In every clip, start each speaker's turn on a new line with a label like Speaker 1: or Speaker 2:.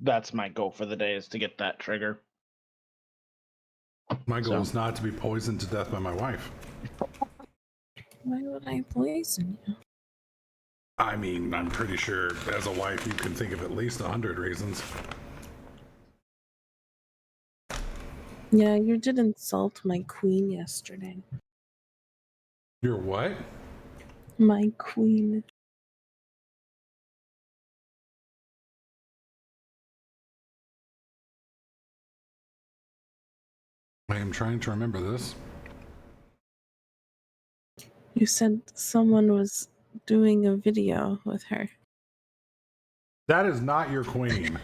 Speaker 1: that's my goal for the day, is to get that trigger.
Speaker 2: My goal
Speaker 1: So.
Speaker 2: is not to be poisoned to death by my wife.
Speaker 3: Why would I poison you?
Speaker 2: I mean, I'm pretty sure as a wife you can think of at least 100 reasons.
Speaker 3: Yeah, you did insult my queen yesterday.
Speaker 2: You're what?
Speaker 3: My queen.
Speaker 2: I am trying to remember this.
Speaker 3: You said someone was doing a video with her.
Speaker 2: That is not your queen.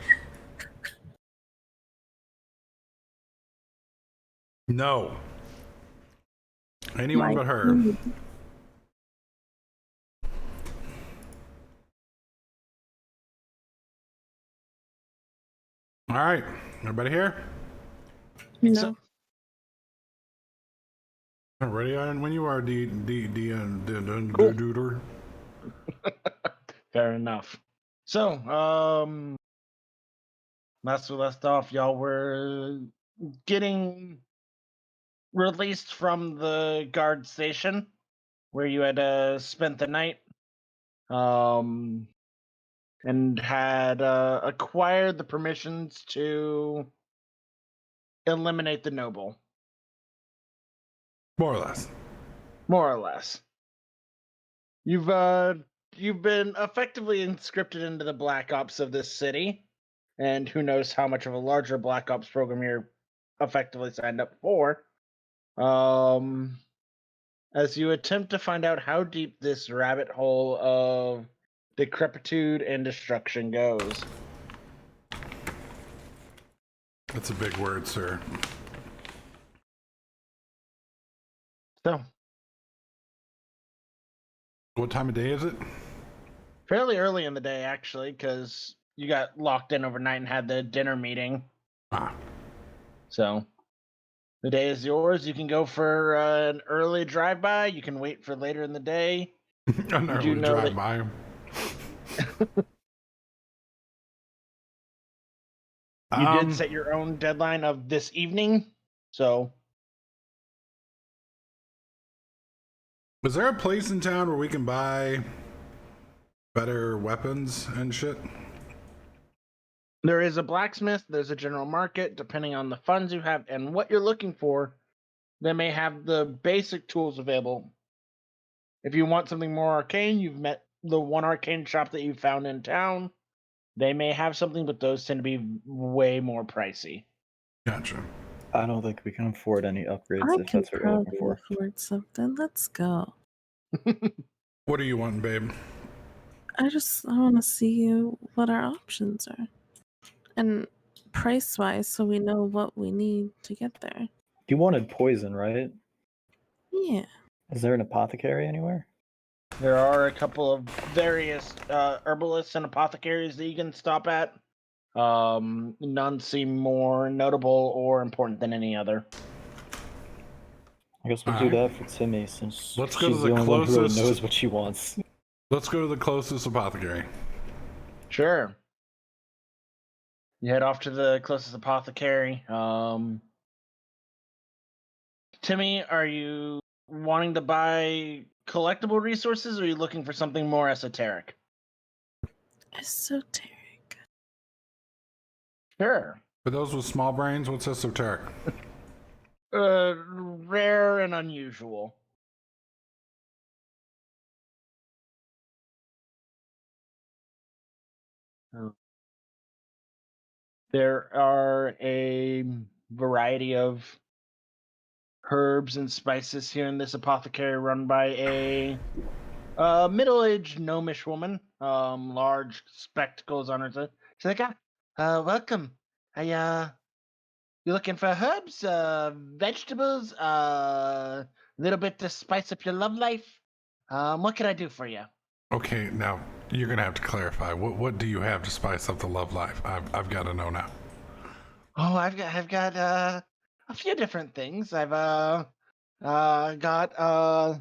Speaker 2: No. Anyone
Speaker 3: My
Speaker 2: but her.
Speaker 3: queen.
Speaker 2: All right. Everybody here?
Speaker 3: No.
Speaker 2: Ready on when you are,
Speaker 1: Cool. Fair enough. So, last we left off, y'all were getting released from the guard station where you had spent the night, and had acquired the permissions to eliminate the noble.
Speaker 2: more or less.
Speaker 1: More or less. You've been effectively inscripted into the Black Ops of this city, and who knows how much of a larger Black Ops program you're effectively signed up for. As you attempt to find out how deep this rabbit hole of decrepitude and destruction goes.
Speaker 2: That's a big word, sir.
Speaker 1: So,
Speaker 2: What time of day is it?
Speaker 1: fairly early in the day, actually, because you got locked in overnight and had the dinner meeting.
Speaker 2: Ah.
Speaker 1: So, the day is yours. You can go for an early drive-by. You can wait for later in the day.
Speaker 2: An early drive by.
Speaker 1: You did set your own deadline of this evening, so.
Speaker 2: Is there a place in town where we can buy better weapons and shit?
Speaker 1: There is a blacksmith, there's a general market, depending on the funds you have and what you're looking for. They may have the basic tools available. If you want something more arcane, you've met the one arcane shop that you found in town. They may have something, but those tend to be way more pricey.
Speaker 2: Gotcha.
Speaker 4: I don't think we can afford any upgrades
Speaker 3: I
Speaker 4: if
Speaker 3: can
Speaker 4: that's what you're looking
Speaker 3: probably
Speaker 4: for.
Speaker 3: afford something. Let's go.
Speaker 2: What are you wanting, babe?
Speaker 3: I want to see what our options are. And price-wise, so we know what we need to get there.
Speaker 4: You wanted poison, right?
Speaker 3: Yeah.
Speaker 4: Is there an apothecary anywhere?
Speaker 1: There are a couple of various herbalists and apothecaries that you can stop at. None seem more notable or important than any other.
Speaker 4: I guess we'll do that for Timmy, since
Speaker 2: Let's go to
Speaker 4: she's
Speaker 2: the
Speaker 4: the only one who really
Speaker 2: closest-
Speaker 4: knows what she wants.
Speaker 2: Let's go to the closest apothecary.
Speaker 1: Sure. You head off to the closest apothecary. Timmy, are you wanting to buy collectible resources, or are you looking for something more esoteric?
Speaker 3: Esoteric.
Speaker 1: Sure.
Speaker 2: For those with small brains, what's esoteric?
Speaker 1: Rare and unusual. There are a variety of herbs and spices here in this apothecary run by a middle-aged gnomish woman, large spectacles on her head. She's like, welcome. You looking for herbs, vegetables, a little bit to spice up your love life? What can I do for you?
Speaker 2: Okay, now you're gonna have to clarify. What do you have to spice up the love life? I've got to know now.
Speaker 1: Oh, I've got a few different things. I've got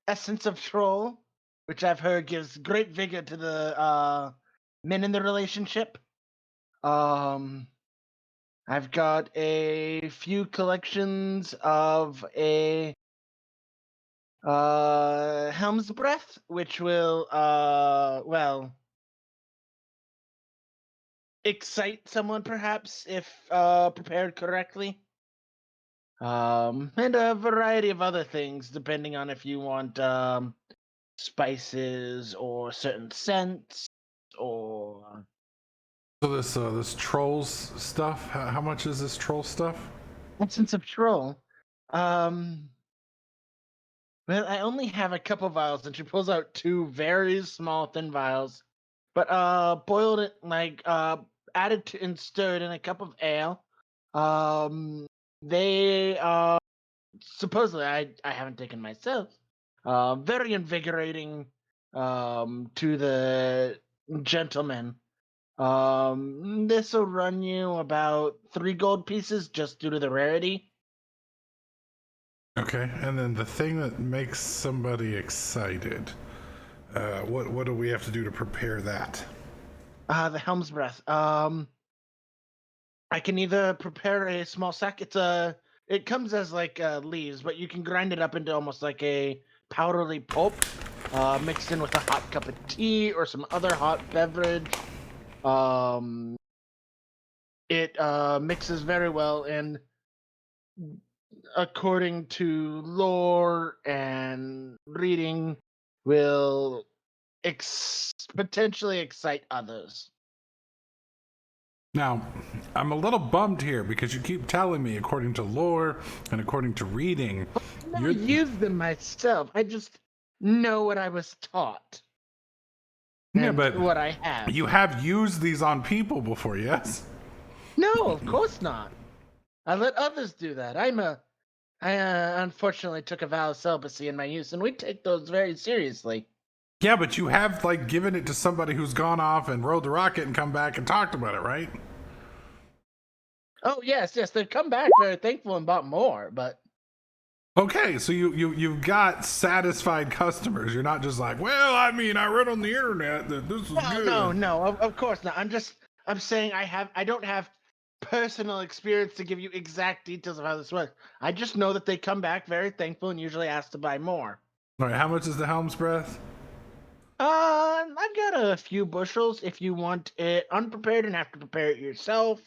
Speaker 1: essence of troll, which I've heard gives great vigor to the men in the relationship. I've got a few collections of a Helm's Breath, which will excite someone perhaps if prepared correctly. And a variety of other things depending on if you want spices or certain scents or
Speaker 2: So this trolls stuff. How much is this troll stuff?
Speaker 1: essence of troll. Um, well, I only have a couple vials, and she pulls out two very small, thin vials. But boiled it added to and stirred in a cup of ale. They supposedly I haven't taken myself. Very invigorating to the gentleman. This will run you about 3 gold pieces just due to the rarity.
Speaker 2: Okay, and then the thing that makes somebody excited. What do we have to do to prepare that?
Speaker 1: The Helm's Breath. I can either prepare a small sack. It comes as leaves, but you can grind it up into almost like a powdery pulp, mixed in with a hot cup of tea or some other hot beverage. It mixes very well, and according to lore and reading, will potentially excite others.
Speaker 2: Now, I'm a little bummed here because you keep telling me, according to lore and according to reading,
Speaker 1: I never used them myself. I just know what I was taught.
Speaker 2: Yeah,
Speaker 1: And
Speaker 2: but
Speaker 1: what I have.
Speaker 2: you have used these on people before, yes?
Speaker 1: No, of course not. I let others do that. I unfortunately took a vow of celibacy in my youth, and we take those very seriously.
Speaker 2: Yeah, but you have given it to somebody who's gone off and rode the rocket and come back and talked about it, right?
Speaker 1: Oh yes, they've come back very thankful and bought more, but
Speaker 2: Okay, so you've got satisfied customers. You're not just like, well, I mean, I read on the internet that this is good.
Speaker 1: No, of course not. I'm saying I don't have personal experience to give you exact details of how this works. I just know that they come back very thankful and usually ask to buy more.
Speaker 2: All right, how much is the Helm's Breath?
Speaker 1: I've got a few bushels. If you want it unprepared and have to prepare it yourself,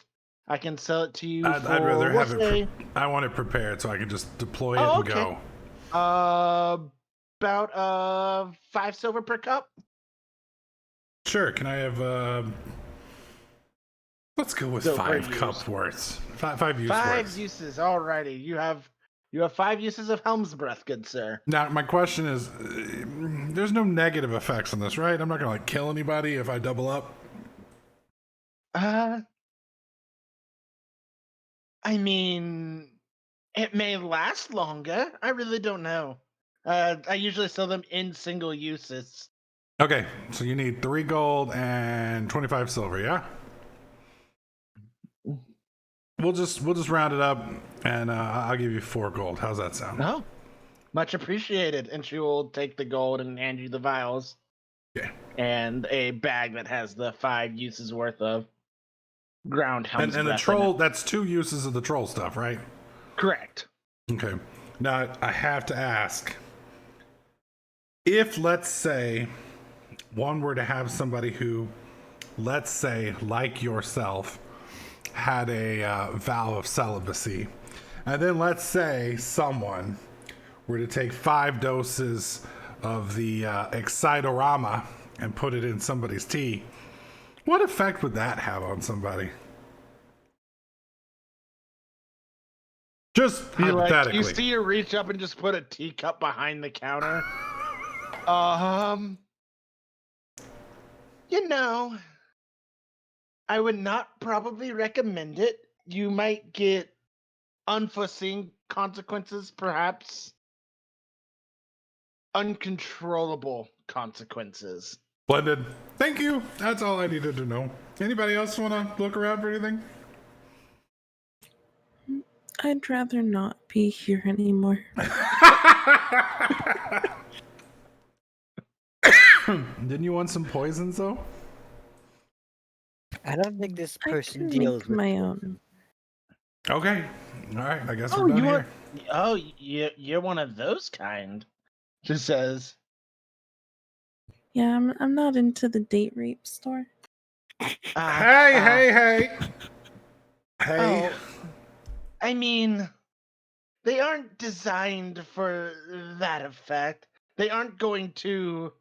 Speaker 1: I can sell it to you
Speaker 2: I'd rather have
Speaker 1: say,
Speaker 2: I want it prepared so I can just deploy it and
Speaker 1: okay.
Speaker 2: go.
Speaker 1: About 5 silver per cup.
Speaker 2: Sure. Can I have? Let's go with
Speaker 1: Silver
Speaker 2: 5
Speaker 1: use.
Speaker 2: cups worth. Five use
Speaker 1: 5
Speaker 2: worth.
Speaker 1: uses. Alrighty, you have 5 uses of Helm's Breath, good sir.
Speaker 2: Now, my question is, there's no negative effects on this, right? I'm not gonna kill anybody if I double up.
Speaker 1: I mean, it may last longer. I really don't know. I usually sell them in single uses.
Speaker 2: Okay, so you need 3 gold and 25 silver, yeah? We'll just round it up, and I'll give you 4 gold. How's that sound?
Speaker 1: Oh, much appreciated. And she will take the gold and hand you the vials.
Speaker 2: Okay.
Speaker 1: And a bag that has the 5 uses worth of ground Helm's
Speaker 2: And the
Speaker 1: Breath in
Speaker 2: troll,
Speaker 1: it.
Speaker 2: that's 2 uses of the troll stuff, right?
Speaker 1: Correct.
Speaker 2: Okay. Now, I have to ask, if, let's say, one were to have somebody who, let's say, like yourself, had a vow of celibacy, and then let's say someone were to take 5 doses of the Excitorama and put it in somebody's tea, what effect would that have on somebody? Just hypothetically.
Speaker 1: You see her reach up and just put a teacup behind the counter. You know, I would not probably recommend it. You might get unforeseen consequences, perhaps uncontrollable consequences.
Speaker 2: Blended. Thank you. That's all I needed to know. Anybody else want to look around for anything?
Speaker 3: I'd rather not be here anymore.
Speaker 2: Didn't you want some poisons though?
Speaker 5: I don't think this
Speaker 3: I
Speaker 5: person
Speaker 3: can
Speaker 5: deals
Speaker 3: make
Speaker 5: with
Speaker 3: my
Speaker 5: poison.
Speaker 3: own.
Speaker 2: Okay. All right. I guess
Speaker 1: Oh,
Speaker 2: we're done
Speaker 1: you
Speaker 2: here.
Speaker 1: want? Oh, you're one of those kind. She says.
Speaker 3: Yeah, I'm not into the date rape store.
Speaker 2: Hey. Hey.
Speaker 1: Oh, I mean, they aren't designed for that effect. They aren't going to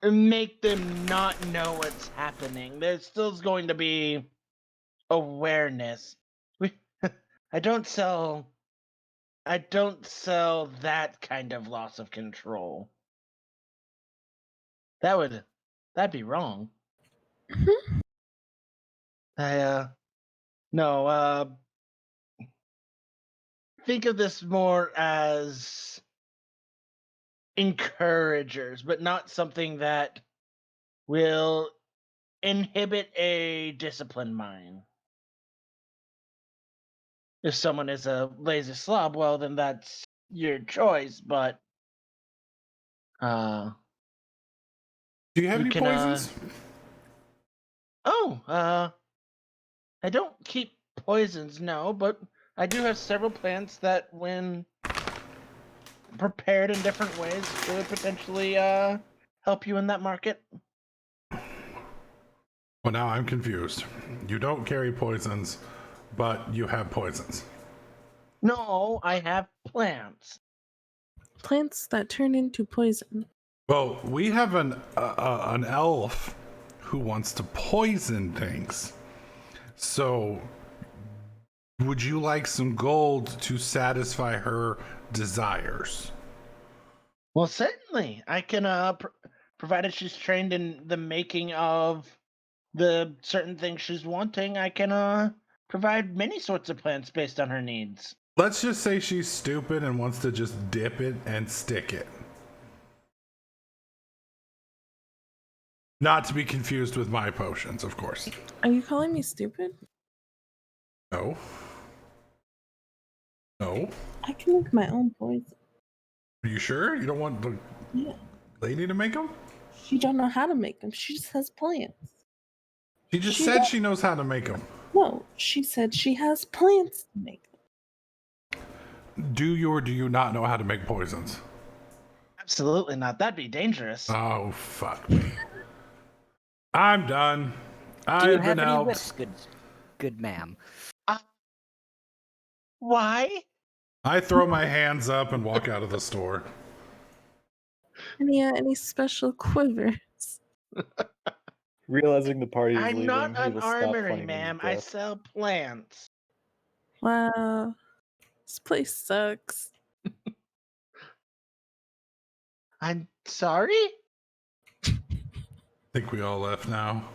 Speaker 1: make them not know what's happening. There's still going to be awareness. We, I don't sell. I don't sell that kind of loss of control. That'd be wrong.
Speaker 3: Mhm.
Speaker 1: No. Think of this more as encouragers, but not something that will inhibit a disciplined mind. If someone is a lazy slob, well, then that's your choice. But uh,
Speaker 2: Do you have
Speaker 1: you
Speaker 2: any
Speaker 1: can
Speaker 2: poisons?
Speaker 1: oh, I don't keep poisons, no, but I do have several plants that, when prepared in different ways, could potentially help you in that market.
Speaker 2: Well, now I'm confused. You don't carry poisons, but you have poisons.
Speaker 1: No, I have plants.
Speaker 3: Plants that turn into poison.
Speaker 2: Well, we have an elf who wants to poison things. So, would you like some gold to satisfy her desires?
Speaker 1: Well, certainly. I can, provided she's trained in the making of the certain things she's wanting, I can, provide many sorts of plants based on her needs.
Speaker 2: Let's just say she's stupid and wants to just dip it and stick it. Not to be confused with my potions, of course.
Speaker 3: Are you calling me stupid?
Speaker 2: No. No.
Speaker 3: I can make my own poison.
Speaker 2: Are you sure? You don't want the
Speaker 3: Yeah.
Speaker 2: lady to make them?
Speaker 3: She don't know how to make them. She just has plants.
Speaker 2: She just
Speaker 3: She
Speaker 2: said
Speaker 3: don't-
Speaker 2: she knows how to make them.
Speaker 3: No, she said she has plants to make them.
Speaker 2: Do you or do you not know how to make poisons?
Speaker 1: Absolutely not. That'd be dangerous.
Speaker 2: Oh, fuck me. I'm done.
Speaker 5: Do you
Speaker 2: I've
Speaker 5: have
Speaker 2: been
Speaker 5: any
Speaker 2: helped.
Speaker 5: whips, good ma'am?
Speaker 1: Uh, why?
Speaker 2: I throw my hands up and walk out of the store.
Speaker 3: Any special quivers?
Speaker 4: Realizing the party is
Speaker 1: I'm
Speaker 4: leaving,
Speaker 1: not
Speaker 4: he
Speaker 1: an
Speaker 4: will stop
Speaker 1: armory,
Speaker 4: playing his
Speaker 1: ma'am. I
Speaker 4: breath.
Speaker 1: sell plants.
Speaker 3: Wow, this place sucks.
Speaker 1: I'm sorry?
Speaker 2: I think we all left now.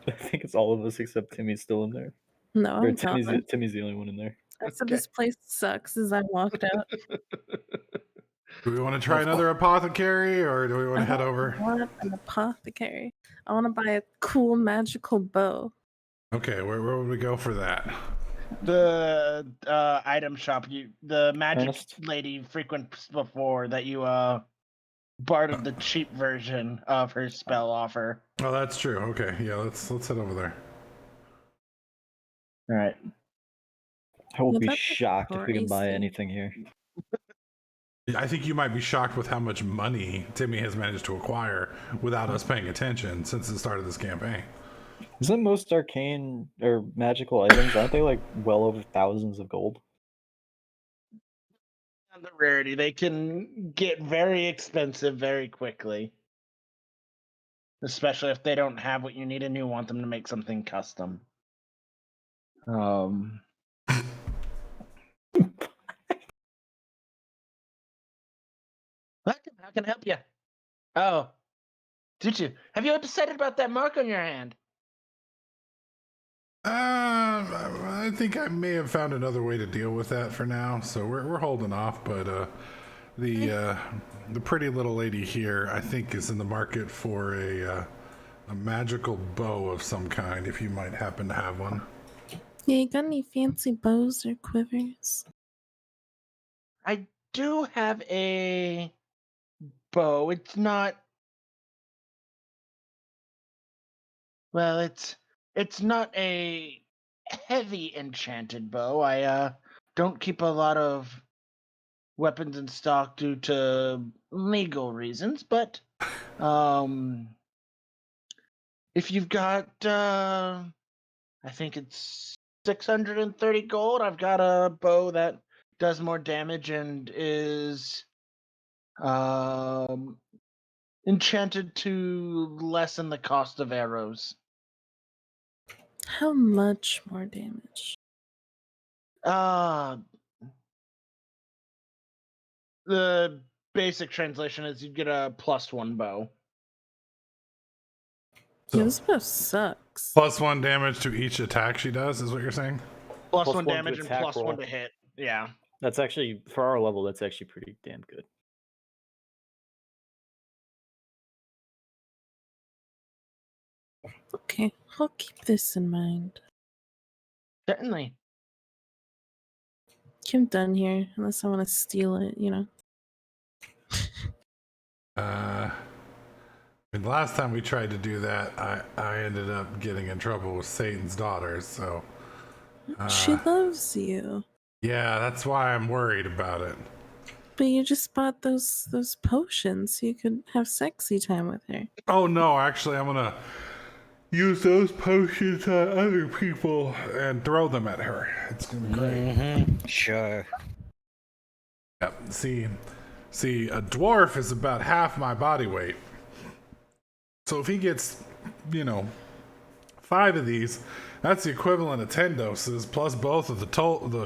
Speaker 4: I think it's all of us except Timmy's still in there.
Speaker 3: No,
Speaker 4: Or
Speaker 3: I'm gone.
Speaker 4: Timmy's the only one in there.
Speaker 3: I said
Speaker 1: Okay.
Speaker 3: this place sucks as I walked out.
Speaker 2: Do we want to try
Speaker 4: Of
Speaker 2: another apothecary or do we want to head over?
Speaker 3: I want an apothecary. I want to buy a cool magical bow.
Speaker 2: Okay, where would we go for that?
Speaker 1: The item shop the magic
Speaker 4: Ernest?
Speaker 1: lady frequents before that you bartered the cheap version of her spell offer.
Speaker 2: Oh, that's true. Okay, yeah, let's head over there.
Speaker 1: All right.
Speaker 4: I will
Speaker 3: Yeah,
Speaker 4: be
Speaker 3: that's
Speaker 4: shocked if we can buy
Speaker 3: pricey.
Speaker 4: anything here.
Speaker 2: I think you might be shocked with how much money Timmy has managed to acquire without us paying attention since the start of this campaign.
Speaker 4: Isn't most arcane or magical items, aren't they like well over thousands of gold?
Speaker 1: On the rarity, they can get very expensive very quickly. Especially if they don't have what you need and you want them to make something custom. What? How can I help you? Oh, did you? Have you decided about that mark on your hand?
Speaker 2: I think I may have found another way to deal with that for now, so we're holding off. But the pretty little lady here, I think, is in the market for a magical bow of some kind. If you might happen to have one.
Speaker 3: Yeah, you got any fancy bows or quivers?
Speaker 1: I do have a bow. It's not. Well, it's not a heavy enchanted bow. I don't keep a lot of weapons in stock due to legal reasons, but um if you've got I think it's 630 gold, I've got a bow that does more damage and is um enchanted to lessen the cost of arrows.
Speaker 3: How much more damage?
Speaker 1: Uh the basic translation is you get a +1 bow.
Speaker 3: Yeah,
Speaker 2: So
Speaker 3: this bow sucks.
Speaker 2: +1 damage to each attack she does, is what you're saying?
Speaker 1: Plus
Speaker 4: Plus
Speaker 1: one
Speaker 4: one to
Speaker 1: damage and
Speaker 4: attack
Speaker 1: +1
Speaker 4: roll.
Speaker 1: to hit. Yeah.
Speaker 4: That's actually, for our level, that's actually pretty damn good.
Speaker 3: Okay, I'll keep this in mind.
Speaker 1: Certainly.
Speaker 3: I'm done here, unless I want to steal it, you know.
Speaker 2: I mean, the last time we tried to do that, I ended up getting in trouble with Satan's daughters, so
Speaker 3: She loves you.
Speaker 2: yeah, that's why I'm worried about it.
Speaker 3: But you just bought those potions so you could have sexy time with her.
Speaker 2: Oh no, actually, I'm gonna use those potions on other people and throw them at her. It's gonna be great.
Speaker 5: Sure.
Speaker 2: Yep. See, a dwarf is about half my body weight. So if he gets, 5 of these, that's the equivalent of 10 doses plus both of the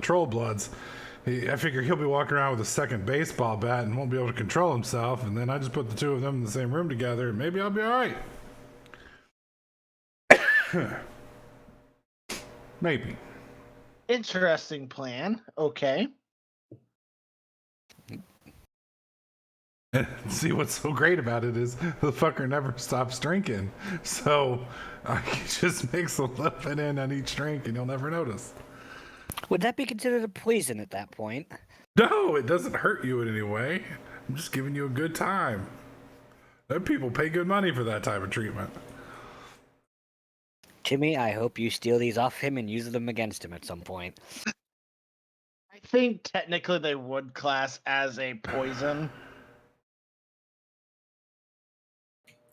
Speaker 2: troll bloods. I figure he'll be walking around with a second baseball bat and won't be able to control himself. And then I just put the two of them in the same room together, and maybe I'll be all right. Maybe.
Speaker 1: Interesting plan. Okay.
Speaker 2: See, what's so great about it is the fucker never stops drinking. So he just mix a little bit in on each drink and you'll never notice.
Speaker 5: Would that be considered a poison at that point?
Speaker 2: No, it doesn't hurt you in any way. I'm just giving you a good time. Them people pay good money for that type of treatment.
Speaker 5: Timmy, I hope you steal these off him and use them against him at some point.
Speaker 1: I think technically they would class as a poison.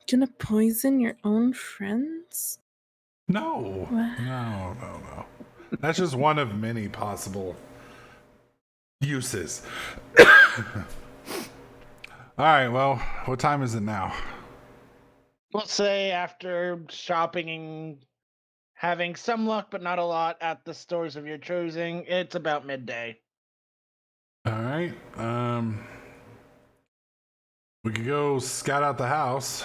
Speaker 3: Gonna poison your own friends?
Speaker 2: No.
Speaker 3: What?
Speaker 2: No. That's just one of many possible uses. All right, well, what time is it now?
Speaker 1: Let's say after shopping and having some luck but not a lot at the stores of your choosing, it's about midday.
Speaker 2: All right. We could go scout out the house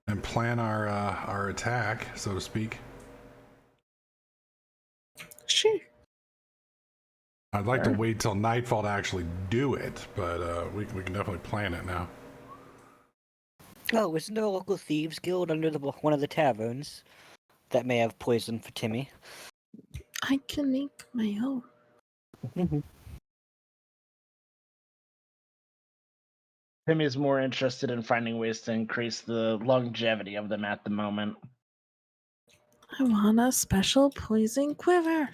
Speaker 2: and plan our attack, so to speak.
Speaker 3: Sure.
Speaker 2: I'd like to
Speaker 1: Sure.
Speaker 2: wait till nightfall to actually do it, but we can definitely plan it now.
Speaker 5: Oh, isn't there a local thieves guild under one of the taverns that may have poison for Timmy?
Speaker 3: I can make my own.
Speaker 1: Tim is more interested in finding ways to increase the longevity of them at the moment.
Speaker 3: I want a special poison quiver.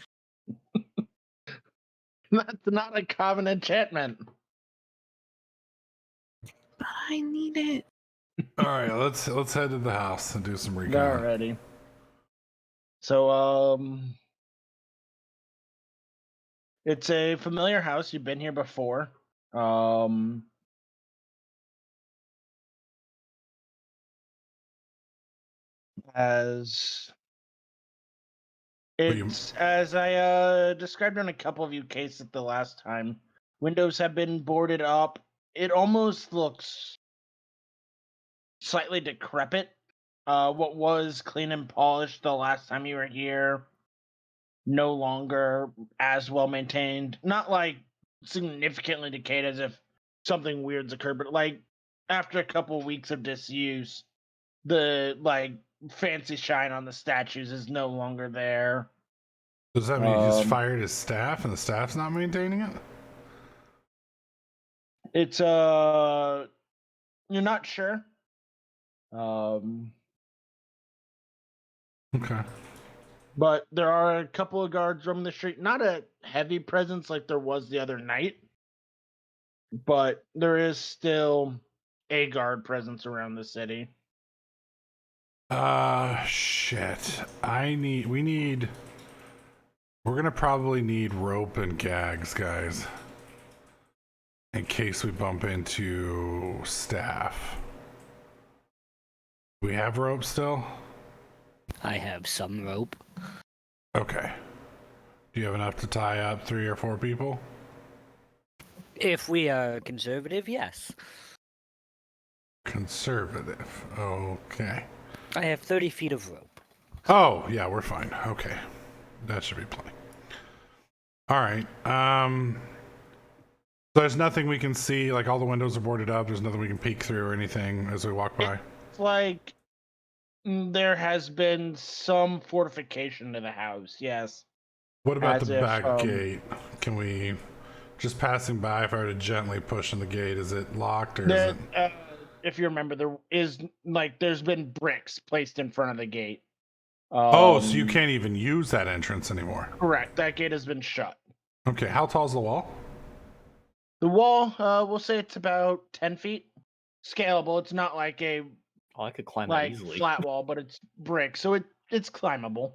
Speaker 1: That's not a common enchantment.
Speaker 3: But I need it.
Speaker 2: All right, let's head to the house and do some recon.
Speaker 1: Alrighty. So, it's a familiar house. You've been here before. As
Speaker 2: But you-
Speaker 1: it's as I described on a couple of you cases the last time. Windows have been boarded up. It almost looks slightly decrepit. What was clean and polished the last time you were here, no longer as well maintained. Not like significantly decayed as if something weird's occurred, but like after a couple of weeks of disuse, the like fancy shine on the statues is no longer there.
Speaker 2: Does that mean he just
Speaker 1: Um,
Speaker 2: fired his staff and the staff's not maintaining it?
Speaker 1: It's you're not sure. Um
Speaker 2: Okay.
Speaker 1: But there are a couple of guards roaming the street. Not a heavy presence like there was the other night, but there is still a guard presence around the city.
Speaker 2: Shit. We're gonna probably need rope and gags, guys. In case we bump into staff. We have rope still?
Speaker 5: I have some rope.
Speaker 2: Okay. Do you have enough to tie up 3 or 4 people?
Speaker 5: If we are conservative, yes.
Speaker 2: Conservative. Okay.
Speaker 5: I have 30 feet of rope.
Speaker 2: Oh, yeah, we're fine. Okay. That should be plenty. All right. There's nothing we can see, like all the windows are boarded up. There's nothing we can peek through or anything as we walk by.
Speaker 1: It's like there has been some fortification to the house, yes.
Speaker 2: What about
Speaker 1: As
Speaker 2: the
Speaker 1: if,
Speaker 2: back gate? Can we, just passing by, if I were to gently push on the gate, is it locked or is it?
Speaker 1: If you remember, there's been bricks placed in front of the gate.
Speaker 2: Oh, so you can't even use that entrance anymore.
Speaker 1: Correct. That gate has been shut.
Speaker 2: Okay, how tall is the wall?
Speaker 1: The wall, we'll say it's about 10 feet. Scalable. It's not like a
Speaker 4: Oh, I could climb that easily.
Speaker 1: flat wall, but it's brick, so it's climbable.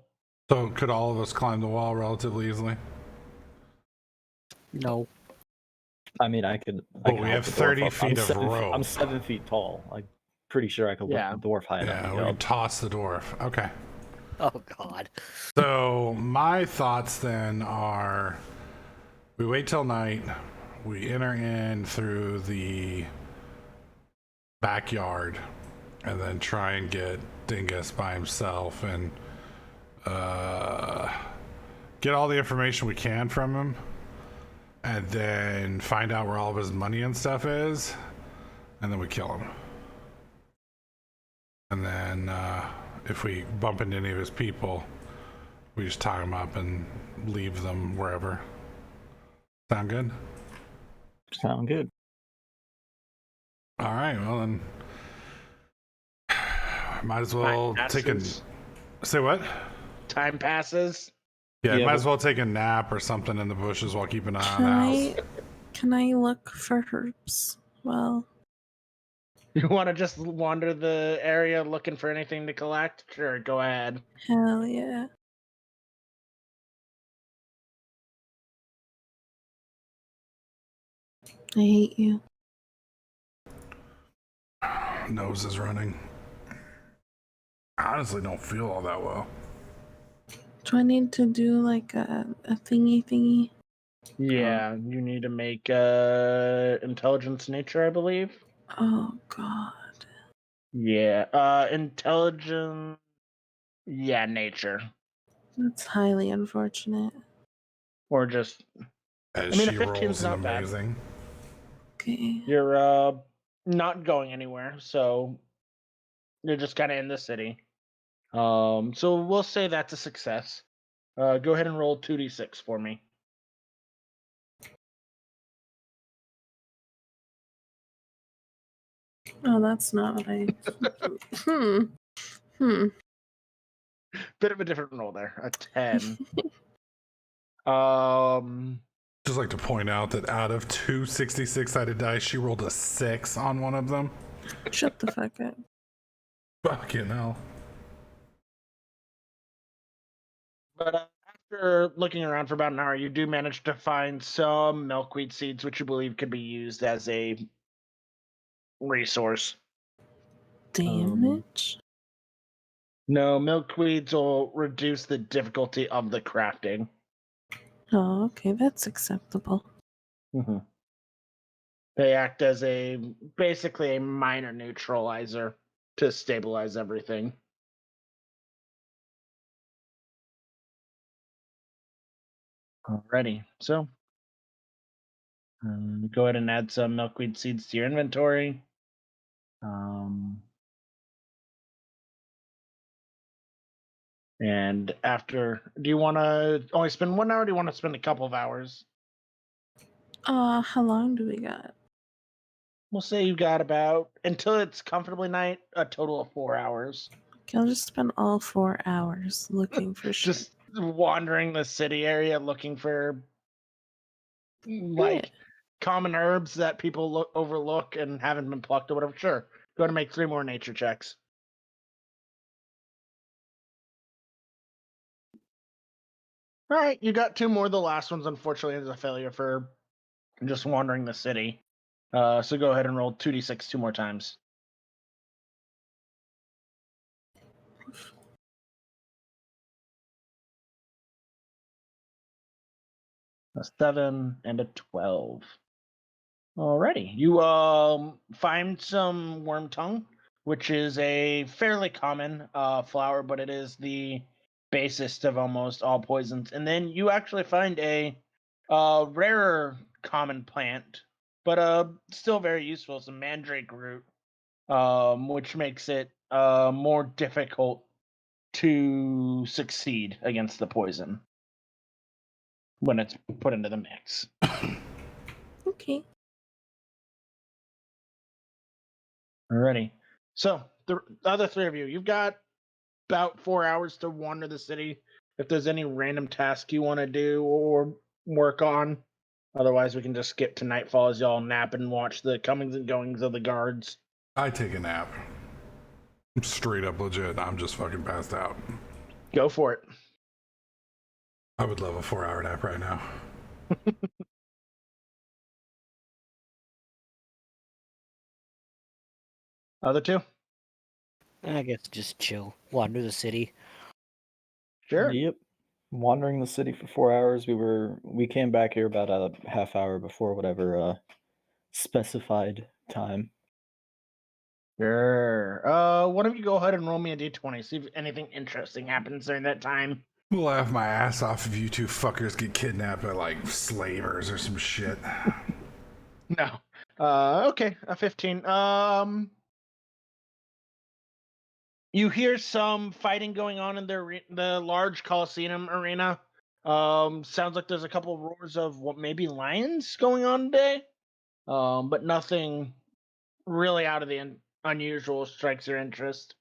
Speaker 2: So could all of us climb the wall relatively easily?
Speaker 5: No.
Speaker 4: I mean, I could.
Speaker 2: Well, we have 30 feet of rope.
Speaker 4: I'm 7 feet tall. I'm pretty sure I could lift the dwarf high enough.
Speaker 2: Yeah,
Speaker 4: to
Speaker 2: we
Speaker 4: go.
Speaker 2: can toss the dwarf. Okay.
Speaker 5: Oh, God.
Speaker 2: So my thoughts then are, we wait till night, we enter in through the backyard, and then try and get Dingus by himself and get all the information we can from him, and then find out where all of his money and stuff is, and then we kill him. And then if we bump into any of his people, we just tie them up and leave them wherever. Sound good?
Speaker 4: Sound good.
Speaker 2: All right, well then, might as well take a. Say what?
Speaker 1: Time passes.
Speaker 2: Yeah, might as well take a nap or something in the bushes while keeping an eye on the house.
Speaker 3: Can I look for herbs? Well,
Speaker 1: You want to just wander the area looking for anything to collect? Sure, go ahead.
Speaker 3: hell yeah. I hate you.
Speaker 2: Nose is running. I honestly don't feel all that well.
Speaker 3: Do I need to do like a thingy?
Speaker 1: Yeah, you need to make intelligence nature, I believe.
Speaker 3: Oh god.
Speaker 1: Yeah, intelligence. Yeah, nature.
Speaker 3: That's highly unfortunate.
Speaker 1: Or just
Speaker 2: As
Speaker 1: I mean, a
Speaker 2: she
Speaker 1: 15's
Speaker 2: rolls an
Speaker 1: not bad.
Speaker 2: amazing.
Speaker 3: Okay.
Speaker 1: You're not going anywhere, so you're just kind of in the city. So we'll say that's a success. Go ahead and roll 2d6 for me.
Speaker 3: Oh, that's not what I.
Speaker 1: Bit of a different roll there. A 10. Um,
Speaker 2: Just like to point out that out of 2 66-sided dice, she rolled a 6 on one of them.
Speaker 3: Shut the fuck up.
Speaker 2: Fucking hell.
Speaker 1: but after looking around for about an hour, you do manage to find some milkweed seeds, which you believe could be used as a resource.
Speaker 3: Damage?
Speaker 1: No, milkweeds will reduce the difficulty of the crafting.
Speaker 3: Oh, okay, that's acceptable.
Speaker 1: Mm-hmm. They act as basically a minor neutralizer to stabilize everything. Alrighty, so go ahead and add some milkweed seeds to your inventory. And after, do you want to only spend 1 hour? Or do you want to spend a couple of hours?
Speaker 3: How long do we got?
Speaker 1: We'll say you got about, until it's comfortably night, a total of 4 hours.
Speaker 3: I'll just spend all 4 hours looking for shit.
Speaker 1: Just wandering the city area looking for like common herbs that people overlook and haven't been plucked or whatever. Sure. Go ahead and make 3 more nature checks. All right, you got 2 more. The last one's unfortunately is a failure for just wandering the city. So go ahead and roll 2d6 2 more times. A 7 and a 12. Alrighty, you find some worm tongue, which is a fairly common flower, but it is the basest of almost all poisons. And then you actually find a rarer common plant, but still very useful. It's a mandrake root, which makes it more difficult to succeed against the poison when it's put into the mix.
Speaker 3: Okay.
Speaker 1: Alrighty. So the other 3 of you, you've got about 4 hours to wander the city. If there's any random task you want to do or work on, otherwise we can just skip to nightfall as y'all nap and watch the comings and goings of the guards.
Speaker 2: I take a nap. I'm straight up legit. I'm just fucking passed out.
Speaker 1: Go for it.
Speaker 2: I would love a 4-hour nap right now.
Speaker 1: Other 2?
Speaker 5: I guess just chill, wander the city.
Speaker 1: Sure.
Speaker 4: Yep. Wandering the city for 4 hours. We came back here about a half hour before whatever specified time.
Speaker 1: Sure. Why don't you go ahead and roll me a d20, see if anything interesting happens during that time.
Speaker 2: We'll laugh my ass off if you 2 fuckers get kidnapped by like slavers or some shit.
Speaker 1: No. Okay, a 15. You hear some fighting going on in the large Coliseum arena. Sounds like there's a couple of roars of what maybe lions going on today. But nothing really out of the unusual strikes your interest.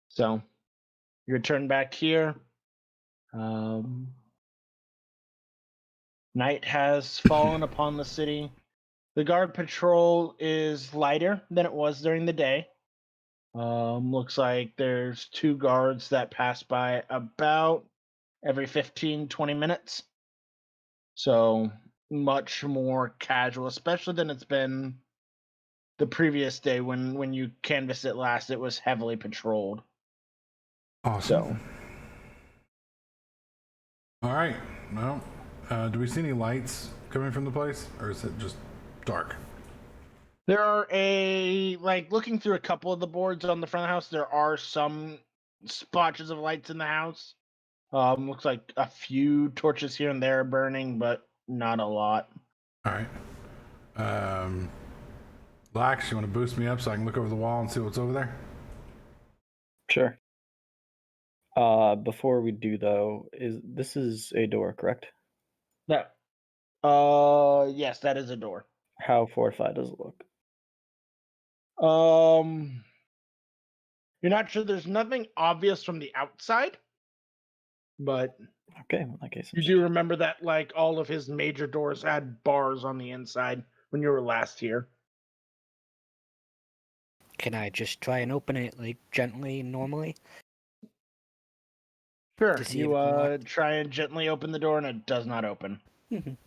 Speaker 1: So you return back here. Night has fallen upon the city. The guard patrol is lighter than it was during the day. Looks like there's 2 guards that pass by about every 15-20 minutes. So much more casual, especially than it's been the previous day when you canvassed it last. It was heavily patrolled.
Speaker 2: Awesome. All right. Well, do we see any lights coming from the place, or is it just dark?
Speaker 1: There are looking through a couple of the boards on the front of the house, there are some splotches of lights in the house. Looks like a few torches here and there burning, but not a lot.
Speaker 2: All right. Lax, you want to boost me up so I can look over the wall and see what's over there?
Speaker 4: Sure. Before we do though, this is a door, correct?
Speaker 1: That yes, that is a door.
Speaker 4: How fortified does it look?
Speaker 1: You're not sure. There's nothing obvious from the outside, but
Speaker 4: Okay, in that case,
Speaker 1: you do remember that like all of his major doors had bars on the inside when you were last here.
Speaker 5: Can I just try and open it like gently, normally?
Speaker 1: Sure.
Speaker 5: To see
Speaker 1: You
Speaker 5: if it's locked?
Speaker 1: try and gently open the door, and it does not open.
Speaker 5: Mhm.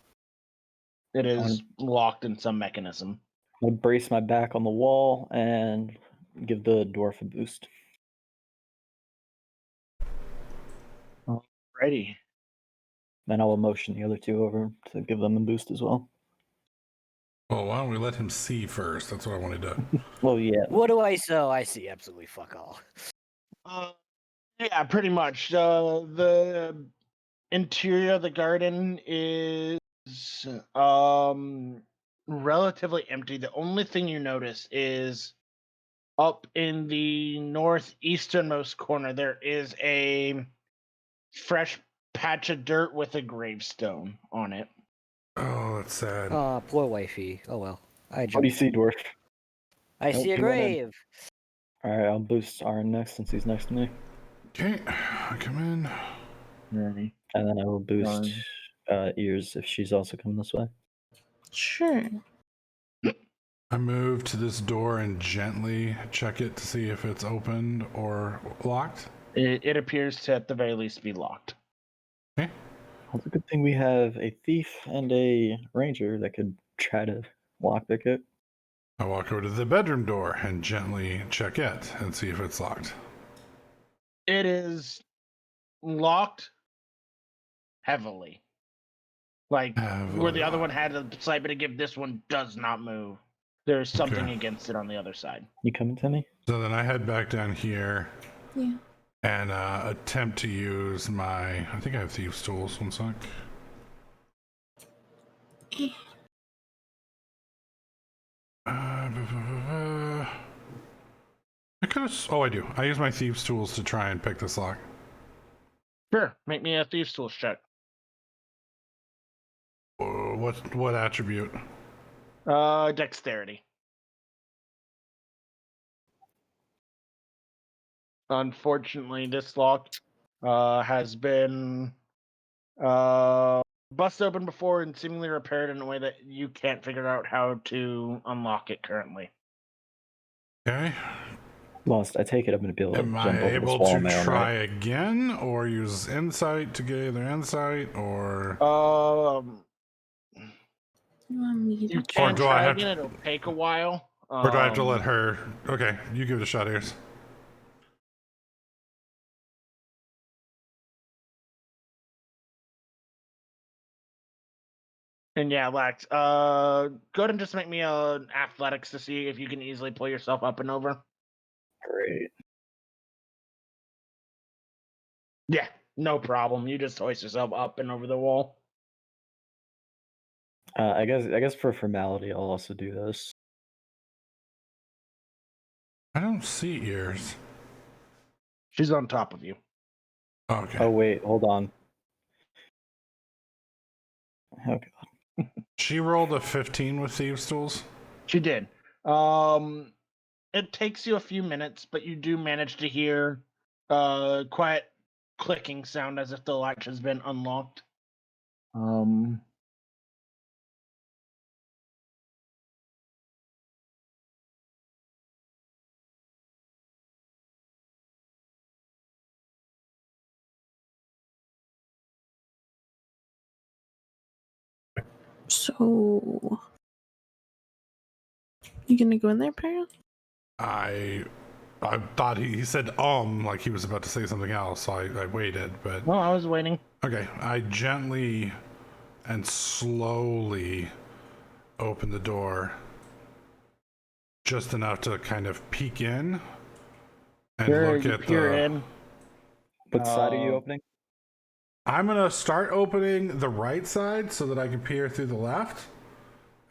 Speaker 1: It is locked in some mechanism.
Speaker 4: I'm gonna brace my back on the wall and give the dwarf a boost.
Speaker 1: Alrighty.
Speaker 4: Then I'll motion the other 2 over to give them a boost as well.
Speaker 2: Well, why don't we let him see first? That's what I wanted to.
Speaker 4: Well, yeah.
Speaker 5: What do I sell? I see absolutely fuck all.
Speaker 1: Yeah, pretty much. The interior of the garden is relatively empty. The only thing you notice is up in the northeasternmost corner there is a fresh patch of dirt with a gravestone on it.
Speaker 2: Oh, that's sad.
Speaker 5: Poor wifey. Oh well. I
Speaker 4: What do you
Speaker 5: jumped.
Speaker 4: see, dwarf?
Speaker 5: I
Speaker 4: Nope,
Speaker 5: see a
Speaker 4: you wanna-
Speaker 5: grave.
Speaker 4: Alright, I'll boost Arn next since he's next to me.
Speaker 2: Okay, come in.
Speaker 1: Ready.
Speaker 4: And then I will boost
Speaker 1: Arn.
Speaker 4: Ears if she's also coming this way.
Speaker 3: Sure.
Speaker 2: I move to this door and gently check it to see if it's opened or locked.
Speaker 1: It appears to, at the very least, be locked.
Speaker 2: Okay.
Speaker 4: Well, it's a good thing we have a thief and a ranger that could try to lockpick it.
Speaker 2: I walk over to the bedroom door and gently check it and see if it's locked.
Speaker 1: It is locked heavily. Like where the other one had a slight bit of give, this one does not move. There's something
Speaker 2: Okay.
Speaker 1: against it on the other side.
Speaker 4: You coming, Timmy?
Speaker 2: So then I head back down here
Speaker 3: Yeah.
Speaker 2: and attempt to use my. I think I have thieves' tools. One sec. I could have. Oh, I do. I use my thieves' tools to try and pick this lock.
Speaker 1: Sure, make me a thieves' tools check.
Speaker 2: What attribute?
Speaker 1: Dexterity. Unfortunately, this lock has been busted open before and seemingly repaired in a way that you can't figure out how to unlock it currently.
Speaker 2: Okay.
Speaker 4: Lost. I take it I'm going to be able to
Speaker 2: Am
Speaker 4: jump
Speaker 2: I
Speaker 4: over
Speaker 2: able
Speaker 4: this wall
Speaker 2: to
Speaker 4: now,
Speaker 2: try
Speaker 4: right?
Speaker 2: again, or use insight to get either insight, or
Speaker 3: You want me
Speaker 1: You
Speaker 3: to
Speaker 1: can
Speaker 2: do I
Speaker 1: try
Speaker 2: have
Speaker 1: again.
Speaker 2: to-
Speaker 1: It'll take a while.
Speaker 2: or do I have to let her? Okay, you give it a shot, Ears.
Speaker 1: And yeah, Lex, go ahead and just make me an athletics to see if you can easily pull yourself up and over.
Speaker 4: Great.
Speaker 1: Yeah, no problem. You just hoist yourself up and over the wall.
Speaker 4: I guess for formality, I'll also do this.
Speaker 2: I don't see Ears.
Speaker 1: She's on top of you.
Speaker 2: Okay.
Speaker 4: Oh wait, hold on. Okay.
Speaker 2: She rolled a 15 with thieves' tools.
Speaker 1: She did. It takes you a few minutes, but you do manage to hear quiet clicking sound as if the latch has been unlocked.
Speaker 3: So, you gonna go in there, Peril?
Speaker 2: I thought he said like he was about to say something else, so I waited, but
Speaker 1: Well, I was waiting.
Speaker 2: okay. I gently and slowly open the door, just enough to kind of peek in and
Speaker 1: Sure,
Speaker 2: look
Speaker 1: you
Speaker 2: at
Speaker 1: peer
Speaker 2: the.
Speaker 1: in.
Speaker 4: What side are you opening?
Speaker 2: I'm gonna start opening the right side so that I can peer through the left,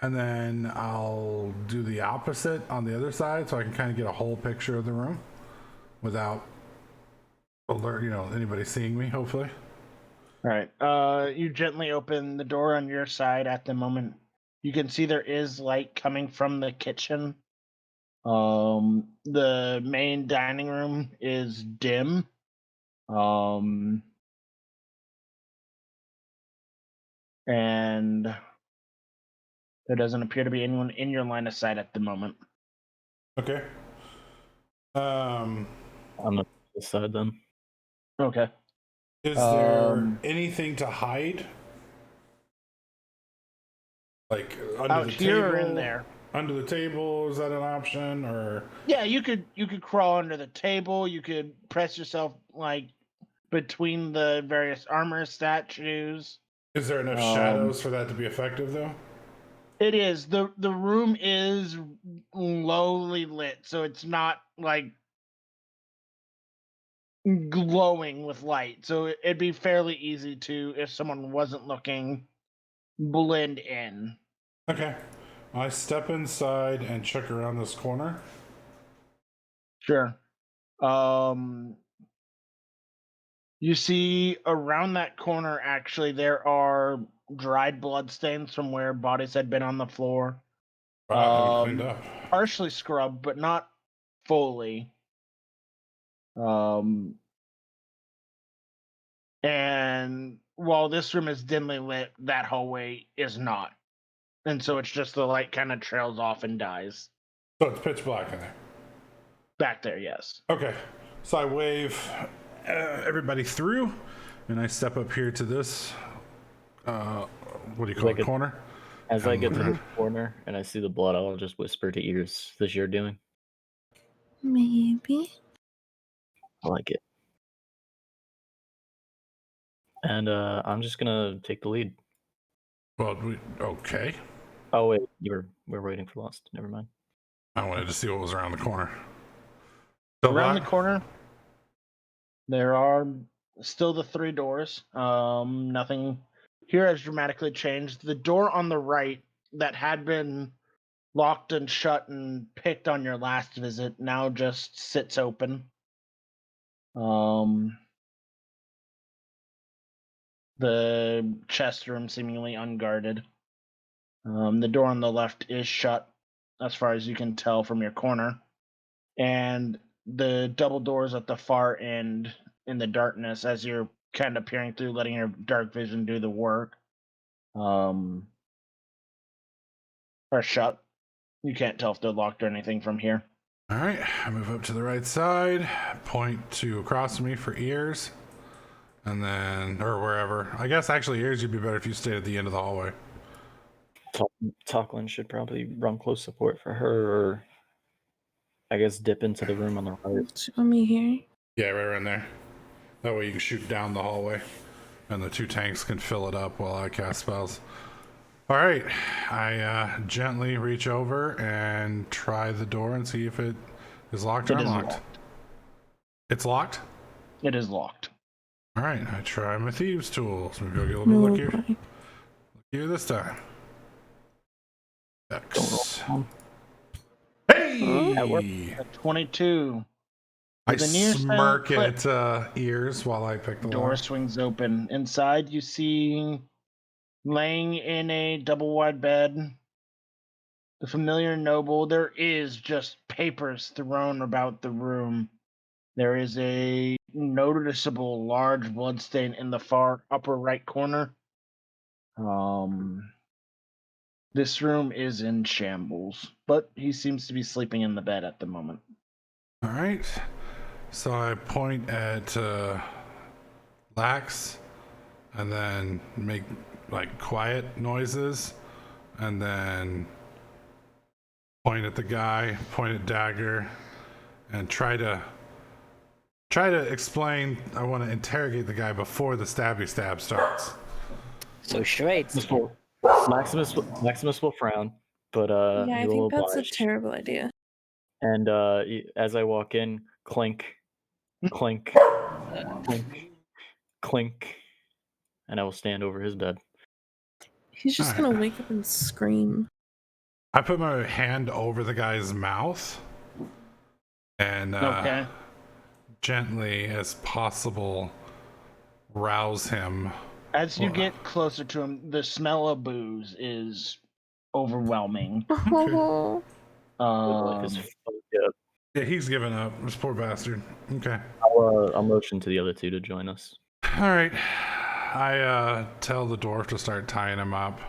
Speaker 2: and then I'll do the opposite on the other side so I can kind of get a whole picture of the room without anybody seeing me, hopefully.
Speaker 1: All right. You gently open the door on your side at the moment. You can see there is light coming from the kitchen. The main dining room is dim. And there doesn't appear to be anyone in your line of sight at the moment.
Speaker 2: Okay.
Speaker 4: I'm on this side then.
Speaker 1: Okay.
Speaker 2: Is there anything to hide? Like under
Speaker 1: Out
Speaker 2: the
Speaker 1: here
Speaker 2: table?
Speaker 1: or in there?
Speaker 2: Under the table, is that an option? Or
Speaker 1: Yeah, you could crawl under the table. You could press yourself like between the various armor statues.
Speaker 2: is there enough shadows for that to be effective though?
Speaker 1: It is. The room is lowly lit, so it's not like glowing with light. So it'd be fairly easy to, if someone wasn't looking, blend in.
Speaker 2: Okay. I step inside and check around this corner.
Speaker 1: Sure. You see around that corner actually there are dried bloodstains from where bodies had been on the floor.
Speaker 2: Wow, haven't cleaned up.
Speaker 1: partially scrubbed, but not fully. And while this room is dimly lit, that hallway is not. And so it's just the light kind of trails off and dies.
Speaker 2: So it's pitch black in there.
Speaker 1: Back there, yes.
Speaker 2: Okay. So I wave everybody through, and I step up here to this. What do you call
Speaker 4: Like
Speaker 2: it?
Speaker 4: a-
Speaker 2: Corner?
Speaker 4: As I
Speaker 2: And
Speaker 4: get
Speaker 2: look
Speaker 4: to
Speaker 2: around.
Speaker 4: the corner and I see the blood, I'll just whisper to Ears, "This you're doing?"
Speaker 3: Maybe.
Speaker 4: I like it. And I'm just gonna take the lead.
Speaker 2: Well, okay.
Speaker 4: Oh wait, we're waiting for Lost. Never mind.
Speaker 2: I wanted to see what was around the corner.
Speaker 1: Around the corner, there are still the 3 doors. Nothing here has dramatically changed. The door on the right that had been locked and shut and picked on your last visit now just sits open. The chest room seemingly unguarded. The door on the left is shut, as far as you can tell from your corner, and the double doors at the far end in the darkness, as you're kind of peering through, letting your dark vision do the work, are shut. You can't tell if they're locked or anything from here.
Speaker 2: All right. I move up to the right side, point to across from me for Ears, and then, or wherever. I guess actually, Ears, you'd be better if you stayed at the end of the hallway.
Speaker 4: Talklin should probably run close support for her, or I guess dip into the room on the right.
Speaker 3: Let me hear.
Speaker 2: Yeah, right around there. That way you can shoot down the hallway, and the 2 tanks can fill it up while I cast spells. All right. I gently reach over and try the door and see if it is locked or
Speaker 1: It is
Speaker 2: unlocked.
Speaker 1: locked.
Speaker 2: It's locked?
Speaker 1: It is locked.
Speaker 2: All right. I try my thieves' tools. Maybe I'll get a little bit luckier. Luckier this time. X. Hey!
Speaker 1: A 22.
Speaker 2: I
Speaker 1: With a near
Speaker 2: smirk
Speaker 1: silent click,
Speaker 2: at Ears while I pick the
Speaker 1: door
Speaker 2: lock.
Speaker 1: swings open. Inside, you see, laying in a double wide bed, the familiar noble. There is just papers thrown about the room. There is a noticeable large bloodstain in the far upper right corner. This room is in shambles, but he seems to be sleeping in the bed at the moment.
Speaker 2: All right. So I point at Lax and then make like quiet noises and then point at the guy, point at Dagger, and try to explain. I want to interrogate the guy before the stabby stab starts.
Speaker 5: So charades.
Speaker 4: Maximus will frown, but
Speaker 3: Yeah, I
Speaker 4: he will
Speaker 3: think that's a
Speaker 4: oblige.
Speaker 3: terrible idea.
Speaker 4: And as I walk in, clink, clink, clink, clink, and I will stand over his bed.
Speaker 3: He's just gonna wake up and scream.
Speaker 2: I put my hand over the guy's mouth and
Speaker 1: Okay.
Speaker 2: gently as possible rouse him.
Speaker 1: As you get closer to him, the smell of booze is overwhelming.
Speaker 3: Oh,
Speaker 4: Life is fucked up.
Speaker 2: Yeah, he's given up. This poor bastard. Okay.
Speaker 4: I'll motion to the other 2 to join us.
Speaker 2: All right. I tell the dwarf to start tying him up,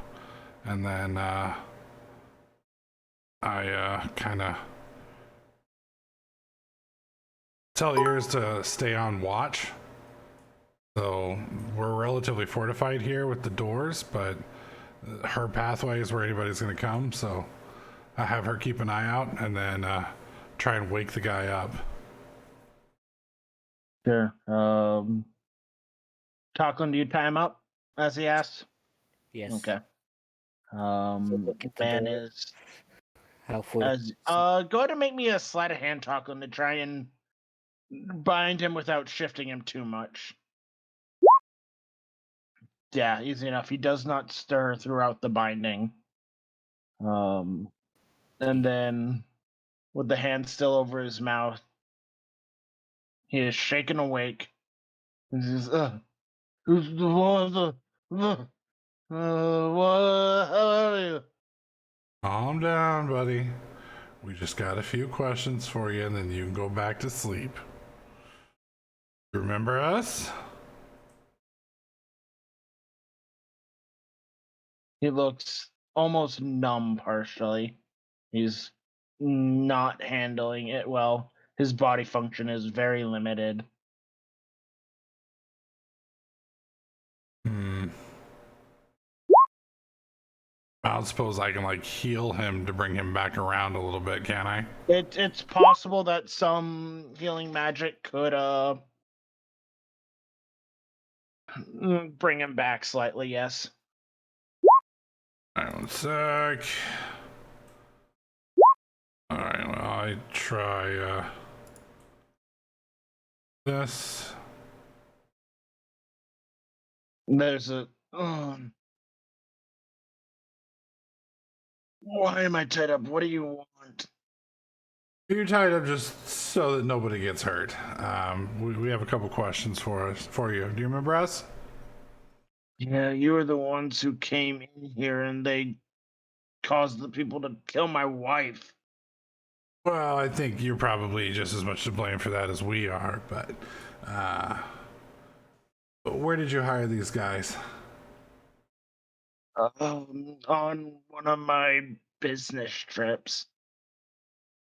Speaker 2: and then I kind of tell Ears to stay on watch. So we're relatively fortified here with the doors, but her pathway is where anybody's going to come. So I have her keep an eye out, and then try and wake the guy up.
Speaker 1: Sure. Talklin, do you tie him up, as he asked?
Speaker 5: Yes.
Speaker 1: Okay.
Speaker 5: look at the
Speaker 1: Man
Speaker 5: door.
Speaker 1: is
Speaker 5: How for
Speaker 1: as go ahead and make me a sleight of hand, Talklin, to try and bind him without shifting him too much. Yeah, easy enough. He does not stir throughout the binding. And then, with the hand still over his mouth, he is shaken awake. He says, "Who's the one? What? How are you?
Speaker 2: Calm down, buddy. We just got a few questions for you, and then you can go back to sleep. Remember us?
Speaker 1: He looks almost numb partially. He's not handling it well. His body function is very limited.
Speaker 2: I don't suppose I can like heal him to bring him back around a little bit, can I?
Speaker 1: It's possible that some healing magic could bring him back slightly, yes.
Speaker 2: All right, 1 sec. All right, well, I try this.
Speaker 1: There's a why am I tied up? What do you want?
Speaker 2: You're tied up just so that nobody gets hurt. We have a couple questions for you. Do you remember us?
Speaker 1: Yeah, you were the ones who came in here and they caused the people to kill my wife.
Speaker 2: Well, I think you're probably just as much to blame for that as we are, but where did you hire these guys?
Speaker 1: On one of my business trips.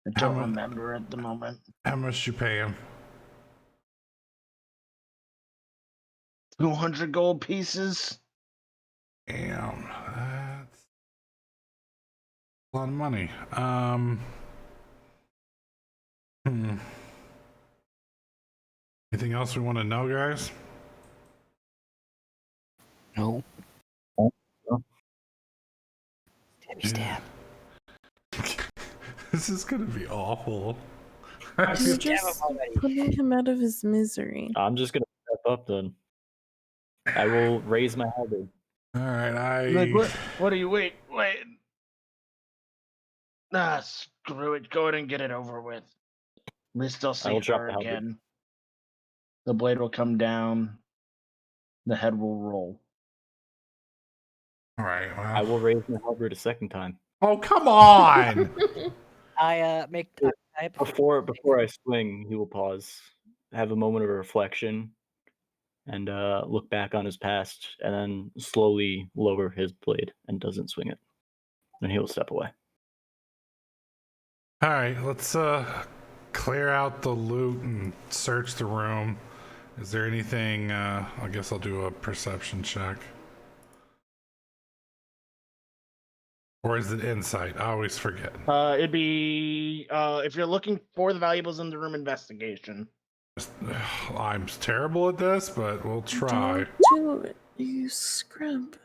Speaker 1: I
Speaker 2: How
Speaker 1: don't
Speaker 2: mu-
Speaker 1: remember at the moment.
Speaker 2: How much did you pay him?
Speaker 1: 200 gold pieces?
Speaker 2: Damn, that's a lot of money. Anything else we want to know, guys?
Speaker 5: No.
Speaker 4: Oh,
Speaker 5: Stabby stab.
Speaker 2: This is gonna be awful.
Speaker 5: I
Speaker 3: You're
Speaker 5: stab
Speaker 3: just
Speaker 5: him already.
Speaker 3: putting him out of his misery.
Speaker 4: I'm just gonna step up then. I will raise my halberd.
Speaker 2: All right,
Speaker 1: Like, what do you wait? Ah, screw it. Go ahead and get it over with. At least I'll see
Speaker 4: will drop
Speaker 1: her
Speaker 4: the halberd.
Speaker 1: again. The blade will come down. The head will roll.
Speaker 2: All right. Well.
Speaker 4: I will raise my halberd a second time.
Speaker 2: Oh, come on!
Speaker 5: I make I
Speaker 4: Before I swing, he will pause, have a moment of reflection, and look back on his past, and then slowly lower his blade and doesn't swing it. And he will step away.
Speaker 2: All right, let's clear out the loot and search the room. Is there anything? I guess I'll do a perception check. Or is it insight? I always forget.
Speaker 1: It'd be if you're looking for the valuables in the room, investigation.
Speaker 2: I'm terrible at this, but we'll try.
Speaker 3: Don't do it, you scrub.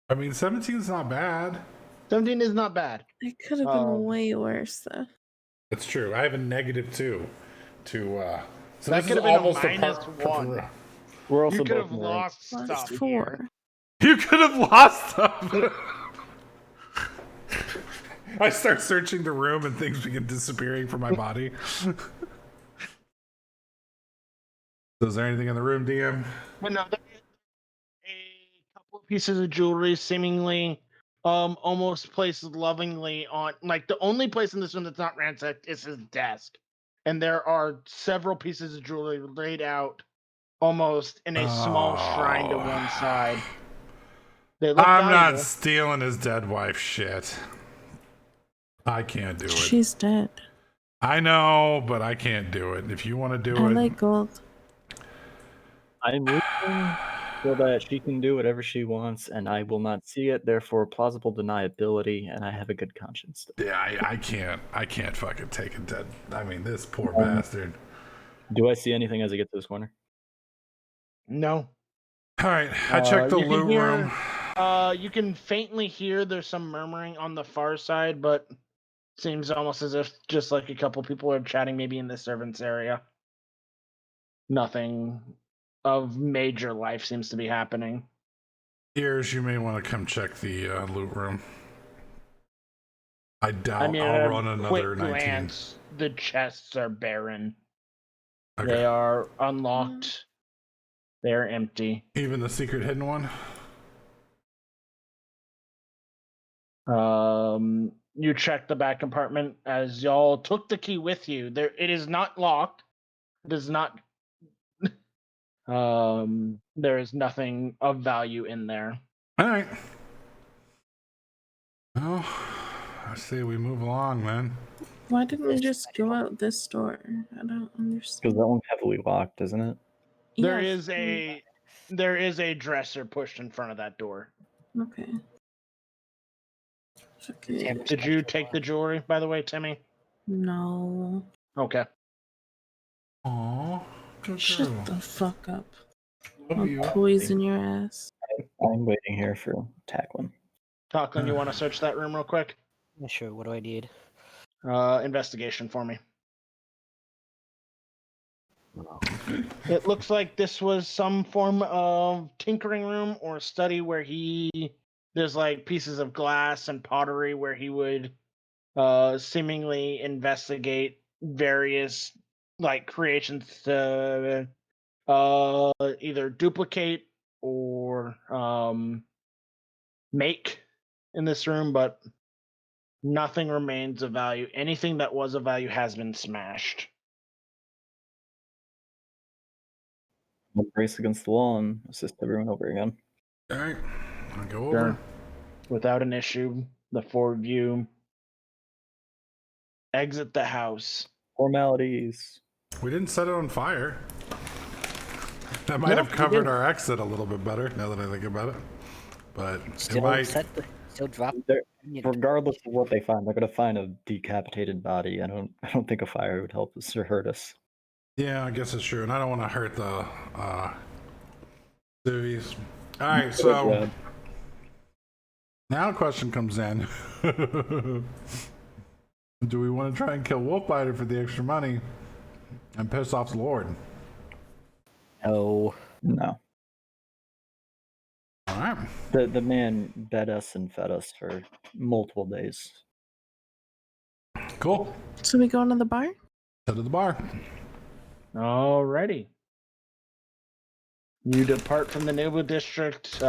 Speaker 2: I mean, 17 is not bad.
Speaker 1: 17 is not bad.
Speaker 3: It could have been way worse, though.
Speaker 2: It's true. I have a -2 to. So
Speaker 1: That
Speaker 2: this
Speaker 1: could
Speaker 2: is
Speaker 1: have been a
Speaker 2: almost
Speaker 1: -1.
Speaker 4: We're also
Speaker 1: You could
Speaker 4: both
Speaker 1: have
Speaker 4: in the room.
Speaker 1: lost
Speaker 3: Plus
Speaker 1: stuff
Speaker 3: 4.
Speaker 1: here.
Speaker 2: You could have lost stuff. I start searching the room and things begin disappearing from my body. So is there anything in the room, DM?
Speaker 1: But no, there is a couple of pieces of jewelry, seemingly almost placed lovingly on. Like the only place in this room that's not ransacked is his desk, and there are several pieces of jewelry laid out almost in a small shrine to one side. They look
Speaker 2: I'm
Speaker 1: valuable.
Speaker 2: not stealing his dead wife's shit. I can't do it.
Speaker 3: She's dead.
Speaker 2: I know, but I can't do it. If you want to do
Speaker 3: I
Speaker 2: it,
Speaker 3: like gold.
Speaker 4: I'm leaving so that she can do whatever she wants, and I will not see it. Therefore, plausible deniability, and I have a good conscience.
Speaker 2: yeah, I can't fucking take a dead. I mean, this poor bastard.
Speaker 4: Do I see anything as I get to this corner?
Speaker 1: No.
Speaker 2: All right, I checked the
Speaker 1: you can
Speaker 2: loot
Speaker 1: hear-
Speaker 2: room.
Speaker 1: You can faintly hear there's some murmuring on the far side, but seems almost as if just like a couple people are chatting maybe in the servants area. Nothing of major life seems to be happening.
Speaker 2: Ears, you may want to come check the loot room. I doubt
Speaker 1: I mean,
Speaker 2: I'll
Speaker 1: at
Speaker 2: run
Speaker 1: a
Speaker 2: another
Speaker 1: quick
Speaker 2: 19.
Speaker 1: glance, the chests are barren.
Speaker 2: Okay.
Speaker 1: They are unlocked. They are empty.
Speaker 2: Even the secret hidden one?
Speaker 1: You check the back compartment as y'all took the key with you. It is not locked. It is not. There is nothing of value in there.
Speaker 2: All right. Well, I say we move along, man.
Speaker 3: Why didn't we just go out this door? I don't
Speaker 4: Because
Speaker 3: understand.
Speaker 4: that one's heavily locked, isn't it?
Speaker 1: There
Speaker 3: Yeah,
Speaker 1: is a dresser pushed in front of that door.
Speaker 3: okay. Okay.
Speaker 5: Tamara
Speaker 1: Did you
Speaker 5: smashed the
Speaker 1: take
Speaker 5: door.
Speaker 1: the jewelry, by the way, Timmy?
Speaker 3: No.
Speaker 1: Okay.
Speaker 2: Aw, good
Speaker 3: Shut
Speaker 2: girl.
Speaker 3: the fuck up.
Speaker 2: Love
Speaker 3: I'll
Speaker 2: you.
Speaker 3: poison your ass.
Speaker 4: I'm waiting here for tackling.
Speaker 1: Talklin, you want to search that room real quick?
Speaker 5: Yeah, sure, what do I need?
Speaker 1: Investigation for me. It looks like this was some form of tinkering room or study where there's like pieces of glass and pottery where he would seemingly investigate various like creations to either duplicate or make in this room, but nothing remains of value. Anything that was of value has been smashed.
Speaker 4: I'll brace against the wall and assist everyone over again.
Speaker 2: All right, I'll go
Speaker 1: Sure.
Speaker 2: over.
Speaker 1: Without an issue, the four of you exit the house.
Speaker 4: Formalities.
Speaker 2: We didn't set it on fire. That might
Speaker 1: No,
Speaker 2: have
Speaker 1: we
Speaker 2: covered
Speaker 1: didn't.
Speaker 2: our exit a little bit better, now that I think about it. But it
Speaker 5: Still
Speaker 2: might.
Speaker 5: still drop.
Speaker 4: They're, regardless of what they find, they're gonna find a decapitated body. I don't think a fire would help us or hurt us.
Speaker 2: Yeah, I guess it's true, and I don't want to hurt the civies. All right, so now the question comes in: do we want to try and kill Wolfbiter for the extra money and piss off the Lord?
Speaker 5: No.
Speaker 4: No.
Speaker 2: All right.
Speaker 4: The man bed us and fed us for multiple days.
Speaker 2: Cool.
Speaker 3: So we going to the bar?
Speaker 2: Head to the bar.
Speaker 1: Alrighty. You depart from the Nobu district,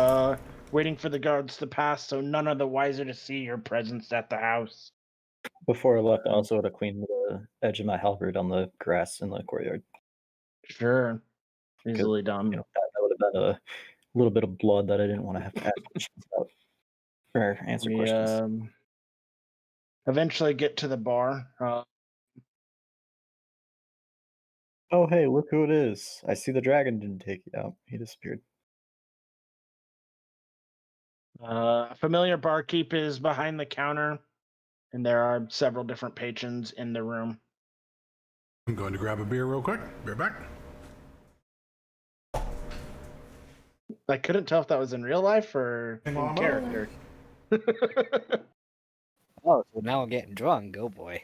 Speaker 1: waiting for the guards to pass, so none are the wiser to see your presence at the house.
Speaker 4: Before I left, I also had to clean the edge of my halberd on the grass in the courtyard.
Speaker 1: Sure. Easily done.
Speaker 4: You know, that would have been a little bit of blood that I didn't want to have to ask questions about or answer
Speaker 1: We
Speaker 4: questions.
Speaker 1: eventually get to the bar.
Speaker 4: Oh, hey, look who it is. I see the dragon didn't take you out. He disappeared.
Speaker 1: A familiar barkeep is behind the counter, and there are several different patrons in the room.
Speaker 2: I'm going to grab a beer real quick. Be right back.
Speaker 1: I couldn't tell if that was in real life or
Speaker 2: Hang
Speaker 1: in
Speaker 2: on.
Speaker 1: character.
Speaker 5: Oh, so now I'm getting drunk. Oh boy.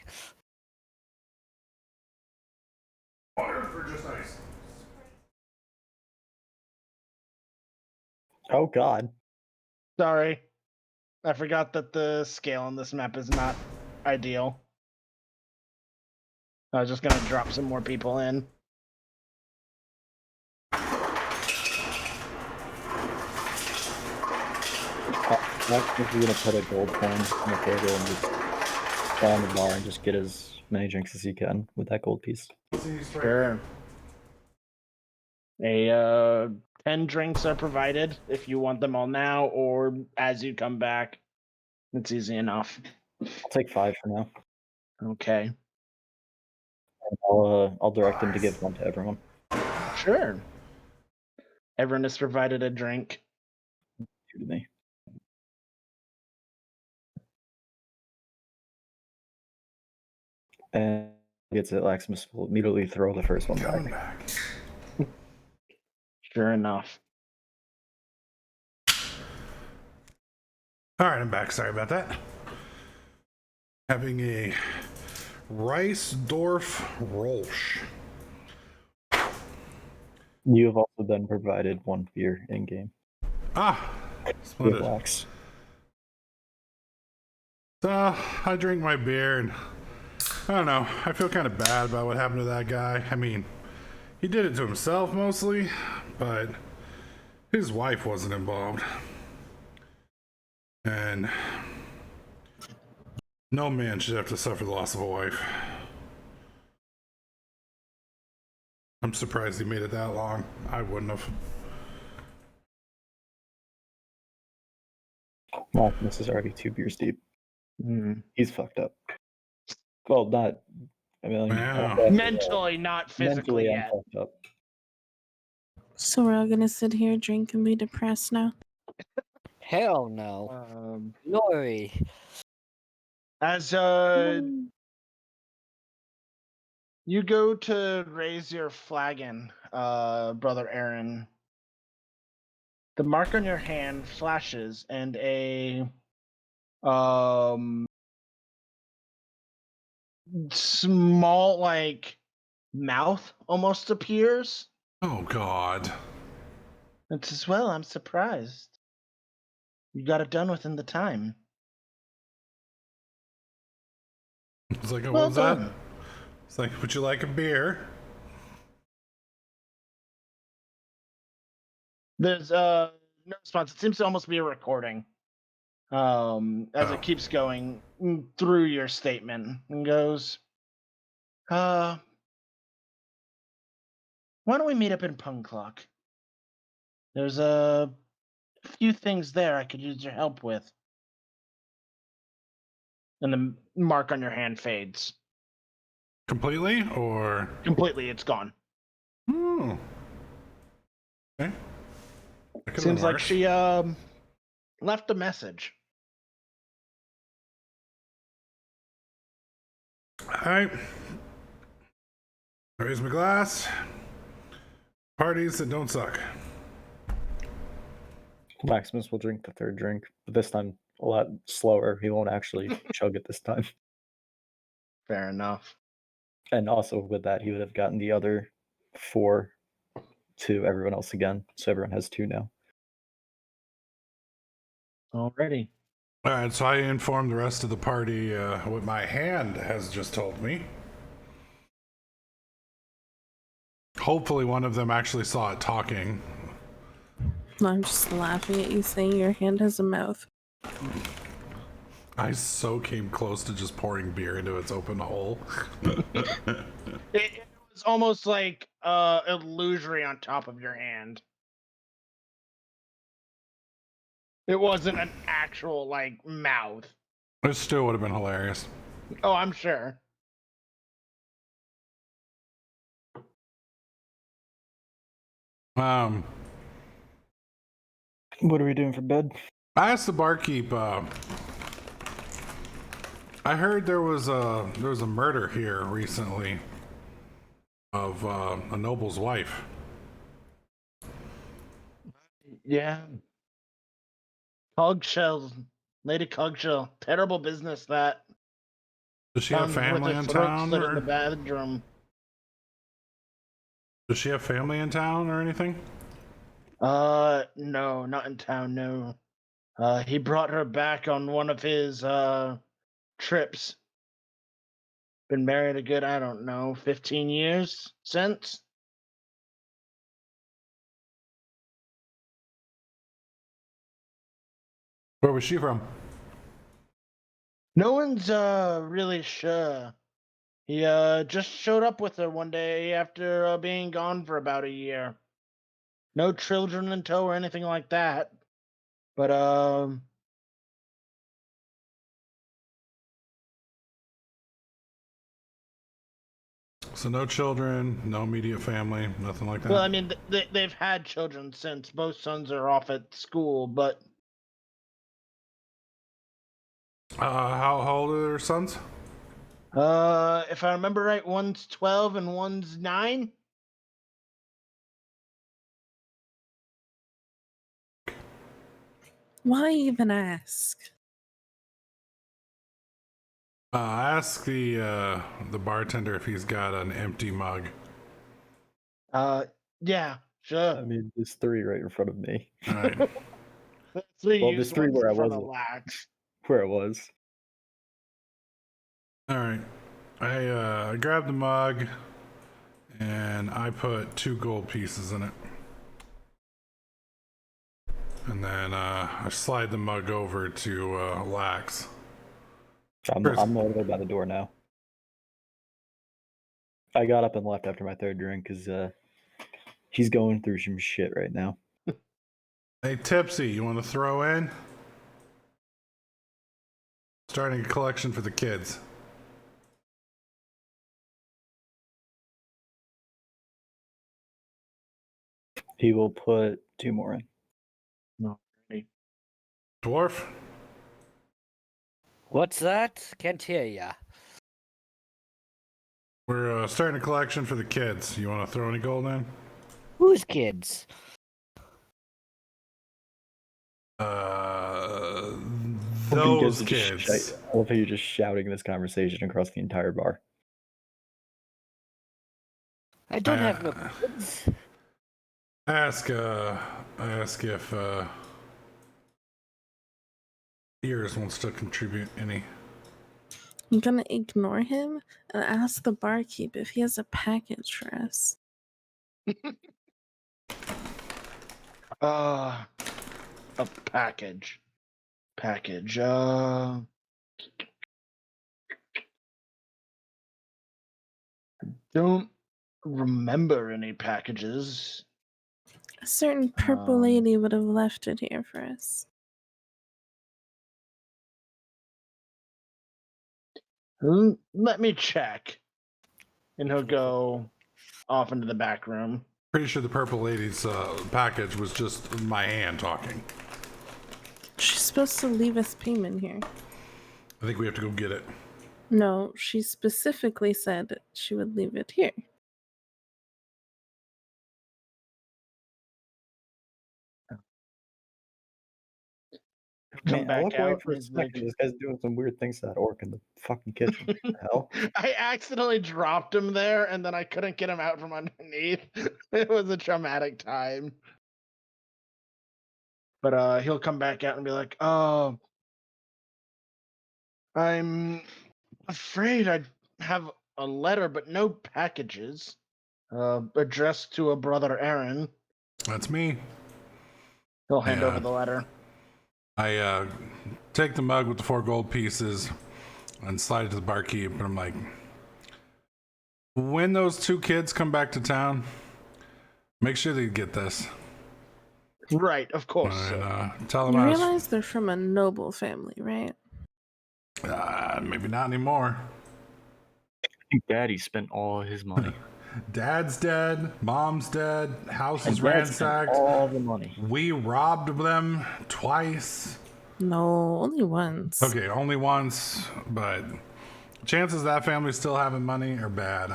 Speaker 2: Water for just ice.
Speaker 4: Oh, God.
Speaker 1: Sorry. I forgot that the scale on this map is not ideal. I was just going to drop some more people in.
Speaker 4: I'm actually going to put a gold coin on the table and just go on the bar and just get as many drinks as he can with that gold piece.
Speaker 1: Sure. 10 drinks are provided if you want them all now or as you come back. It's easy enough.
Speaker 4: I'll take 5 for now.
Speaker 1: Okay.
Speaker 4: And I'll direct him to give one to everyone.
Speaker 1: Sure. Everyone is provided a drink.
Speaker 4: 2 to me. And gets it, Laximus will immediately throw the first one
Speaker 2: Coming
Speaker 4: back.
Speaker 2: back.
Speaker 1: Sure enough.
Speaker 2: All right, I'm back. Sorry about that. Having a rice Dorf Rolsch.
Speaker 4: You have also been provided 1 beer in game.
Speaker 2: Ah, splendid.
Speaker 4: Relax.
Speaker 2: So I drink my beer and I don't know. I feel kind of bad about what happened to that guy. I mean, he did it to himself mostly, but his wife wasn't involved. And No man should have to suffer the loss of a wife. I'm surprised he made it that long. I wouldn't have.
Speaker 4: Maximus is already 2 beers deep. He's fucked up. Well, not. I mean,
Speaker 2: Wow.
Speaker 1: Mentally, not physically
Speaker 4: mentally, I'm
Speaker 1: yet.
Speaker 4: fucked up.
Speaker 3: So we're all gonna sit here, drink, and be depressed now.
Speaker 5: Hell no. Glory.
Speaker 1: As you go to raise your flagon, brother Aaron, the mark on your hand flashes and a small like mouth almost appears.
Speaker 2: Oh God.
Speaker 1: It says, "Well, I'm surprised. You got it done within the time.
Speaker 2: It's like, what
Speaker 1: Well
Speaker 2: was that?
Speaker 1: done."
Speaker 2: It's like, would you like a beer?
Speaker 1: There's no response. It seems to almost be a recording. As it keeps going through your statement and goes, why don't we meet up in Pung Clock? There's a few things there I could use your help with. And the mark on your hand fades.
Speaker 2: Completely or?
Speaker 1: Completely, it's gone.
Speaker 2: Hmm. Okay. That could've
Speaker 1: Seems
Speaker 2: been
Speaker 1: like
Speaker 2: worse.
Speaker 1: she left a message.
Speaker 2: Alright. Raise my glass. Parties that don't suck.
Speaker 4: Maximus will drink the third drink, but this time a lot slower. He won't actually chug it this time.
Speaker 1: Fair enough.
Speaker 4: And also with that, he would have gotten the other 4 to everyone else again. So everyone has 2 now.
Speaker 1: Already.
Speaker 2: Alright, so I informed the rest of the party what my hand has just told me. Hopefully one of them actually saw it talking.
Speaker 3: I'm just laughing at you saying your hand has a mouth.
Speaker 2: I so came close to just pouring beer into its open hole.
Speaker 1: It was almost like illusory on top of your hand. It wasn't an actual like mouth.
Speaker 2: It still would have been hilarious.
Speaker 1: Oh, I'm sure.
Speaker 4: What are we doing for bed?
Speaker 2: I asked the barkeep, I heard there was a murder here recently of a noble's wife.
Speaker 1: Yeah. Cogshell, Lady Cogshell, terrible business that.
Speaker 2: Does she have
Speaker 1: Found with
Speaker 2: family
Speaker 1: her
Speaker 2: in
Speaker 1: throat
Speaker 2: town?
Speaker 1: slit in
Speaker 2: Or
Speaker 1: the bedroom.
Speaker 2: does she have family in town or anything?
Speaker 1: No, not in town. No. He brought her back on one of his trips. Been married a good, I don't know, 15 years since.
Speaker 2: Where was she from?
Speaker 1: No one's really sure. He just showed up with her one day after being gone for about a year. No children in tow or anything like that. But
Speaker 2: So no children, no immediate family, nothing like that.
Speaker 1: well, I mean, they've had children since both sons are off at school, but
Speaker 2: How old are their sons?
Speaker 1: if I remember right, one's 12 and one's 9.
Speaker 3: Why even ask?
Speaker 2: Ask the bartender if he's got an empty mug.
Speaker 1: Yeah, sure.
Speaker 4: I mean, there's 3 right in front of me.
Speaker 2: All right.
Speaker 1: That's the
Speaker 4: Well,
Speaker 1: used
Speaker 4: there's 3
Speaker 1: ones
Speaker 4: where I
Speaker 1: in front of
Speaker 4: wasn't.
Speaker 1: Lax.
Speaker 4: Where it was.
Speaker 2: All right. I grabbed the mug and I put 2 gold pieces in it. And then I slide the mug over to Lax.
Speaker 4: I'm all the way by the door now. I got up and left after my third drink because he's going through some shit right now.
Speaker 2: Hey, Tipsy, you want to throw in? Starting a collection for the kids.
Speaker 4: He will put 2 more in.
Speaker 1: No.
Speaker 2: Dwarf?
Speaker 5: What's that? Can't hear ya.
Speaker 2: We're starting a collection for the kids. You want to throw any gold in?
Speaker 5: Whose kids?
Speaker 2: Those kids.
Speaker 4: I love how you're just shouting this conversation across the entire bar.
Speaker 5: I don't have no kids.
Speaker 2: Ask if Ears wants to contribute any.
Speaker 3: I'm gonna ignore him and ask the barkeep if he has a package for us.
Speaker 1: A package. Don't remember any packages.
Speaker 3: A certain purple lady would have left it here for us.
Speaker 1: Let me check. And he'll go off into the back room.
Speaker 2: Pretty sure the purple lady's package was just my hand talking.
Speaker 3: She's supposed to leave us payment here.
Speaker 2: I think we have to go get it.
Speaker 3: No, she specifically said she would leave it here.
Speaker 1: Come back
Speaker 4: I look away
Speaker 1: out.
Speaker 4: for a second. This guy's doing some weird things to that orc in the fucking kitchen. What the hell?
Speaker 1: I accidentally dropped him there, and then I couldn't get him out from underneath. It was a traumatic time. But he'll come back out and be like, "Oh, I'm afraid I have a letter, but no packages. Addressed to a brother Aaron."
Speaker 2: That's me.
Speaker 1: He'll hand over the letter.
Speaker 2: I take the mug with the 4 gold pieces and slide it to the barkeep, and I'm like, when those 2 kids come back to town, make sure they get this.
Speaker 1: Right, of course.
Speaker 2: And tell them
Speaker 3: You realize they're from a noble family, right?
Speaker 2: Maybe not anymore.
Speaker 4: I think Daddy spent all his money.
Speaker 2: Dad's dead, Mom's dead, house is
Speaker 4: And Dad spent
Speaker 2: ransacked.
Speaker 4: all the money.
Speaker 2: We robbed them twice.
Speaker 3: No, only once.
Speaker 2: Okay, only once, but chances that family still having money are bad.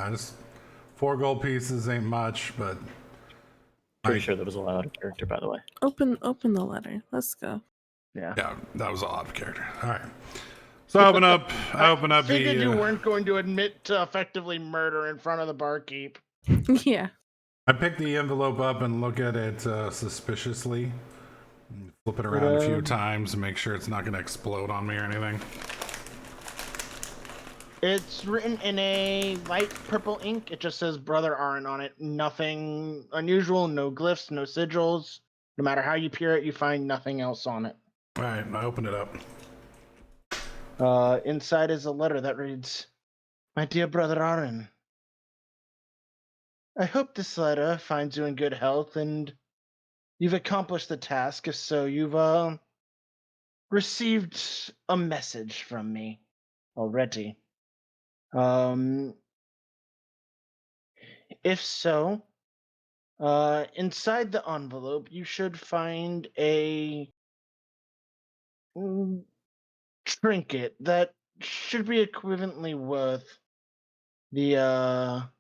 Speaker 2: 4 gold pieces ain't much, but
Speaker 4: Pretty sure that was a lot out of character, by the way.
Speaker 3: Open the letter. Let's go.
Speaker 1: Yeah,
Speaker 2: that was a lot of character. All right. So I open up
Speaker 1: figured
Speaker 2: the.
Speaker 1: you weren't going to admit to effectively murder in front of the barkeep.
Speaker 3: Yeah.
Speaker 2: I pick the envelope up and look at it suspiciously. Flip it around a few times and make sure it's not going to explode on me or anything.
Speaker 1: It's written in a light purple ink. It just says Brother Aaron on it. Nothing unusual, no glyphs, no sigils. No matter how you peer it, you find nothing else on it.
Speaker 2: All right, I open it up.
Speaker 1: Inside is a letter that reads, "My dear Brother Aaron, I hope this letter finds you in good health and you've accomplished the task. If so, you've received a message from me already. If so, inside the envelope, you should find a trinket that should be equivalently worth the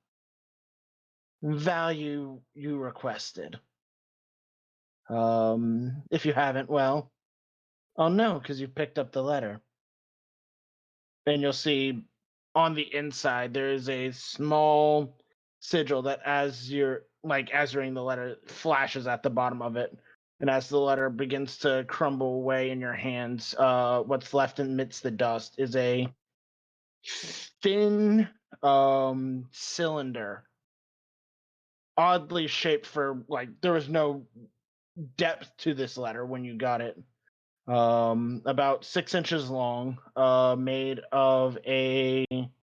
Speaker 1: value you requested. If you haven't, well, I'll know because you picked up the letter. And you'll see on the inside there is a small sigil that as you're reading the letter flashes at the bottom of it. And as the letter begins to crumble away in your hands, what's left amidst the dust is a thin cylinder, oddly shaped for there was no depth to this letter when you got it. about 6 inches long, made of a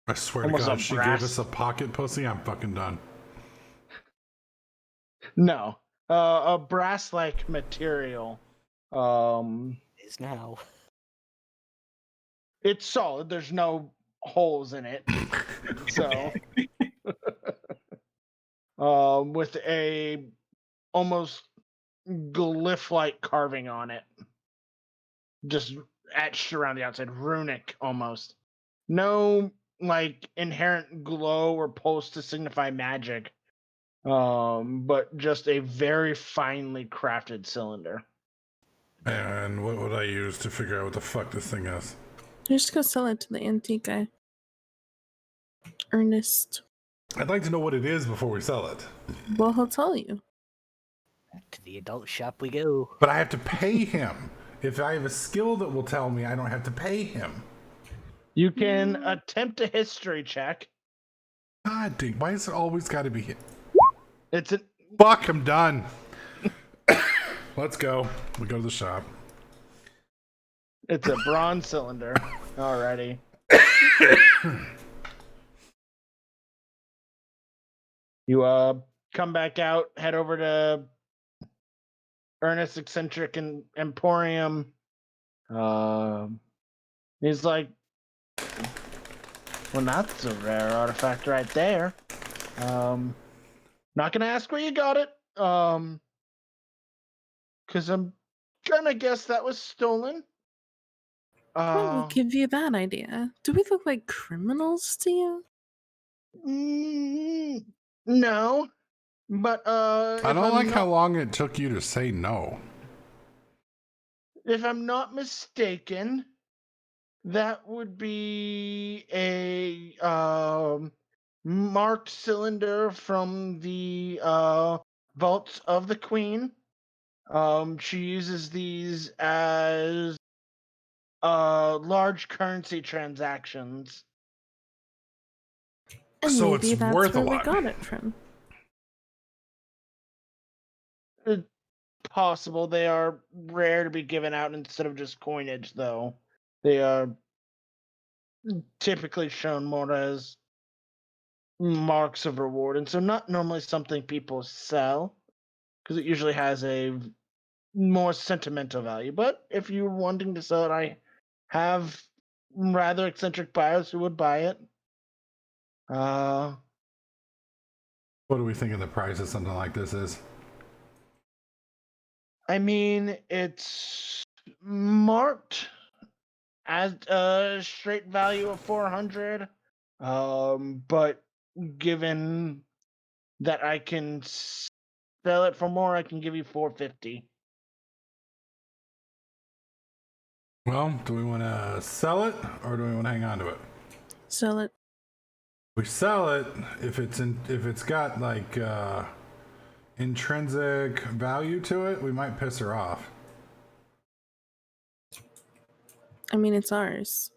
Speaker 2: I swear
Speaker 1: almost
Speaker 2: to
Speaker 1: a
Speaker 2: God, she gave us
Speaker 1: brass.
Speaker 2: a pocket pussy. I'm fucking done.
Speaker 1: No, a brass-like material.
Speaker 5: Is now.
Speaker 1: It's solid. There's no holes in it. So, with a almost glyph-like carving on it, just etched around the outside, runic almost. No like inherent glow or pulse to signify magic, but just a very finely crafted cylinder.
Speaker 2: And what would I use to figure out what the fuck this thing is?
Speaker 3: You just go sell it to the antique guy. Ernest.
Speaker 2: I'd like to know what it is before we sell it.
Speaker 3: Well, he'll tell you.
Speaker 5: To the adult shop we go.
Speaker 2: But I have to pay him. If I have a skill that will tell me, I don't have to pay him.
Speaker 1: You can attempt a history check.
Speaker 2: God dang, why is it always got to be hit?
Speaker 1: It's a
Speaker 2: Fuck, I'm done. Let's go. We go to the shop.
Speaker 1: It's a bronze cylinder. Alrighty. You come back out, head over to Ernest Eccentric and Emporium. He's like, well, that's a rare artifact right there. Not gonna ask where you got it. Because I'm gonna guess that was stolen.
Speaker 3: What will give you that idea? Do we look like criminals to you?
Speaker 1: No, but
Speaker 2: I
Speaker 1: if
Speaker 2: don't
Speaker 1: I'm
Speaker 2: like how
Speaker 1: not,
Speaker 2: long it took you to say no.
Speaker 1: if I'm not mistaken, that would be a marked cylinder from the vaults of the Queen. She uses these as large currency transactions.
Speaker 3: And
Speaker 2: So
Speaker 3: maybe
Speaker 2: it's
Speaker 3: that's
Speaker 2: worth a
Speaker 3: where we
Speaker 2: lot.
Speaker 3: got it from.
Speaker 1: Possible. They are rare to be given out instead of just coinage, though. They are typically shown more as marks of reward, and so not normally something people sell because it usually has a more sentimental value. But if you're wanting to sell it, I have rather eccentric buyers who would buy it.
Speaker 2: What do we think of the price of something like this is?
Speaker 1: I mean, it's marked as a straight value of 400. But given that I can sell it for more, I can give you 450.
Speaker 2: Well, do we want to sell it or do we want to hang on to it?
Speaker 3: Sell it.
Speaker 2: We sell it if it's got like intrinsic value to it, we might piss her off.
Speaker 3: I mean, it's ours.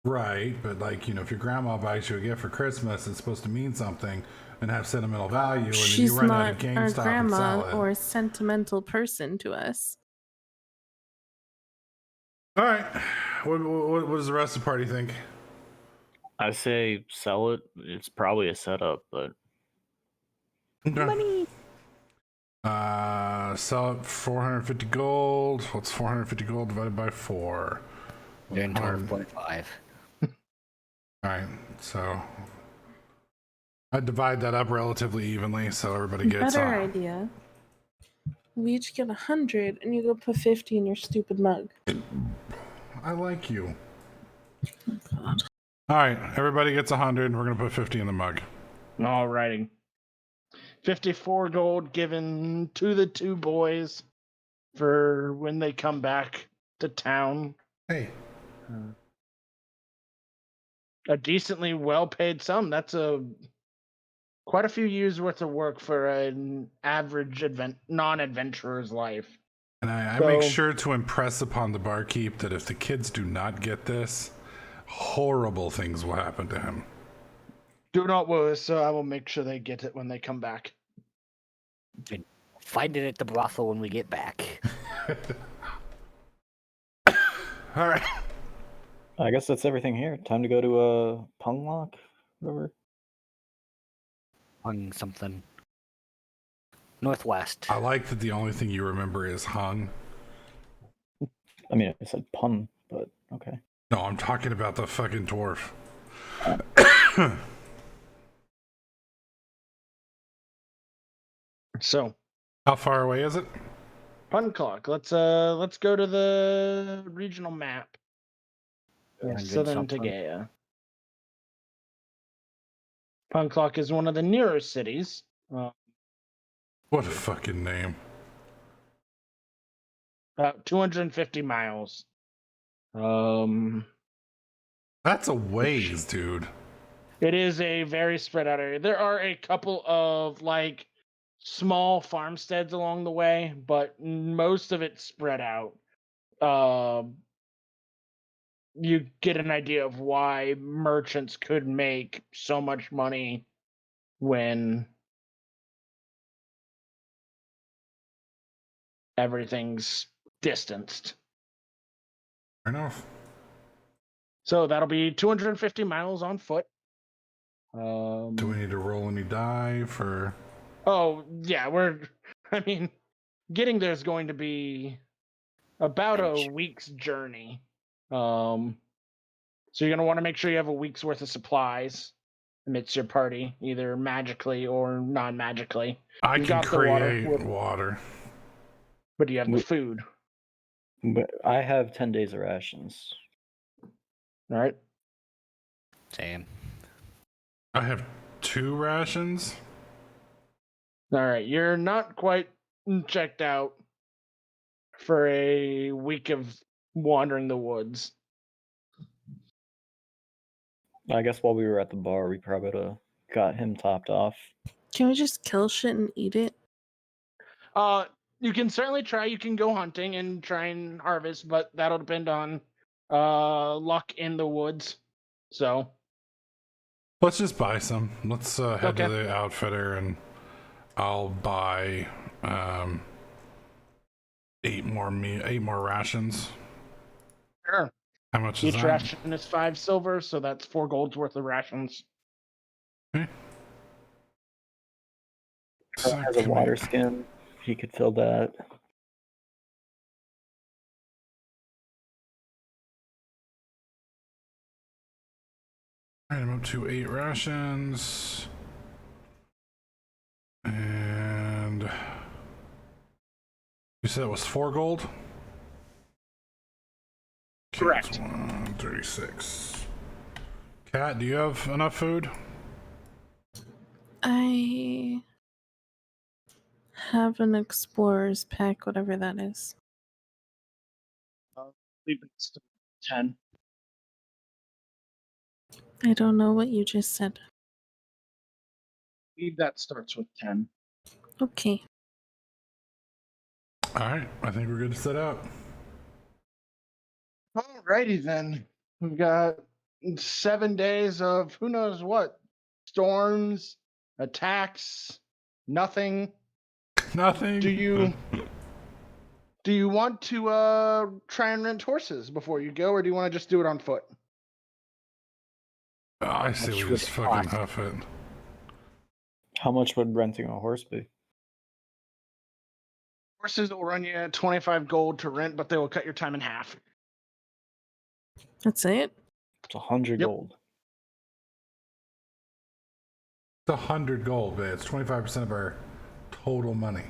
Speaker 2: Right, but like, if your grandma buys you a gift for Christmas, it's supposed to mean something and have sentimental value, and then you
Speaker 3: She's
Speaker 2: run out of
Speaker 3: not our
Speaker 2: GameStop and
Speaker 3: grandma
Speaker 2: sell it.
Speaker 3: or sentimental person to us.
Speaker 2: All right, what does the rest of the party think?
Speaker 4: I say sell it. It's probably a setup, but
Speaker 2: Okay.
Speaker 5: Money.
Speaker 2: Sell it 450 gold. What's 450 gold divided by 4?
Speaker 5: Then 12.5.
Speaker 2: All right, so I divide that up relatively evenly so everybody gets
Speaker 3: Better
Speaker 2: on.
Speaker 3: idea. We each get 100, and you go put 50 in your stupid mug.
Speaker 2: I like you.
Speaker 3: Oh, God.
Speaker 2: All right, everybody gets 100. We're gonna put 50 in the mug.
Speaker 1: Alrighty. 54 gold given to the two boys for when they come back to town.
Speaker 2: Hey,
Speaker 1: A decently well-paid sum. That's quite a few years worth of work for an average non-adventurer's life.
Speaker 2: and I
Speaker 1: So-
Speaker 2: make sure to impress upon the barkeep that if the kids do not get this, horrible things will happen to him.
Speaker 1: Do not worry, sir. I will make sure they get it when they come back.
Speaker 5: Find it at the brothel when we get back.
Speaker 2: All right.
Speaker 4: I guess that's everything here. Time to go to Punglock, whatever.
Speaker 5: On something. Northwest.
Speaker 2: I like that the only thing you remember is hung.
Speaker 4: I mean, I said pun, but okay.
Speaker 2: No, I'm talking about the fucking dwarf.
Speaker 1: So,
Speaker 2: How far away is it?
Speaker 1: Pun Clock. Let's go to the regional map of
Speaker 5: 300
Speaker 1: Southern
Speaker 5: something.
Speaker 1: Tegea. Pun Clock is one of the nearer cities.
Speaker 2: What a fucking name.
Speaker 1: About 250 miles.
Speaker 2: That's a ways, dude.
Speaker 1: It is a very spread out area. There are a couple of like small farmsteads along the way, but most of it's spread out. You get an idea of why merchants could make so much money when everything's distanced.
Speaker 2: Fair enough.
Speaker 1: So that'll be 250 miles on foot.
Speaker 2: Do we need to roll any die for?
Speaker 1: Oh yeah, I mean, getting there is going to be about a week's journey. So you're gonna want to make sure you have a week's worth of supplies amidst your party, either magically or non-magically.
Speaker 2: I
Speaker 1: You've
Speaker 2: can
Speaker 1: got the water,
Speaker 2: create water.
Speaker 1: but you have the
Speaker 4: We-
Speaker 1: food.
Speaker 4: But I have 10 days of rations.
Speaker 1: All right.
Speaker 5: Same.
Speaker 2: I have 2 rations.
Speaker 1: All right. You're not quite checked out for a week of wandering the woods.
Speaker 4: I guess while we were at the bar, we probably would have got him topped off.
Speaker 3: Can we just kill shit and eat it?
Speaker 1: You can certainly try. You can go hunting and try and harvest, but that'll depend on luck in the woods. So
Speaker 2: Let's just buy some. Let's head to
Speaker 1: Okay.
Speaker 2: the outfitter and I'll buy 8 more rations.
Speaker 1: sure.
Speaker 2: How much is
Speaker 1: Each
Speaker 2: that?
Speaker 1: ration is 5 silver, so that's 4 gold's worth of rations.
Speaker 2: Okay. So
Speaker 4: Has a
Speaker 2: can
Speaker 4: water
Speaker 2: we-
Speaker 4: skin. He could fill that.
Speaker 2: Alright, I'm up to 8 rations. And you said it was 4 gold? Okay,
Speaker 1: Correct.
Speaker 2: it's 136. Kat, do you have enough food?
Speaker 3: I have an explorer's pack, whatever that is.
Speaker 1: Leave it to 10.
Speaker 3: I don't know what you just said.
Speaker 1: Leave that starts with 10.
Speaker 3: Okay.
Speaker 2: Alright, I think we're good to set out.
Speaker 1: Alrighty then. We've got 7 days of who knows what. Storms, attacks, nothing.
Speaker 2: Nothing.
Speaker 1: Do you want to try and rent horses before you go, or do you want to just do it on foot?
Speaker 2: I say
Speaker 5: Much
Speaker 2: we
Speaker 5: would
Speaker 2: just
Speaker 5: it
Speaker 2: fucking
Speaker 5: cost?
Speaker 2: huff it.
Speaker 4: How much would renting a horse be?
Speaker 1: Horses will run you 25 gold to rent, but they will cut your time in half.
Speaker 3: That's it?
Speaker 4: It's 100
Speaker 1: Yep.
Speaker 4: gold.
Speaker 2: It's 100 gold, but it's 25% of our total money.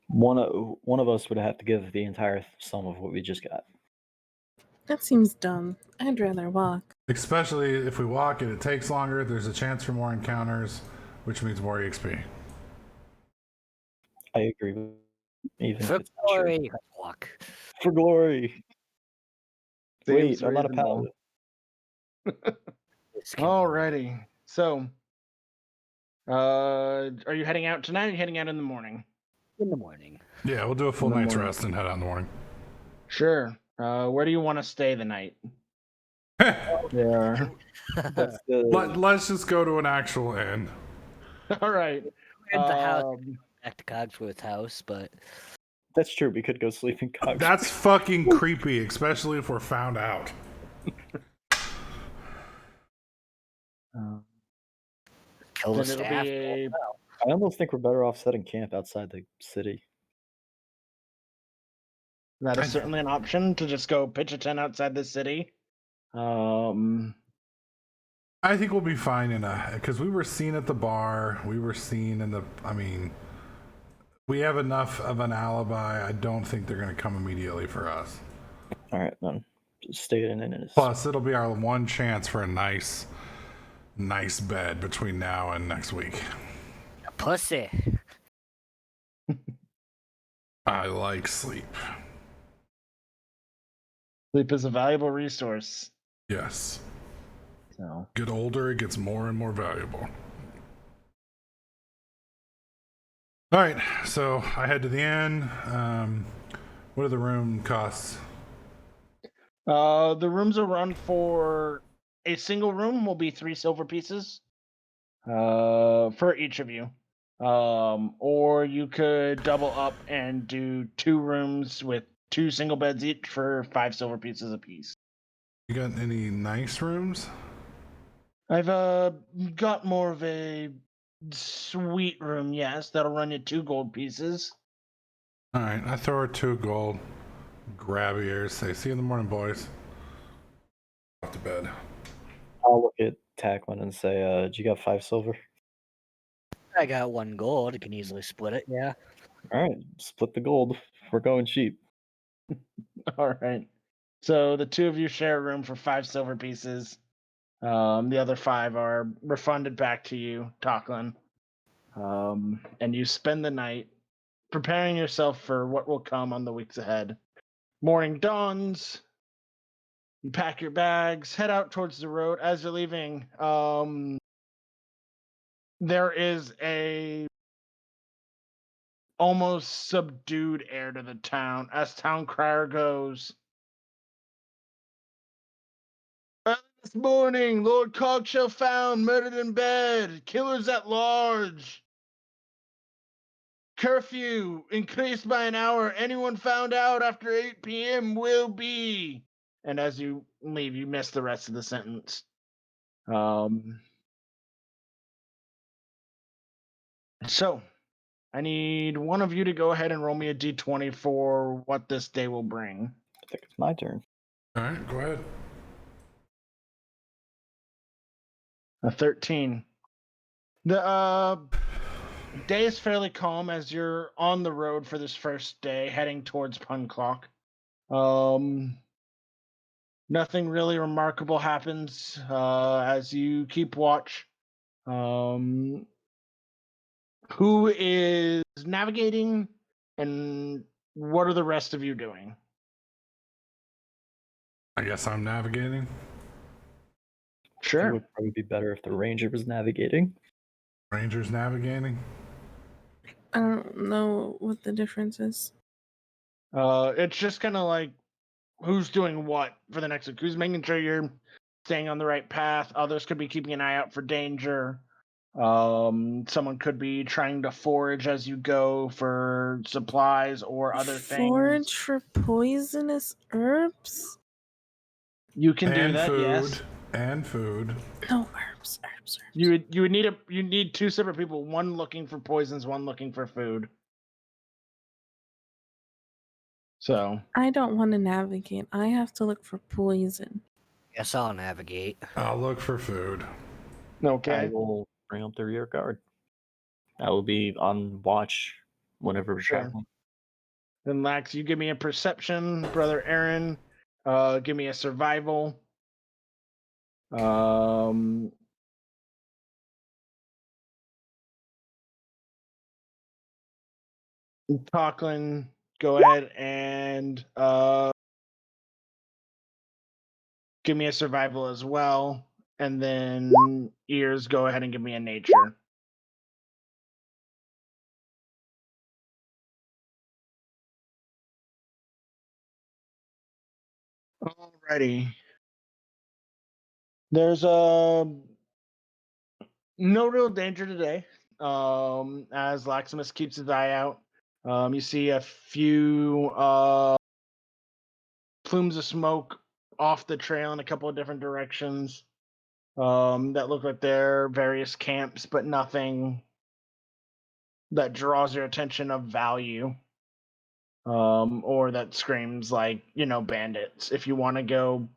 Speaker 4: One of us would have to give the entire sum of what we just got.
Speaker 3: That seems dumb. I'd rather walk.
Speaker 2: Especially if we walk it, it takes longer. There's a chance for more encounters, which means more EXP.
Speaker 4: I agree with even if
Speaker 5: For
Speaker 4: it's not true.
Speaker 5: glory. Walk.
Speaker 4: For glory.
Speaker 1: Seems
Speaker 4: Wait, I'm not a
Speaker 1: reasonable.
Speaker 4: paladin.
Speaker 1: Alrighty. So, are you heading out tonight or are you heading out in the morning?
Speaker 5: In the morning.
Speaker 2: Yeah, we'll do a full
Speaker 1: In the
Speaker 2: night's
Speaker 1: morning.
Speaker 2: rest and head out in the morning.
Speaker 1: Sure. Where do you want to stay the night? Yeah.
Speaker 4: That's the
Speaker 2: Let's just go to an actual inn.
Speaker 1: All right.
Speaker 5: Rent the house
Speaker 1: Um,
Speaker 5: back to Cogsworth's house, but
Speaker 4: That's true. We could go sleep in cogs.
Speaker 2: That's fucking creepy, especially if we're found out.
Speaker 5: Kill the
Speaker 1: Then it'll
Speaker 5: staff.
Speaker 1: be a
Speaker 4: I almost think we're better off setting camp outside the city.
Speaker 1: that is certainly an option to just go pitch a tent outside the city.
Speaker 2: I think we'll be fine because we were seen at the bar. We were seen in the. I mean, we have enough of an alibi. I don't think they're going to come immediately for us.
Speaker 4: All right, then. Just stay in it.
Speaker 2: Plus, it'll be our one chance for a nice bed between now and next week.
Speaker 5: Pussy.
Speaker 2: I like sleep.
Speaker 1: Sleep is a valuable resource.
Speaker 2: Yes.
Speaker 1: So
Speaker 2: Get older, it gets more and more valuable. All right, so I head to the inn. What are the room costs?
Speaker 1: the rooms will run for a single room will be 3 silver pieces for each of you. Or you could double up and do 2 rooms with 2 single beds each for 5 silver pieces apiece.
Speaker 2: You got any nice rooms?
Speaker 1: I've got more of a suite room, yes, that'll run you 2 gold pieces.
Speaker 2: All right, I throw her 2 gold. Grab ears. Say, see you in the morning, boys. Off to bed.
Speaker 4: I'll look at Tacklin and say, "Do you got 5 silver?"
Speaker 5: I got 1 gold. You can easily split it. Yeah.
Speaker 4: All right, split the gold. We're going cheap.
Speaker 1: All right. So the 2 of you share a room for 5 silver pieces. The other 5 are refunded back to you, Tocklin. And you spend the night preparing yourself for what will come on the weeks ahead. Morning dawns. You pack your bags, head out towards the road. As you're leaving, there is a almost subdued air to the town as town crier goes. "Early this morning, Lord Cogshell found murdered in bed. Killers at large. Curfew increased by an hour. Anyone found out after 8 p.m. will be." And as you leave, you miss the rest of the sentence. So, I need one of you to go ahead and roll me a d20 for what this day will bring.
Speaker 4: I think it's my turn.
Speaker 2: All right, go ahead.
Speaker 1: A 13. The day is fairly calm as you're on the road for this first day, heading towards Punclock. Nothing really remarkable happens as you keep watch. Who is navigating, and what are the rest of you doing?
Speaker 2: I guess I'm navigating.
Speaker 4: It
Speaker 1: Sure.
Speaker 4: would probably be better if the ranger was navigating.
Speaker 2: Rangers navigating.
Speaker 3: I don't know what the difference is.
Speaker 1: It's just kind of like who's doing what for the next week. Who's making sure you're staying on the right path. Others could be keeping an eye out for danger. Someone could be trying to forage as you go for supplies or other
Speaker 3: Forage
Speaker 1: things.
Speaker 3: for poisonous herbs?
Speaker 1: You can do
Speaker 2: And
Speaker 1: that,
Speaker 2: food.
Speaker 1: yes.
Speaker 2: And food.
Speaker 3: No, herbs.
Speaker 1: You would need 2 separate people, one looking for poisons, one looking for food. So
Speaker 3: I don't want to navigate. I have to look for poison.
Speaker 5: Guess I'll navigate.
Speaker 2: I'll look for food.
Speaker 4: I
Speaker 1: okay,
Speaker 4: will bring up the rear guard. I will be on watch whenever we're
Speaker 1: Sure.
Speaker 4: traveling.
Speaker 1: then Lax, you give me a perception, brother Aaron. Give me a survival. Talklin, go ahead and give me a survival as well. And then Ears, go ahead and give me a nature. Alrighty. There's no real danger today. As Laximus keeps his eye out. You see a few plumes of smoke off the trail in a couple of different directions that look like they're various camps, but nothing that draws your attention of value or that screams like, bandits. If you want to go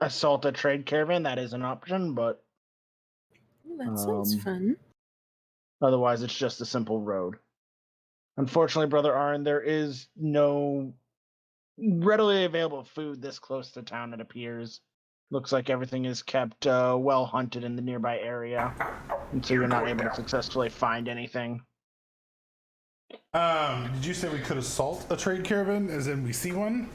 Speaker 1: assault a trade caravan, that is an option, but
Speaker 3: Ooh, that sounds fun.
Speaker 1: otherwise it's just a simple road. Unfortunately, Brother Arn, there is no readily available food this close to town, it appears. Looks like everything is kept well hunted in the nearby area, and so you're not able to successfully find anything.
Speaker 2: Did you say we could assault a trade caravan, as in we see one?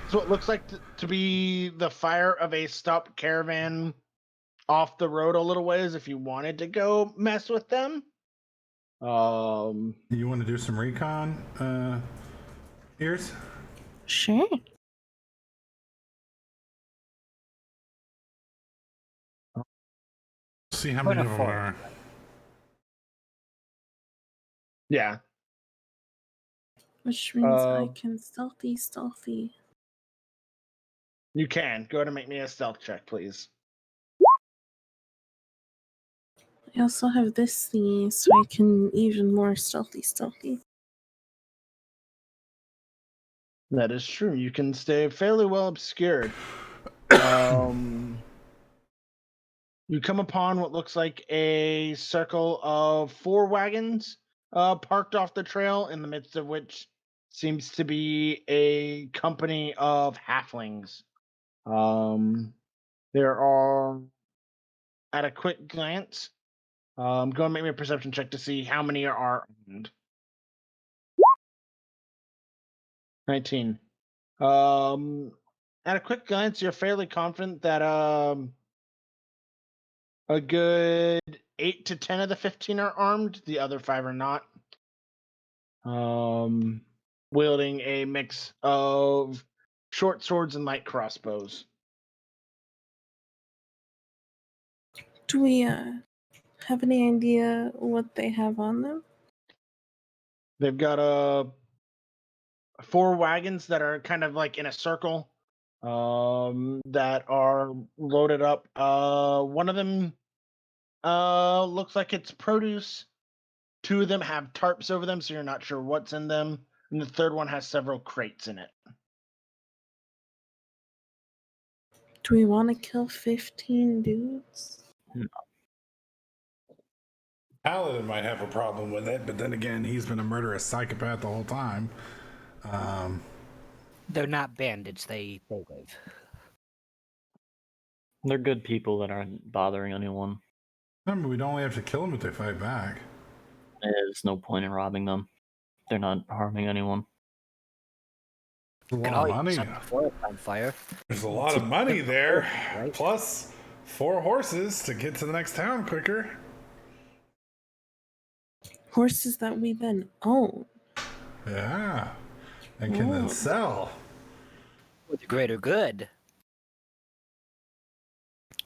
Speaker 1: So it looks like to be the fire of a stopped caravan off the road a little ways if you wanted to go mess with them.
Speaker 2: You want to do some recon, Ears?
Speaker 3: Sure.
Speaker 2: See how many of them are.
Speaker 1: Yeah.
Speaker 3: Which means I can stealthy.
Speaker 1: You can. Go ahead and make me a stealth check, please.
Speaker 3: I also have this thingy, so I can even more stealthy.
Speaker 1: That is true. You can stay fairly well obscured. You come upon what looks like a circle of 4 wagons parked off the trail, in the midst of which seems to be a company of halflings. There are, at a quick glance, go and make me a perception check to see how many are armed. 19. At a quick glance, you're fairly confident that a good 8 to 10 of the 15 are armed. The other 5 are not. Wielding a mix of short swords and light crossbows.
Speaker 3: Do we have any idea what they have on them?
Speaker 1: They've got 4 wagons that are kind of like in a circle that are loaded up. One of them looks like it's produce. 2 of them have tarps over them, so you're not sure what's in them. And the third one has several crates in it.
Speaker 3: Do we want to kill 15 dudes?
Speaker 2: Paladin might have a problem with it, but then again, he's been a murderous psychopath the whole time.
Speaker 5: They're not bandits. They live.
Speaker 4: They're good people that aren't bothering anyone.
Speaker 2: Remember, we'd only have to kill them if they fight back.
Speaker 4: There's no point in robbing them. They're not harming anyone.
Speaker 2: There's a lot of money.
Speaker 5: On fire.
Speaker 2: There's a lot of money there.
Speaker 5: Right?
Speaker 2: Plus 4 horses to get to the next town quicker.
Speaker 3: Horses that we then own.
Speaker 2: Yeah. And can then sell.
Speaker 5: For the greater good.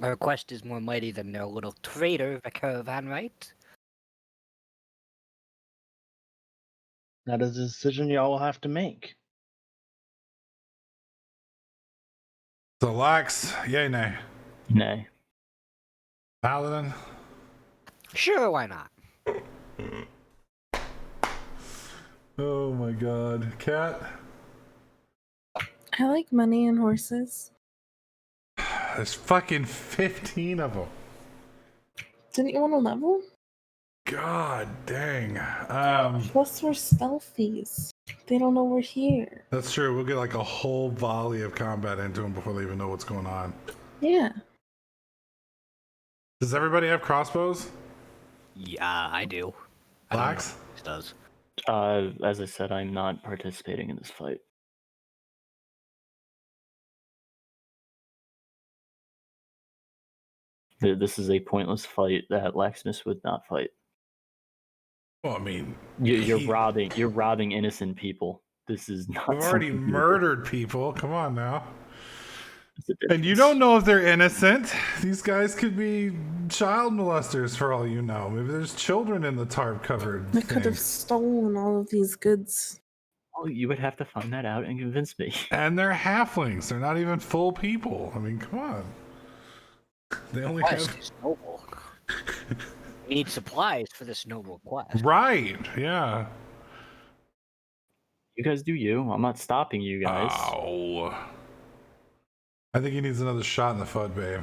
Speaker 5: Our quest is more mighty than their little trader, the caravan, right?
Speaker 1: That is a decision y'all will have to make.
Speaker 2: So Lax, yay, nay.
Speaker 4: Nay.
Speaker 2: Paladin.
Speaker 5: Sure, why not?
Speaker 2: Oh my god. Cat.
Speaker 3: I like money and horses.
Speaker 2: There's fucking 15 of them.
Speaker 3: Didn't you want to level?
Speaker 2: God dang.
Speaker 3: Plus we're stealthies. They don't know we're here.
Speaker 2: That's true. We'll get like a whole volley of combat into them before they even know what's going on.
Speaker 3: Yeah.
Speaker 2: Does everybody have crossbows?
Speaker 5: Yeah, I do.
Speaker 2: Lax?
Speaker 5: It does.
Speaker 4: As I said, I'm not participating in this fight. This is a pointless fight that Laxness would not fight.
Speaker 2: Well, I mean,
Speaker 4: You're robbing innocent people. This is not.
Speaker 2: we've already murdered people. Come on now.
Speaker 4: the difference.
Speaker 2: And you don't know if they're innocent. These guys could be child molesters for all you know. Maybe there's children in the tarp covered
Speaker 3: They could have
Speaker 2: thing.
Speaker 3: stolen all of these goods.
Speaker 4: Well, you would have to find that out and convince me.
Speaker 2: And they're halflings. They're not even full people. I mean, come on. They only
Speaker 5: Quest
Speaker 2: have...
Speaker 5: is noble. We need supplies for this noble quest.
Speaker 2: Right, yeah.
Speaker 4: You guys do you. I'm not stopping you guys.
Speaker 2: Oh. I think he needs another shot in the foot, babe.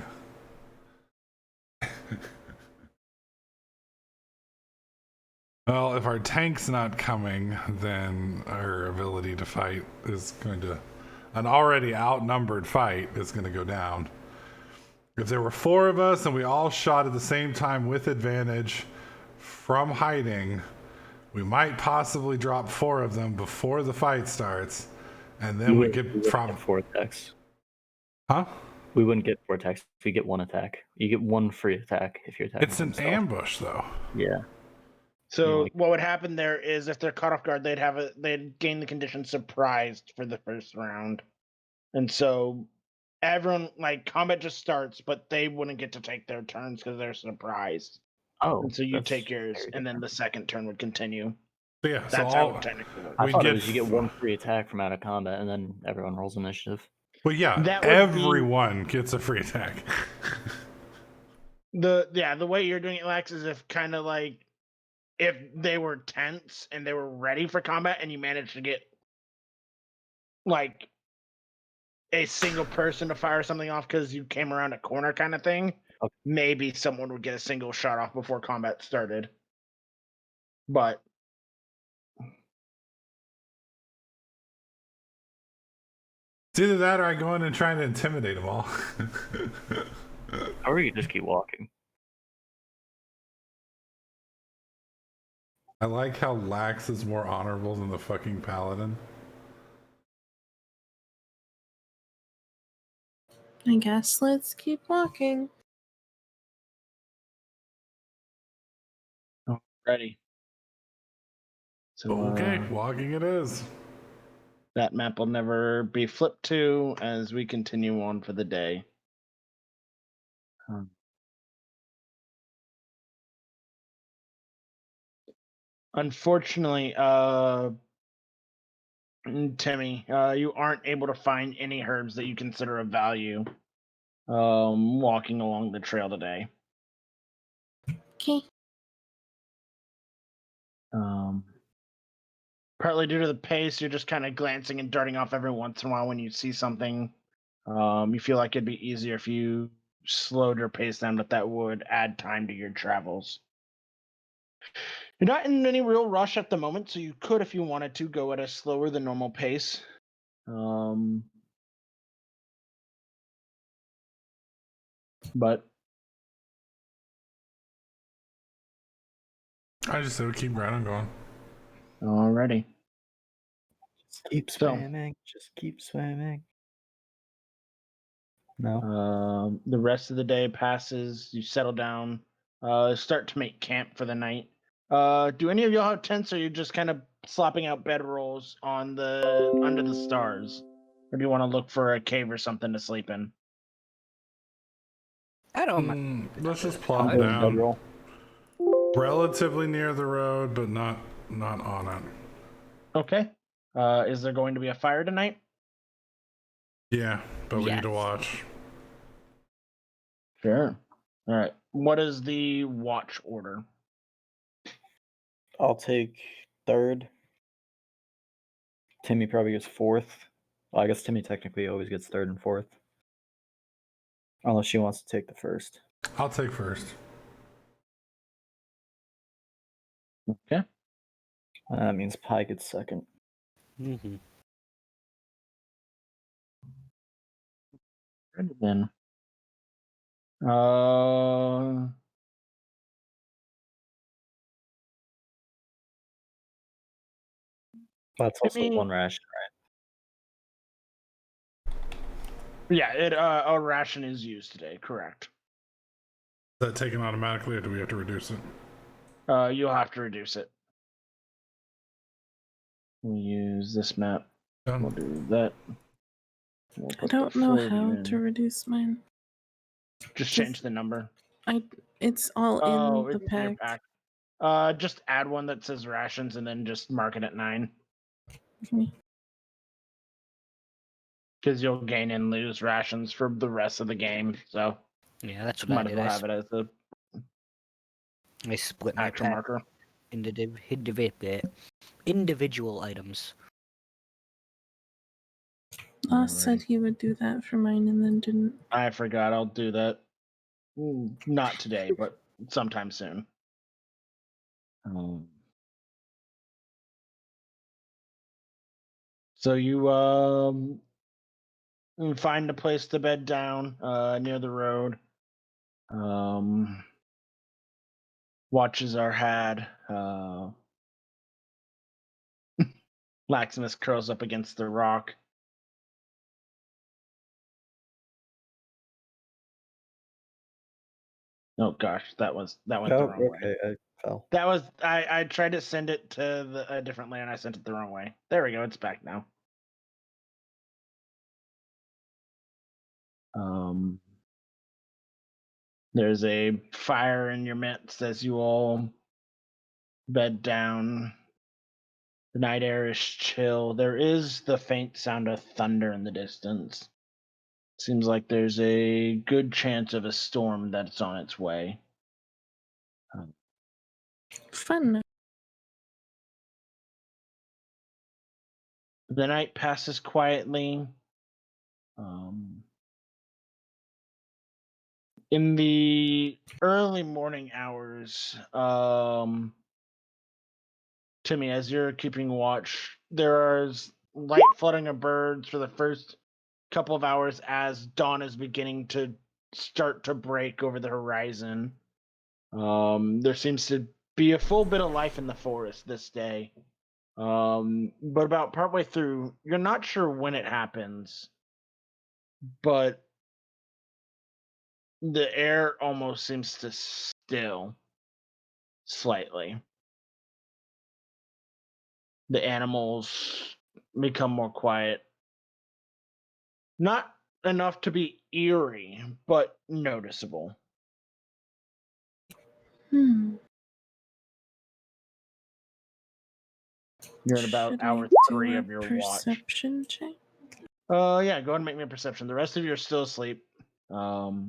Speaker 2: Well, if our tank's not coming, then our ability to fight is going to... An already outnumbered fight is going to go down. If there were 4 of us and we all shot at the same time with advantage from hiding, we might possibly drop 4 of them before the fight starts, and then we could
Speaker 4: get 4 attacks.
Speaker 2: Huh?
Speaker 4: We wouldn't get 4 attacks if we get 1 attack. You get 1 free attack if you're attacking.
Speaker 2: It's an ambush, though.
Speaker 4: Yeah.
Speaker 1: So what would happen there is if they're caught off guard, they'd gain the condition surprised for the first round, and so everyone combat just starts, but they wouldn't get to take their turns because they're surprised.
Speaker 4: Oh.
Speaker 1: And so you
Speaker 4: that's
Speaker 1: take yours,
Speaker 4: very
Speaker 1: and then
Speaker 4: different.
Speaker 1: the second turn would continue.
Speaker 2: So yeah,
Speaker 1: That's
Speaker 2: so
Speaker 1: how
Speaker 2: all,
Speaker 1: it technically works.
Speaker 4: I
Speaker 2: we
Speaker 4: thought
Speaker 2: get
Speaker 4: it was you get 1 free attack from out of combat, and then everyone rolls initiative.
Speaker 2: well, yeah,
Speaker 1: That would
Speaker 2: everyone gets a free attack.
Speaker 1: The way you're doing it, Lex, is if they were tense and they were ready for combat, and you managed to get a single person to fire something off because you came around a corner kind of thing.
Speaker 4: Okay.
Speaker 1: Maybe someone would get a single shot off before combat started. But
Speaker 2: It's either that or I go in and try to intimidate them all.
Speaker 4: Or you just keep walking.
Speaker 2: I like how Lax is more honorable than the fucking paladin.
Speaker 3: I guess let's keep walking.
Speaker 1: ready. So
Speaker 2: Okay, walking it is.
Speaker 1: that map will never be flipped to as we continue on for the day. Unfortunately, Timmy, you aren't able to find any herbs that you consider of value walking along the trail today.
Speaker 3: Okay.
Speaker 1: Partly due to the pace, you're just kind of glancing and darting off every once in a while when you see something. You feel like it'd be easier if you slowed your pace down, but that would add time to your travels. You're not in any real rush at the moment, so you could, if you wanted to, go at a slower than normal pace. But
Speaker 2: I just said keep right on going.
Speaker 1: alrighty.
Speaker 4: Just keep swimming. Just keep swimming. No.
Speaker 1: The rest of the day passes. You settle down. Start to make camp for the night. Do any of y'all have tents, or are you just kind of slopping out bedrolls on under the stars, or do you want to look for a cave or something to sleep in?
Speaker 5: I don't mind.
Speaker 2: Let's just
Speaker 4: I'm
Speaker 2: plop
Speaker 4: doing
Speaker 2: down.
Speaker 4: bedroll.
Speaker 2: Relatively near the road, but not on it.
Speaker 1: Okay. Is there going to be a fire tonight?
Speaker 2: Yeah, but we need to
Speaker 5: Yes.
Speaker 2: watch.
Speaker 1: Sure. All right. What is the watch order?
Speaker 4: I'll take 3rd. Timmy probably gets 4th. Well, I guess Timmy technically always gets 3rd and 4th. Unless she wants to take the 1st.
Speaker 2: I'll take first.
Speaker 1: Okay.
Speaker 4: That means Pi gets 2nd.
Speaker 5: Mm-hmm.
Speaker 1: Ready then.
Speaker 4: That's also
Speaker 1: Timmy-
Speaker 4: 1 ration,
Speaker 1: Yeah, a ration is used today. Correct.
Speaker 2: Is that taken automatically, or do we have to reduce it?
Speaker 1: You'll have to reduce it. We'll use this map. We'll
Speaker 2: Done.
Speaker 1: do that. We'll
Speaker 3: I
Speaker 1: put
Speaker 3: don't
Speaker 1: the
Speaker 3: know
Speaker 1: 40
Speaker 3: how
Speaker 1: in.
Speaker 3: to reduce mine.
Speaker 1: Just change the number.
Speaker 3: It's all
Speaker 1: Oh,
Speaker 3: in the
Speaker 1: it's in your
Speaker 3: pack.
Speaker 1: pack. Just add one that says rations and then just mark it at 9.
Speaker 3: Okay.
Speaker 1: Because you'll gain and lose rations for the rest of the game. So
Speaker 5: Yeah, that's what
Speaker 1: might
Speaker 5: I
Speaker 1: as
Speaker 5: did.
Speaker 1: well have it as the
Speaker 5: I split my
Speaker 1: actual
Speaker 5: pack
Speaker 1: marker.
Speaker 5: into individual items.
Speaker 3: Lost said he would do that for mine and then didn't.
Speaker 1: I forgot. I'll do that. Not today, but sometime soon. So you find a place to bed down near the road. Watches are had. Laximus curls up against the rock. Oh gosh, that went the wrong way.
Speaker 4: Okay, I fell.
Speaker 1: That was I tried to send it to a different layer and I sent it the wrong way. There we go. It's back now. There's a fire in your midst as you all bed down. The night air is chill. There is the faint sound of thunder in the distance. Seems like there's a good chance of a storm that's on its way.
Speaker 3: Fun.
Speaker 1: The night passes quietly. In the early morning hours, Timmy, as you're keeping watch, there is light fluttering of birds for the first couple of hours as dawn is beginning to start to break over the horizon. There seems to be a full bit of life in the forest this day. But about partway through, you're not sure when it happens, but the air almost seems to still slightly. The animals become more quiet. Not enough to be eerie, but noticeable.
Speaker 3: Hmm.
Speaker 1: You're at about
Speaker 3: Should
Speaker 1: hour
Speaker 3: I do
Speaker 1: 3
Speaker 3: a
Speaker 1: of your watch.
Speaker 3: perception check?
Speaker 1: Yeah, go ahead and make me a perception. The rest of you are still asleep. Go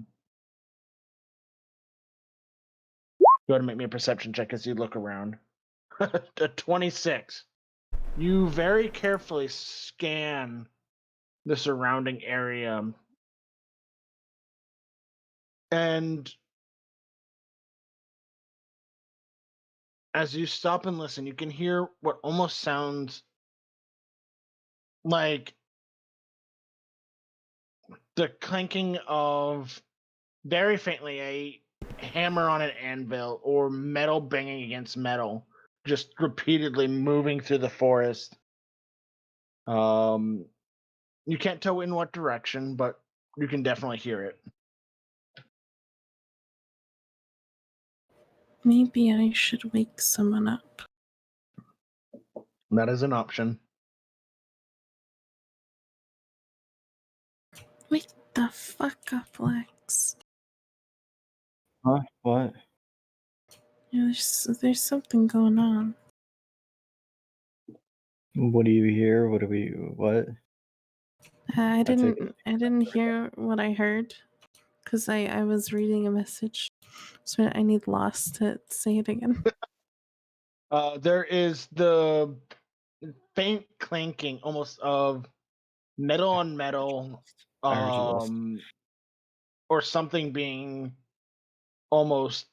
Speaker 1: ahead and make me a perception check as you look around. A 26. You very carefully scan the surrounding area. And as you stop and listen, you can hear what almost sounds like the clanking of very faintly a hammer on an anvil or metal banging against metal, just repeatedly moving through the forest. You can't tell in what direction, but you can definitely hear it.
Speaker 3: Maybe I should wake someone up.
Speaker 1: That is an option.
Speaker 3: Wake the fuck up, Lex.
Speaker 4: Huh? What?
Speaker 3: Yeah, there's something going on.
Speaker 4: What do you hear? What do we? What?
Speaker 3: I
Speaker 4: take
Speaker 3: didn't hear what I heard because I was reading a message, so I need Lost to say it again.
Speaker 1: There is the faint clanking almost of metal on metal,
Speaker 4: I heard you lost.
Speaker 1: or something being almost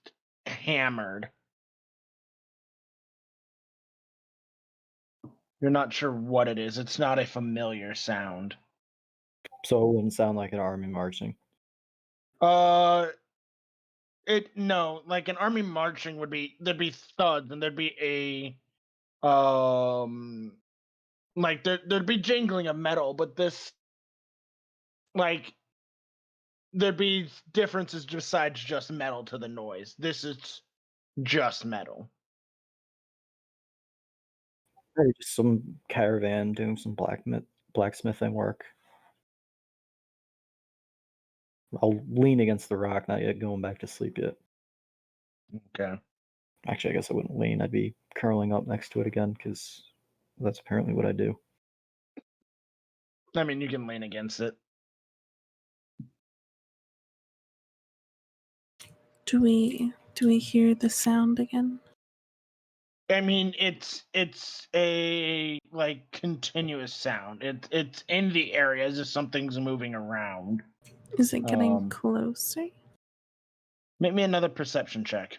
Speaker 1: hammered. You're not sure what it is. It's not a familiar sound.
Speaker 4: So it wouldn't sound like an army marching.
Speaker 1: No, like an army marching would be there'd be thuds and there'd be like there'd be jingling of metal, but this like there'd be differences besides just metal to the noise. This is just metal.
Speaker 4: Probably just some caravan doing some blacksmithing work. I'll lean against the rock, not yet going back to sleep yet.
Speaker 1: Okay.
Speaker 4: Actually, I guess I wouldn't lean. I'd be curling up next to it again because that's apparently what I do.
Speaker 1: I mean, you can lean against it.
Speaker 3: Do we hear the sound again?
Speaker 1: I mean, it's a like continuous sound. It's in the area as if something's moving around.
Speaker 3: Is it getting closer?
Speaker 1: Make me another perception check.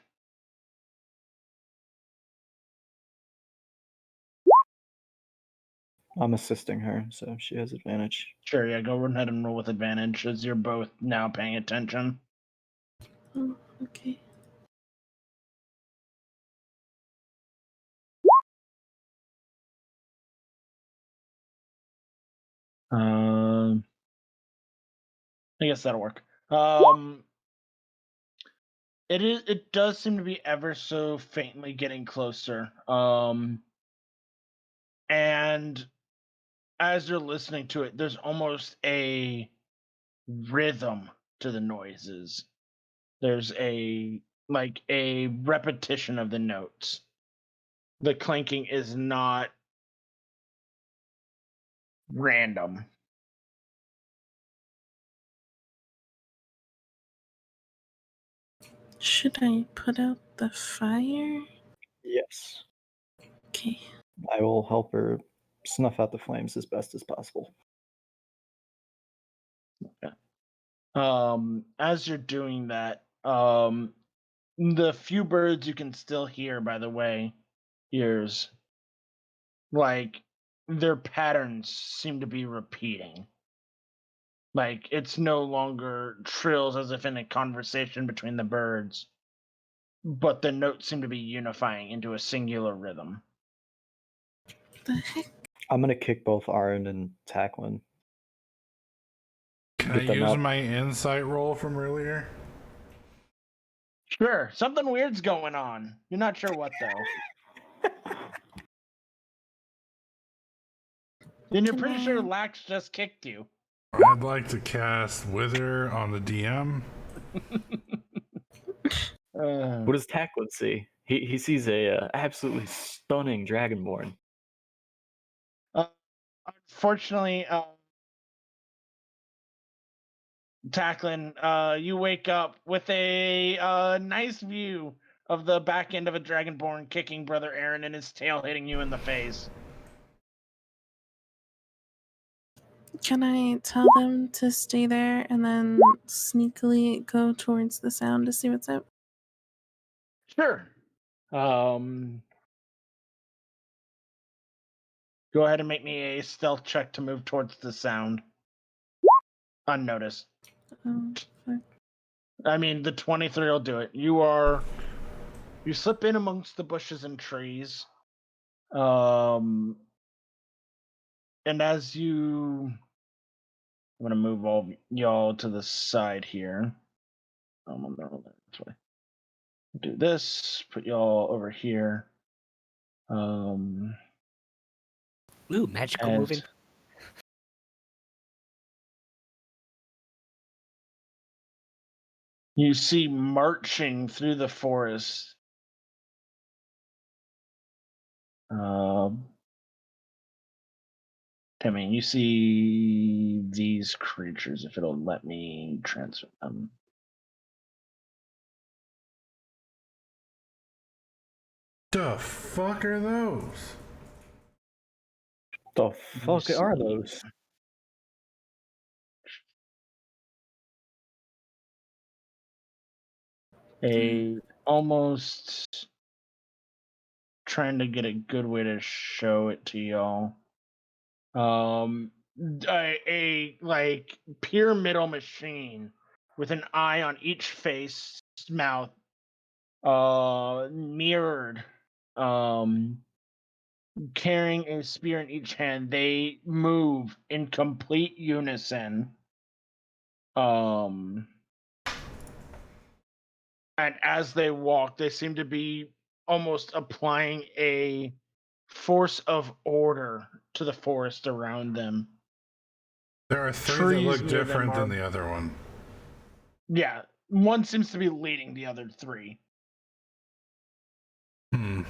Speaker 4: I'm assisting her, so she has advantage.
Speaker 1: Sure, yeah, go ahead and roll with advantage as you're both now paying attention.
Speaker 3: Oh, okay.
Speaker 1: I guess that'll work. It does seem to be ever so faintly getting closer. And as you're listening to it, there's almost a rhythm to the noises. There's a repetition of the notes. The clanking is not random.
Speaker 3: Should I put out the fire?
Speaker 4: Yes.
Speaker 3: Okay.
Speaker 4: I will help her snuff out the flames as best as possible.
Speaker 1: As you're doing that, the few birds you can still hear, by the way, ears, like their patterns seem to be repeating. Like it's no longer trills as if in a conversation between the birds, but the notes seem to be unifying into a singular rhythm.
Speaker 3: The heck?
Speaker 4: I'm gonna kick both Aaron and Tacklin.
Speaker 2: Can
Speaker 4: Get
Speaker 2: I
Speaker 4: them
Speaker 2: use
Speaker 4: up.
Speaker 2: my insight roll from earlier?
Speaker 1: Sure, something weird's going on. You're not sure what though. Then you're
Speaker 3: Can
Speaker 1: pretty sure
Speaker 3: I-
Speaker 1: Lax just kicked you.
Speaker 2: I'd like to cast Wither on the DM.
Speaker 4: What does Tacklin see? He sees a absolutely stunning dragonborn.
Speaker 1: Unfortunately, Tacklin, you wake up with a nice view of the back end of a dragonborn kicking Brother Aaron and his tail hitting you in the face.
Speaker 3: Can I tell them to stay there and then sneakily go towards the sound to see what's up?
Speaker 1: Sure. Go ahead and make me a stealth check to move towards the sound. Unnoticed.
Speaker 3: Oh, fuck.
Speaker 1: I mean, the 23 will do it. You slip in amongst the bushes and trees. And as I'm gonna move all y'all to the side here. I'm gonna roll that this way. Do this. Put y'all over here.
Speaker 5: Ooh, magical
Speaker 1: And
Speaker 5: moving.
Speaker 1: you see marching through the forest. Timmy, you see these creatures. If it'll let me transfer them.
Speaker 2: The fuck are those?
Speaker 4: The fuck are those?
Speaker 1: Almost trying to get a good way to show it to y'all. A like pyramidal machine with an eye on each face, mouth, mirrored, carrying a spear in each hand. They move in complete unison. And as they walk, they seem to be almost applying a force of order to the forest around them.
Speaker 2: There are three that
Speaker 1: Trees
Speaker 2: look
Speaker 1: near them
Speaker 2: different
Speaker 1: are
Speaker 2: than the other one.
Speaker 1: Yeah, one seems to be leading the other three.
Speaker 2: Hmm.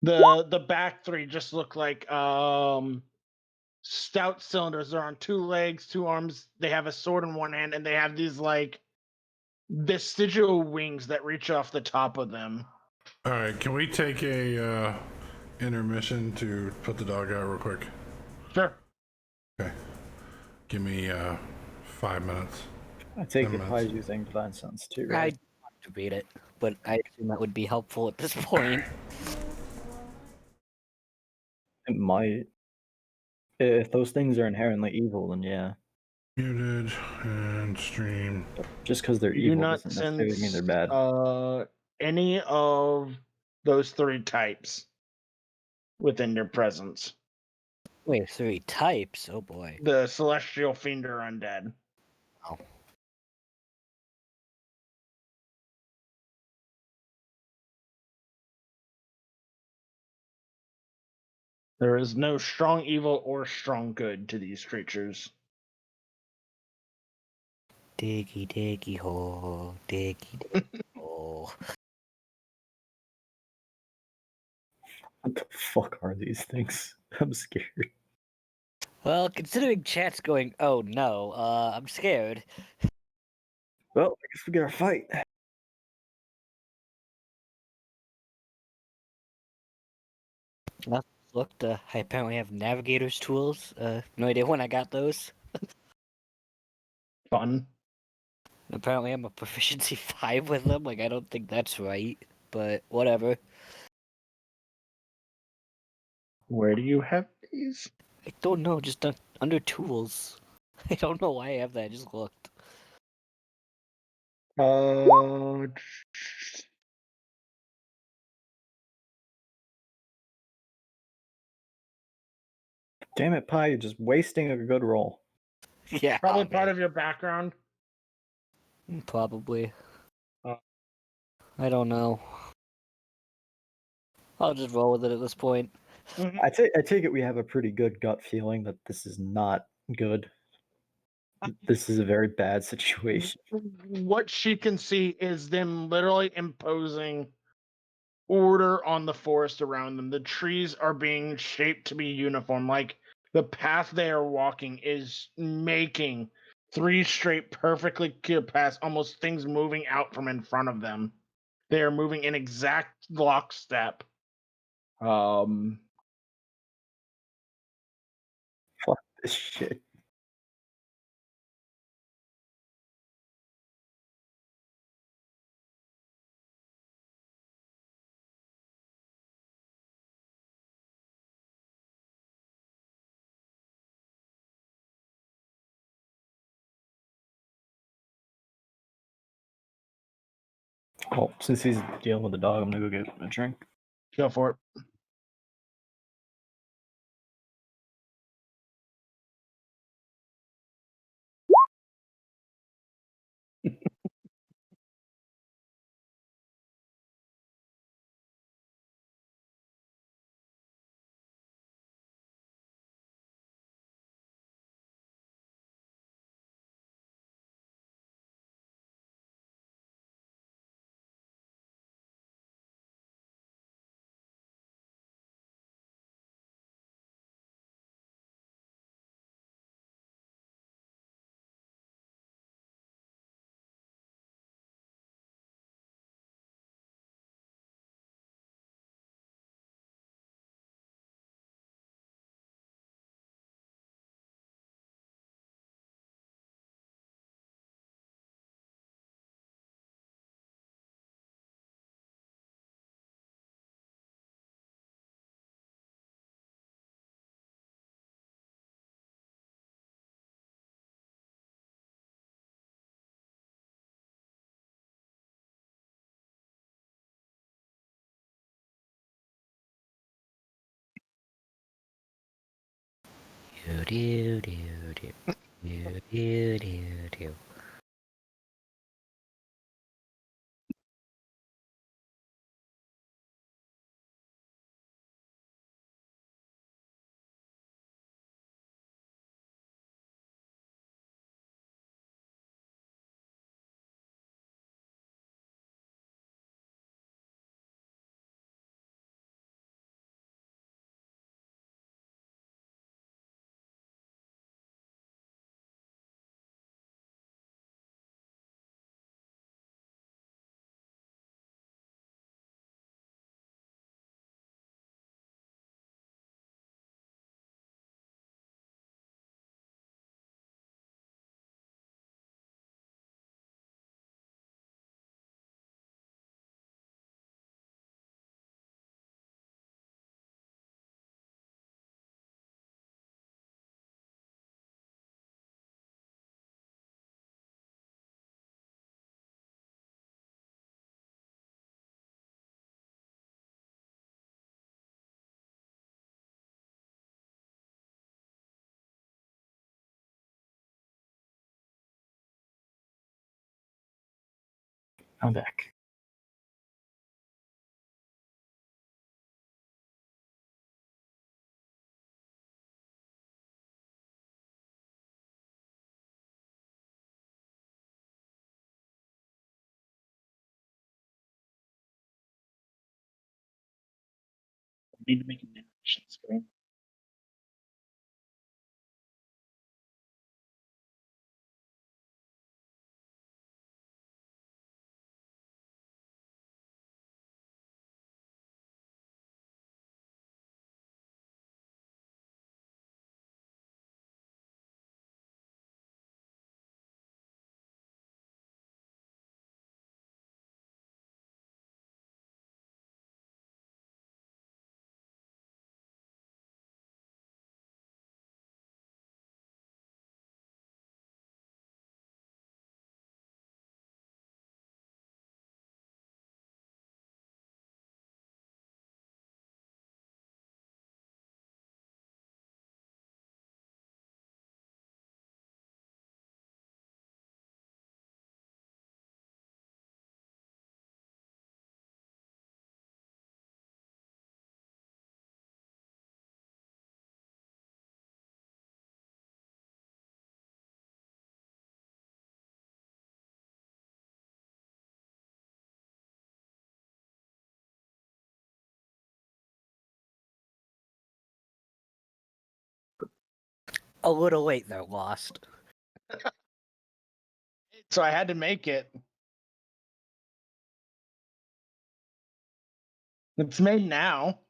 Speaker 1: The back three just look like stout cylinders. They're on two legs, two arms. They have a sword in one hand, and they have these like vestigial wings that reach off the top of them.
Speaker 2: All right, can we take a intermission to put the dog out real quick?
Speaker 1: Sure.
Speaker 2: Okay. Give me 5 minutes.
Speaker 4: I take
Speaker 2: 10
Speaker 4: it
Speaker 2: minutes.
Speaker 4: Pai's using Divine Sense too,
Speaker 5: I
Speaker 4: right?
Speaker 5: want to read it, but I assume that would be helpful at this point.
Speaker 4: It might. If those things are inherently evil, then yeah.
Speaker 2: Muted and stream.
Speaker 4: But just because they're
Speaker 1: You do
Speaker 4: evil
Speaker 1: not
Speaker 4: doesn't necessarily mean
Speaker 1: sense
Speaker 4: they're bad.
Speaker 1: any of those three types within your presence.
Speaker 5: Wait, 3 types? Oh boy.
Speaker 1: The celestial fiend or undead.
Speaker 5: Oh.
Speaker 1: There is no strong evil or strong good to these creatures.
Speaker 5: Diggy diggy hole, diggy diggy hole.
Speaker 4: What the fuck are these things? I'm scared.
Speaker 5: Well, considering chat's going, oh no, I'm scared.
Speaker 4: Well, I guess we get our fight.
Speaker 5: Looked, I apparently have navigator's tools. No idea when I got those.
Speaker 1: Fun.
Speaker 5: Apparently I'm a proficiency 5 with them, like I don't think that's right, but whatever.
Speaker 1: Where do you have these?
Speaker 5: I don't know, just under tools. I don't know why I have that, I just looked.
Speaker 1: Uh,
Speaker 4: Damn it, Pai, you're just wasting a good roll.
Speaker 5: Yeah,
Speaker 1: probably part of your background.
Speaker 5: probably.
Speaker 1: Uh,
Speaker 5: I don't know. I'll just roll with it at this point.
Speaker 1: mhm.
Speaker 4: I take it we have a pretty good gut feeling that this is not good. This is a very bad situation.
Speaker 1: What she can see is them literally imposing order on the forest around them. The trees are being shaped to be uniform. Like the path they are walking is making three straight perfectly clear paths, almost things moving out from in front of them. They are moving in exact lockstep. Um,
Speaker 4: Fuck this shit. Well, since he's dealing with the dog, I'm gonna go get a drink.
Speaker 1: go for it.
Speaker 5: Do do do do do do do do.
Speaker 4: I'm back.
Speaker 1: Need to make an animation screen.
Speaker 5: A little late though, Lost.
Speaker 1: So I had to make it. It's made now.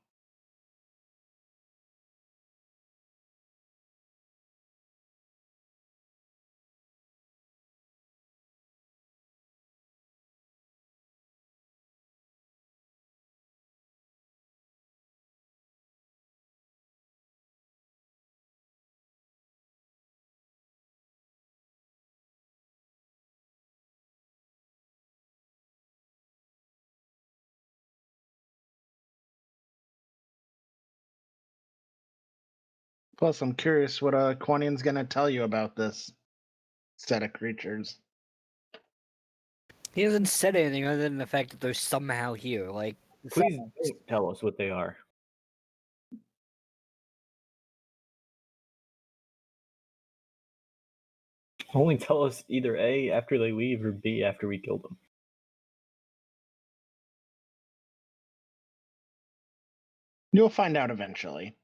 Speaker 1: Plus, I'm curious what Quanian's gonna tell you about this set of creatures.
Speaker 5: He hasn't said anything other than the fact that they're somehow here. Like,
Speaker 4: Please don't tell us what they are. Only tell us either A, after they leave, or B, after we kill them.
Speaker 1: You'll find out eventually.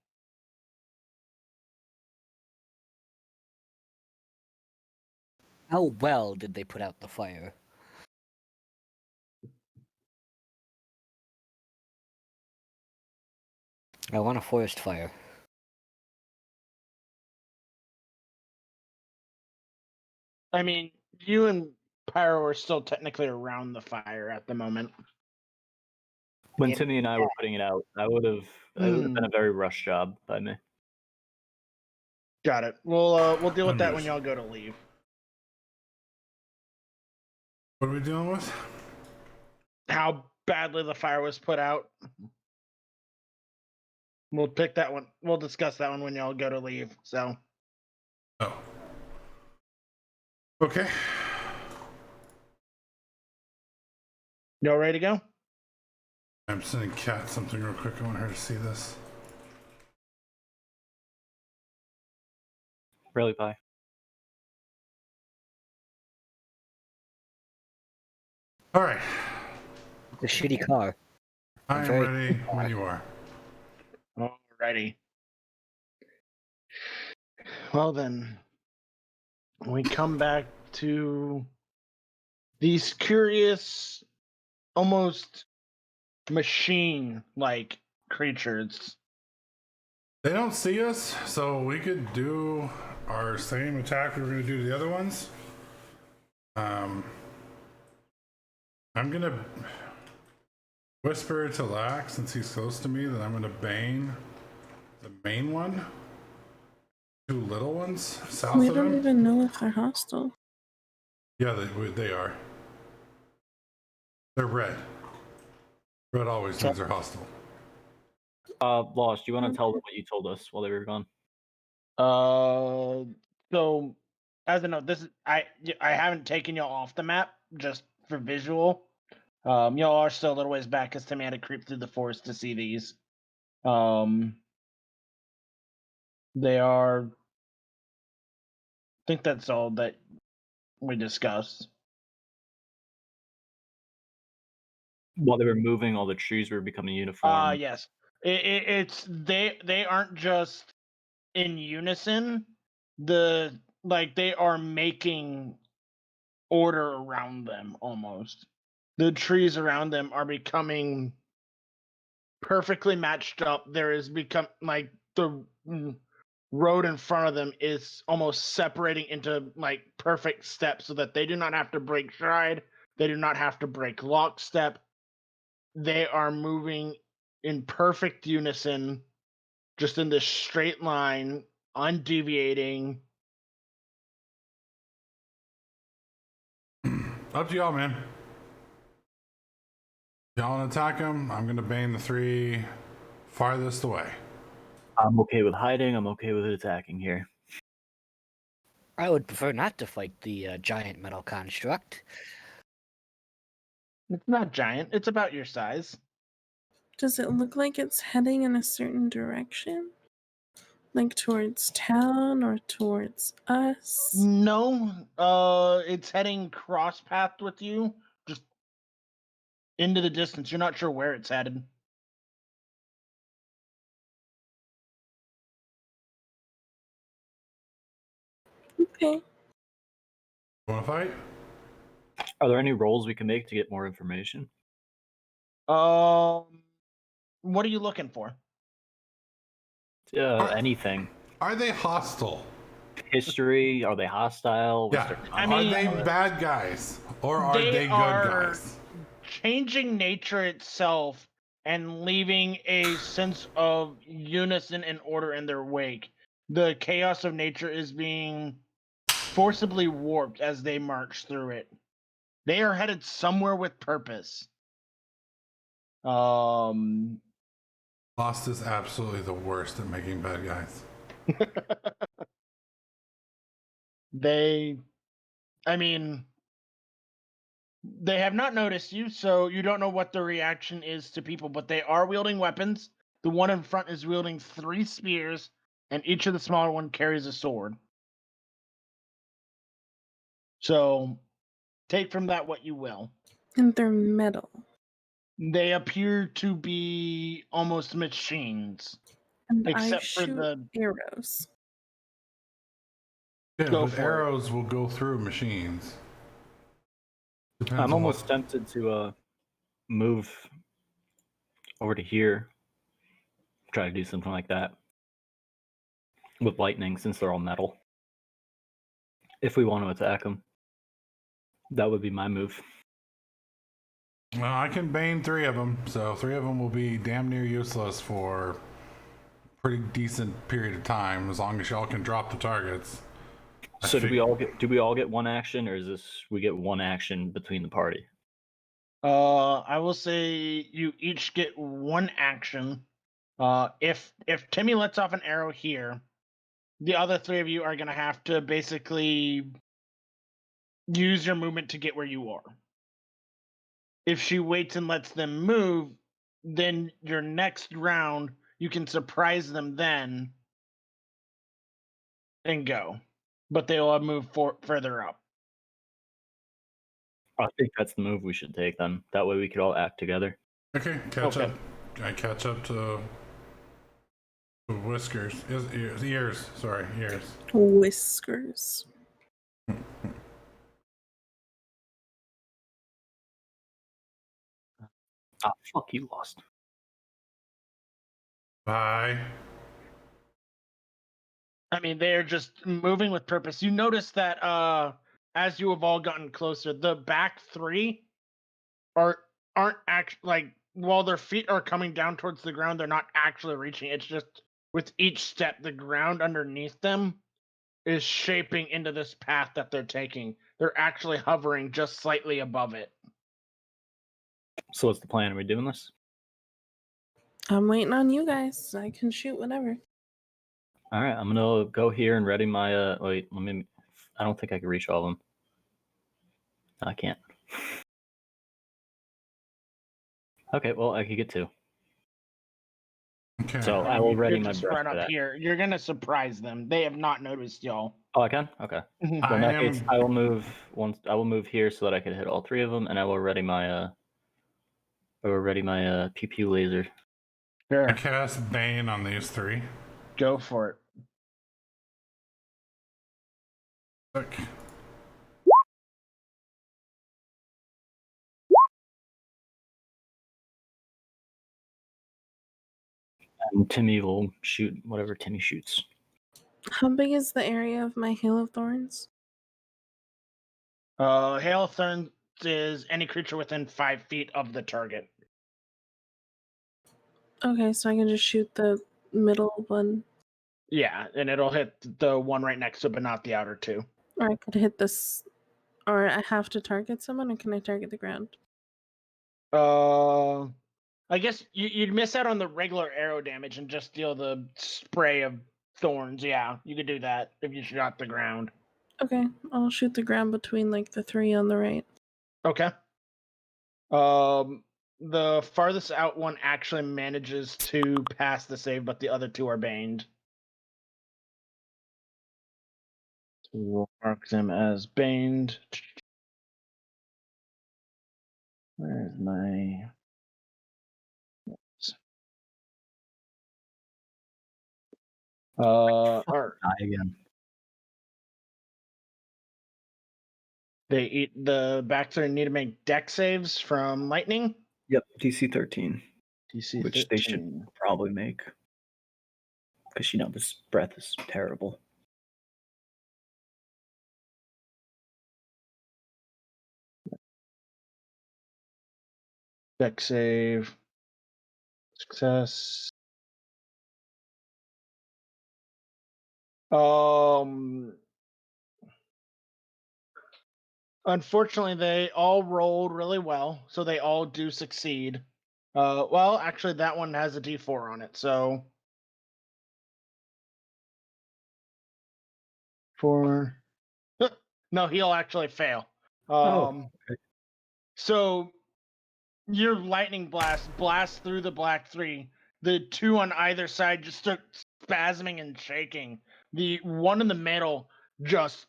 Speaker 5: how well did they put out the fire? I want a forest fire.
Speaker 1: I mean, you and Pyro are still technically around the fire at the moment.
Speaker 4: When
Speaker 1: Yeah.
Speaker 4: Timmy and I were putting it out, it would have been a very rushed job by me.
Speaker 1: Got it. We'll deal with that when y'all go to leave.
Speaker 2: What are we dealing with?
Speaker 1: How badly the fire was put out. We'll pick that one. We'll discuss that one when y'all go to leave. So.
Speaker 2: Oh. Okay.
Speaker 1: Y'all ready to go?
Speaker 2: I'm sending Kat something real quick. I want her to see this.
Speaker 4: Really, Pie.
Speaker 2: All right.
Speaker 5: It's a shitty car.
Speaker 2: I am
Speaker 5: Very
Speaker 2: ready when you are.
Speaker 1: Alrighty. Well then, we come back to these curious, almost machine-like creatures.
Speaker 2: They don't see us, so we could do our same attack we were going to do to the other ones. I'm going to whisper to Lax, since he's close to me, that I'm going to bane the main one. Two little ones south
Speaker 3: We
Speaker 2: of
Speaker 3: don't
Speaker 2: him.
Speaker 3: even know if they're hostile.
Speaker 2: Yeah, they are. They're red. Red always means they're hostile.
Speaker 4: Lost, do you want to tell them what you told us while they were gone?
Speaker 1: So as a note, this is I haven't taken y'all off the map just for visual. Y'all are still a little ways back because Timmy had to creep through the forest to see these. They are. I think that's all that we discussed.
Speaker 4: While they were moving, all the trees were becoming uniform.
Speaker 1: Yes. It's they aren't just in unison. They are making order around them almost. The trees around them are becoming perfectly matched up. There is become like the road in front of them is almost separating into like perfect steps so that they do not have to break stride. They do not have to break lockstep. They are moving in perfect unison, just in this straight line, undeviating.
Speaker 2: Up to y'all, man. Y'all want to attack him? I'm going to bane the 3 farthest away.
Speaker 4: I'm okay with hiding. I'm okay with attacking here.
Speaker 5: I would prefer not to fight the giant metal construct.
Speaker 1: It's not giant, it's about your size.
Speaker 3: Does it look like it's heading in a certain direction? Like towards town or towards us?
Speaker 1: No, it's heading cross path with you, just into the distance. You're not sure where it's headed.
Speaker 3: Okay.
Speaker 2: Want to fight?
Speaker 4: Are there any rolls we can make to get more information?
Speaker 1: What are you looking for?
Speaker 4: Anything.
Speaker 2: Are they hostile?
Speaker 4: History? Are they hostile? What's
Speaker 2: Yeah.
Speaker 4: their
Speaker 1: I
Speaker 2: Are
Speaker 1: mean,
Speaker 2: they bad guys? Or are they good guys?
Speaker 1: changing nature itself and leaving a sense of unison and order in their wake. The chaos of nature is being forcibly warped as they march through it. They are headed somewhere with purpose.
Speaker 2: Lost is absolutely the worst at making bad guys.
Speaker 1: I mean, they have not noticed you, so you don't know what the reaction is to people, but they are wielding weapons. The one in front is wielding 3 spears, and each of the smaller one carries a sword. So take from that what you will.
Speaker 3: And they're metal.
Speaker 1: They appear to be almost machines.
Speaker 3: And I
Speaker 1: Except for
Speaker 3: shoot
Speaker 1: the
Speaker 3: arrows.
Speaker 2: Yeah,
Speaker 1: Go
Speaker 2: but
Speaker 1: for it.
Speaker 2: arrows will go through machines. Depends
Speaker 4: I'm
Speaker 2: on
Speaker 4: almost
Speaker 2: what...
Speaker 4: tempted to move over to here. Try to do something like that with lightning, since they're all metal. If we want to attack them, that would be my move.
Speaker 2: Well, I can bane 3 of them, so 3 of them will be damn near useless for a pretty decent period of time, as long as y'all can drop the targets.
Speaker 4: So do we all get 1 action, or is this we get 1 action between the party?
Speaker 1: I will say you each get 1 action. If Timmy lets off an arrow here, the other 3 of you are gonna have to basically use your movement to get where you are. If she waits and lets them move, then your next round you can surprise them then and go, but they will have moved further up.
Speaker 4: I think that's the move we should take then. That way we could all act together.
Speaker 2: Okay, catch up. I catch up to Whiskers. Ears. Sorry, ears.
Speaker 3: Whiskers.
Speaker 4: Ah, fuck, you lost.
Speaker 2: Bye.
Speaker 1: I mean, they're just moving with purpose. You notice that as you have all gotten closer, the back 3 aren't actually like while their feet are coming down towards the ground, they're not actually reaching. It's just with each step, the ground underneath them is shaping into this path that they're taking. They're actually hovering just slightly above it.
Speaker 4: So what's the plan? Are we doing this?
Speaker 3: I'm waiting on you guys. I can shoot whatever.
Speaker 4: All right, I'm gonna go here and ready my. Wait, let me. I don't think I can reach all of them. I can't. Okay, well, I could get 2.
Speaker 2: Okay.
Speaker 4: So I
Speaker 1: You
Speaker 4: will
Speaker 1: could
Speaker 4: ready my
Speaker 1: just
Speaker 4: breath
Speaker 1: run
Speaker 4: for
Speaker 1: up
Speaker 4: that.
Speaker 1: here. You're gonna surprise them. They have not noticed y'all.
Speaker 4: Oh, I can? Okay.
Speaker 1: Mhm.
Speaker 4: Well, in
Speaker 2: I
Speaker 4: that case,
Speaker 2: am.
Speaker 4: I will move I will move here so that I can hit all 3 of them, and I will ready my pew pew laser.
Speaker 2: I
Speaker 1: Sure,
Speaker 2: cast Bane on these 3.
Speaker 1: go for it.
Speaker 2: Look.
Speaker 4: And Timmy will shoot whatever Timmy shoots.
Speaker 3: How big is the area of my hail of thorns?
Speaker 1: Hail of Thorns is any creature within 5 feet of the target.
Speaker 3: Okay, so I can just shoot the middle one,
Speaker 1: Yeah, and it'll hit the one right next to it, but not the outer 2.
Speaker 3: or I could hit this, or I have to target someone, or can I target the ground?
Speaker 1: I guess you'd miss out on the regular arrow damage and just deal the spray of thorns. Yeah, you could do that if you shot the ground.
Speaker 3: Okay, I'll shoot the ground between like the 3 on the right.
Speaker 1: Okay. The farthest out one actually manages to pass the save, but the other 2 are baned. So we'll mark them as baned. Where's my? Or
Speaker 4: Die again.
Speaker 1: they eat the back 3 need to make deck saves from lightning.
Speaker 4: Yep, DC 13,
Speaker 1: DC
Speaker 4: which
Speaker 1: 13.
Speaker 4: they should probably make. Because, this breath is terrible.
Speaker 1: Deck save. Success. Unfortunately, they all rolled really well, so they all do succeed. Well, actually, that one has a D4 on it, so 4. No, he'll actually fail.
Speaker 4: Okay.
Speaker 1: So your lightning blast blasts through the black 3. The 2 on either side just start spasming and shaking. The one in the middle just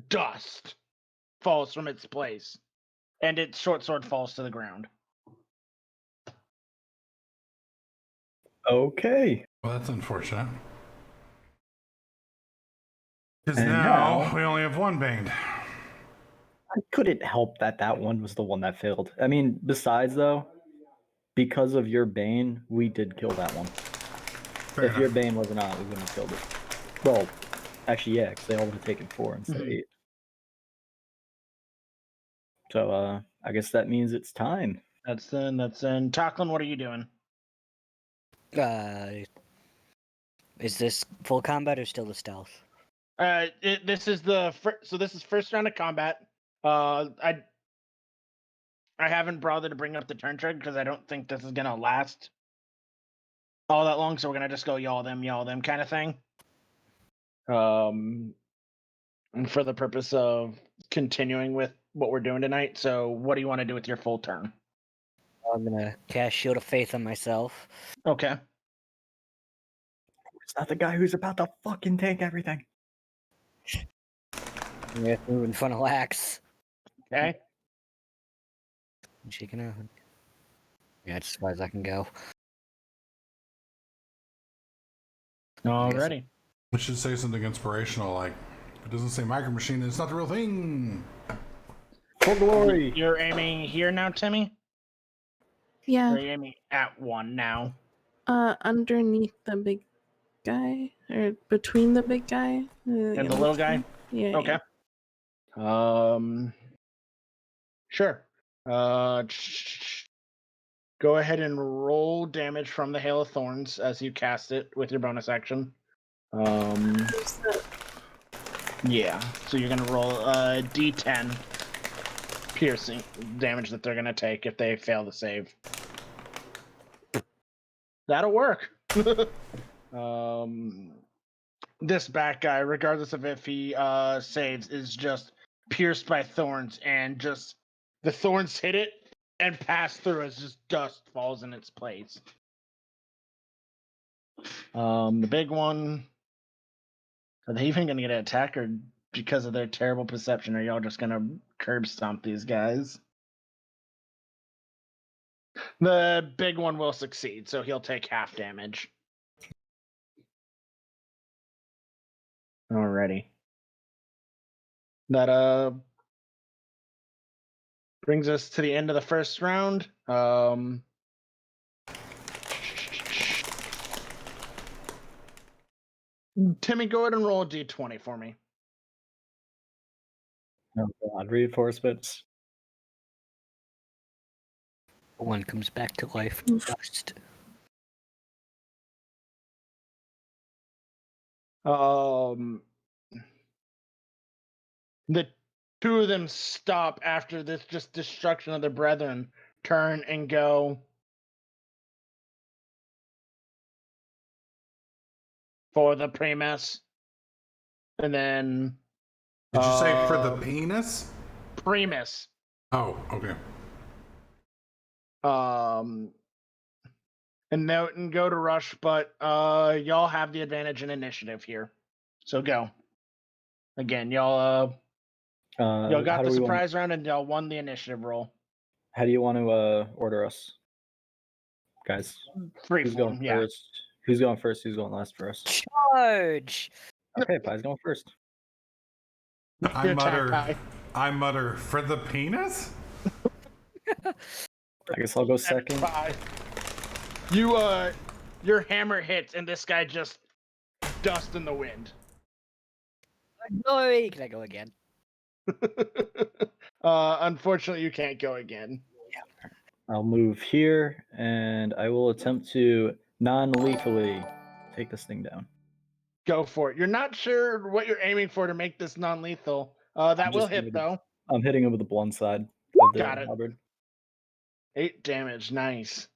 Speaker 1: dust falls from its place, and its short sword falls to the ground.
Speaker 4: Okay.
Speaker 2: Well, that's unfortunate. Because
Speaker 4: And
Speaker 2: now
Speaker 4: now-
Speaker 2: we only have 1 Banged.
Speaker 4: I couldn't help that one was the one that failed. I mean, besides, though, because of your Bane, we did kill that one.
Speaker 2: Fair
Speaker 4: If your
Speaker 2: enough.
Speaker 4: Bane wasn't on, we wouldn't have killed it. Well, actually, yeah, because they all would have taken 4 instead of
Speaker 1: Mhm.
Speaker 4: 8. So, I guess that means it's time.
Speaker 1: That's then. Tocklin, what are you doing?
Speaker 5: Is this full combat or still the stealth?
Speaker 1: This is this is first round of combat. I haven't bothered to bring up the turn trigger because I don't think this is gonna last all that long. So we're gonna just go y'all them kind of thing. And for the purpose of continuing with what we're doing tonight. So what do you want to do with your full turn?
Speaker 5: I'm gonna cast Shield of Faith on myself.
Speaker 1: Okay.
Speaker 4: It's not the guy who's about to fucking take everything.
Speaker 5: I'm gonna move in front of Lax.
Speaker 1: Okay.
Speaker 5: And she can. Yeah, it's as far as I can go.
Speaker 1: Alrighty.
Speaker 2: We should say something inspirational like, if it doesn't say micro machine, then it's not the real thing.
Speaker 4: For glory!
Speaker 1: You're aiming here now, Timmy?
Speaker 3: Yeah,
Speaker 1: Or are you aiming at 1 now?
Speaker 3: underneath the big guy, or between the big guy
Speaker 1: And the little guy?
Speaker 3: Yeah.
Speaker 1: Okay. Sure. Go ahead and roll damage from the Hail of Thorns as you cast it with your bonus action. Yeah. So you're gonna roll a D10 piercing damage that they're gonna take if they fail to save. That'll work. This back guy, regardless of if he saves, is just pierced by thorns, and just the thorns hit it, and pass through as just dust falls in its place. The big one. Are they even going to get an attack, or because of their terrible perception, are y'all just going to curb stomp these guys? The big one will succeed, so he'll take half damage. Alrighty. That brings us to the end of the first round. Timmy, go ahead and roll a d20 for me.
Speaker 4: Oh god, reinforcements.
Speaker 5: One comes back to life.
Speaker 3: Oof.
Speaker 5: Dust.
Speaker 1: The two of them stop after this just destruction of their brethren, turn and go for the Primus. And then
Speaker 2: Did you say for the penis?
Speaker 1: Primus.
Speaker 2: Oh, okay.
Speaker 1: And note and go to rush, but y'all have the advantage in initiative here. So go. Again, y'all got
Speaker 4: how
Speaker 1: the
Speaker 4: do we
Speaker 1: surprise round and y'all won the initiative roll.
Speaker 4: how do you want to order us, guys?
Speaker 1: Free
Speaker 4: Who's
Speaker 1: form,
Speaker 4: going
Speaker 1: yeah.
Speaker 4: first? Who's going first? Who's going last for us?
Speaker 5: Charge!
Speaker 4: Okay, Pie's going first.
Speaker 2: I
Speaker 1: Your attack,
Speaker 2: mutter,
Speaker 1: Pie.
Speaker 2: for the penis?
Speaker 4: I guess I'll go second.
Speaker 1: Pie. You your hammer hits and this guy just dust in the wind.
Speaker 5: Glory! Can I go again?
Speaker 1: Unfortunately, you can't go again.
Speaker 4: I'll move here, and I will attempt to non-lethally take this thing down.
Speaker 1: Go for it. You're not sure what you're aiming for to make this non-lethal. That will
Speaker 4: just
Speaker 1: hit though.
Speaker 4: I'm hitting him with the blunt side of the
Speaker 1: Got it.
Speaker 4: halberd.
Speaker 1: 8 damage. Nice.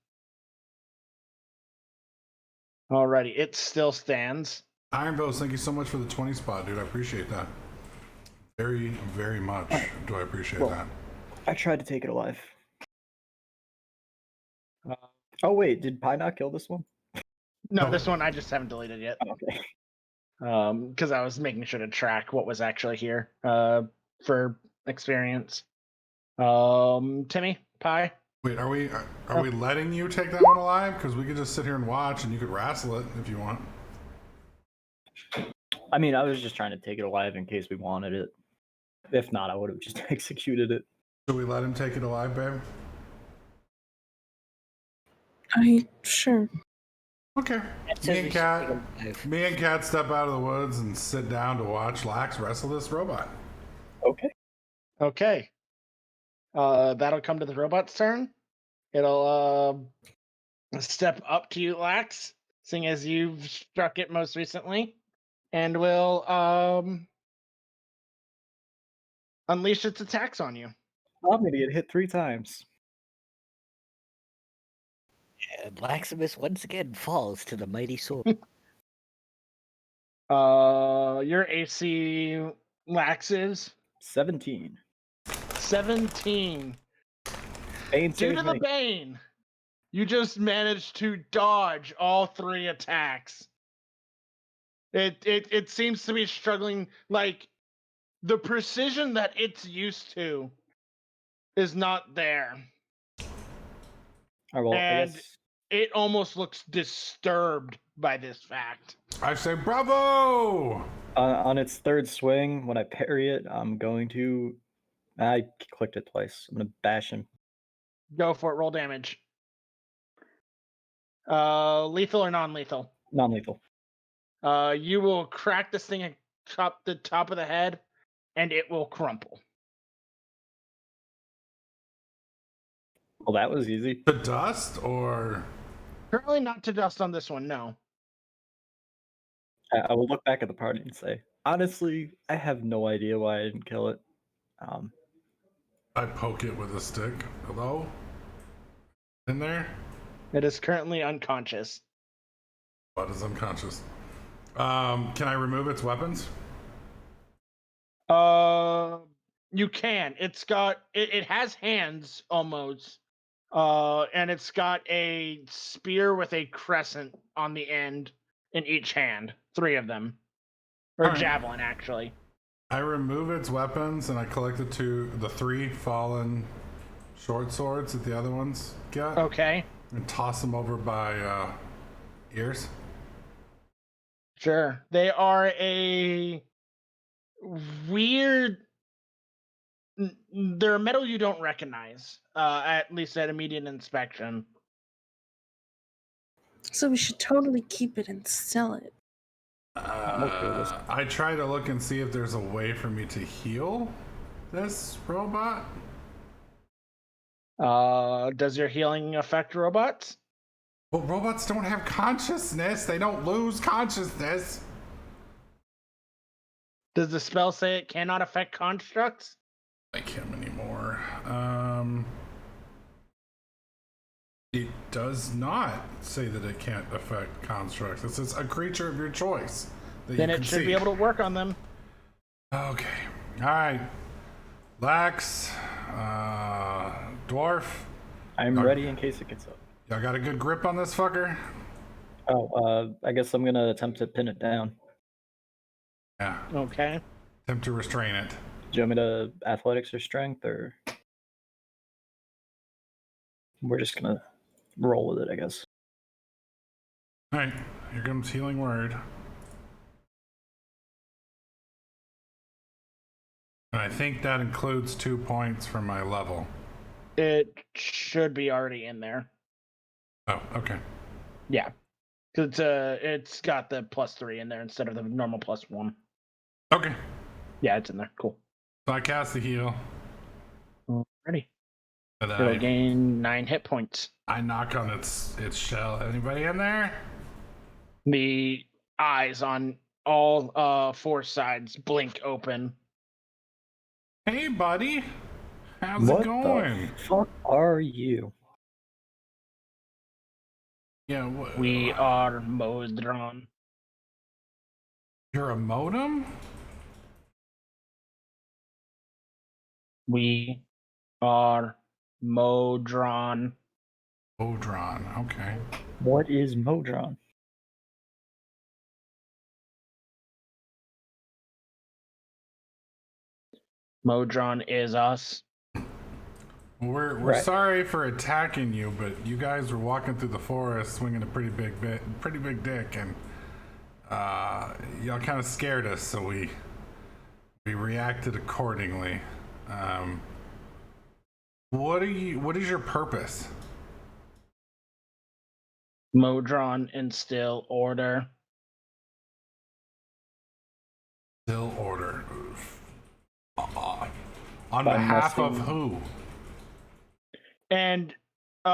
Speaker 1: Alrighty, it still stands.
Speaker 2: Iron Bows, thank you so much for the 20 spot, dude. I appreciate that. Very, very much do I appreciate that.
Speaker 4: I tried to take it alive. Oh wait, did Pie not kill this one?
Speaker 1: No,
Speaker 2: No.
Speaker 1: this one I just haven't deleted yet.
Speaker 4: Okay.
Speaker 1: Because I was making sure to track what was actually here. For experience. Timmy, Pie.
Speaker 2: Wait, are we letting you take that one alive? Because we could just sit here and watch, and you could wrestle it if you want.
Speaker 4: I mean, I was just trying to take it alive in case we wanted it. If not, I would have just executed it.
Speaker 2: Should we let him take it alive, babe?
Speaker 3: Sure.
Speaker 2: Okay.
Speaker 5: It says
Speaker 2: Me
Speaker 5: we
Speaker 2: and
Speaker 5: should
Speaker 2: Kat,
Speaker 5: take 'em alive.
Speaker 2: me and Kat step out of the woods and sit down to watch Lax wrestle this robot.
Speaker 4: Okay.
Speaker 1: Okay. That'll come to the robot's turn. It'll step up to you, Lax, seeing as you've struck it most recently, and will unleash its attacks on you.
Speaker 4: I'm gonna get hit 3 times.
Speaker 5: And Laximus once again falls to the mighty sword.
Speaker 1: Your AC, Lax, is
Speaker 4: 17.
Speaker 1: 17.
Speaker 4: Bane
Speaker 1: Due
Speaker 4: saves
Speaker 1: to the
Speaker 4: me.
Speaker 1: Bane, you just managed to dodge all 3 attacks. It seems to be struggling, like the precision that it's used to is not there.
Speaker 4: Alright, well, I
Speaker 1: And
Speaker 4: guess
Speaker 1: it almost looks disturbed by this fact.
Speaker 2: I say bravo!
Speaker 4: on its third swing, when I parry it, I'm going to. I clicked it twice. I'm gonna bash him.
Speaker 1: Go for it, roll damage. Lethal or non-lethal?
Speaker 4: Non-lethal.
Speaker 1: You will crack this thing at the top of the head, and it will crumple.
Speaker 4: Well, that was easy.
Speaker 2: The dust or
Speaker 1: Currently not to dust on this one, no.
Speaker 4: I will look back at the party and say, honestly, I have no idea why I didn't kill it.
Speaker 2: I poke it with a stick. Hello? In there?
Speaker 1: It is currently unconscious.
Speaker 2: What is unconscious? Can I remove its weapons?
Speaker 1: You can. It's got it has hands almost, And it's got a spear with a crescent on the end in each hand. 3 of them. Or
Speaker 2: All right.
Speaker 1: javelin, actually.
Speaker 2: I remove its weapons and I collect the 3 fallen short swords that the other ones got.
Speaker 1: Okay.
Speaker 2: And toss them over by ears.
Speaker 1: Sure. They are a weird. They're a metal you don't recognize, at least at immediate inspection.
Speaker 3: So we should totally keep it and sell it.
Speaker 4: I'm okay with this.
Speaker 2: I try to look and see if there's a way for me to heal this robot.
Speaker 1: Does your healing affect robots?
Speaker 2: Well, robots don't have consciousness. They don't lose consciousness.
Speaker 1: Does the spell say it cannot affect constructs?
Speaker 2: Like him anymore. It does not say that it can't affect constructs. It says a creature of your choice.
Speaker 1: Then it should be able to work on them.
Speaker 2: Okay. All right. Lax, dwarf.
Speaker 4: I'm ready in case it gets up.
Speaker 2: Y'all got a good grip on this fucker?
Speaker 4: Oh, I guess I'm gonna attempt to pin it down.
Speaker 2: Yeah.
Speaker 1: Okay.
Speaker 2: Attempt to restrain it.
Speaker 4: Do you want me to athletics or strength, or we're just gonna roll with it, I guess.
Speaker 2: All right. Here comes healing word. And I think that includes 2 points for my level.
Speaker 1: It should be already in there.
Speaker 2: Oh, okay.
Speaker 1: Yeah. Because it's got the +3 in there instead of the normal +1.
Speaker 2: Okay.
Speaker 1: Yeah, it's in there. Cool.
Speaker 2: So I cast the heal.
Speaker 1: Ready.
Speaker 2: And then
Speaker 1: It'll gain 9 hit points.
Speaker 2: I knock on its shell. Anybody in there?
Speaker 1: The eyes on all 4 sides blink open.
Speaker 2: Hey, buddy. How's
Speaker 4: What
Speaker 2: it going?
Speaker 4: the fuck are you?
Speaker 2: Yeah,
Speaker 1: We are Modron.
Speaker 2: You're a modem?
Speaker 1: We are Modron.
Speaker 2: Odron. Okay.
Speaker 4: What is Modron?
Speaker 1: Modron is us.
Speaker 2: We're
Speaker 4: Right.
Speaker 2: sorry for attacking you, but you guys were walking through the forest swinging a pretty big dick, and y'all kind of scared us, so we reacted accordingly. What is your purpose?
Speaker 1: Modron instill order.
Speaker 2: Still order. On
Speaker 4: By
Speaker 2: behalf of
Speaker 4: messing-
Speaker 2: who?
Speaker 1: And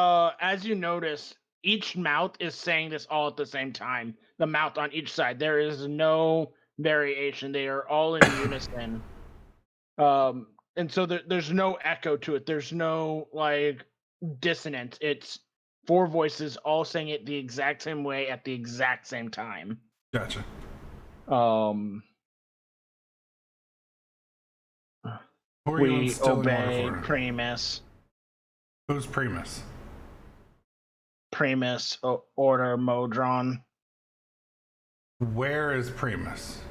Speaker 1: as you notice, each mouth is saying this all at the same time. The mouth on each side. There is no variation. They are all in unison. And so there's no echo to it. There's no like dissonance. It's 4 voices all saying it the exact same way at the exact same time.
Speaker 2: Gotcha. Who are you
Speaker 1: We
Speaker 2: instilling
Speaker 1: obey
Speaker 2: order for?
Speaker 1: Primus.
Speaker 2: Who's Primus?
Speaker 1: Primus order Modron.
Speaker 2: Where is Primus?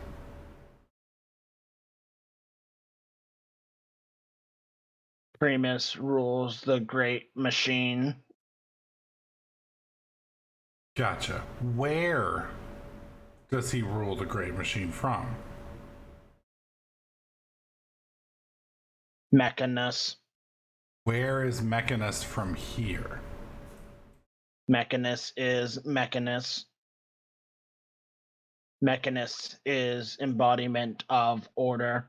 Speaker 1: Primus rules the great machine.
Speaker 2: Gotcha. Where does he rule the great machine from?
Speaker 1: Mechanus.
Speaker 2: Where is Mechanus from here?
Speaker 1: Mechanus is Mechanus. Mechanus is embodiment of order.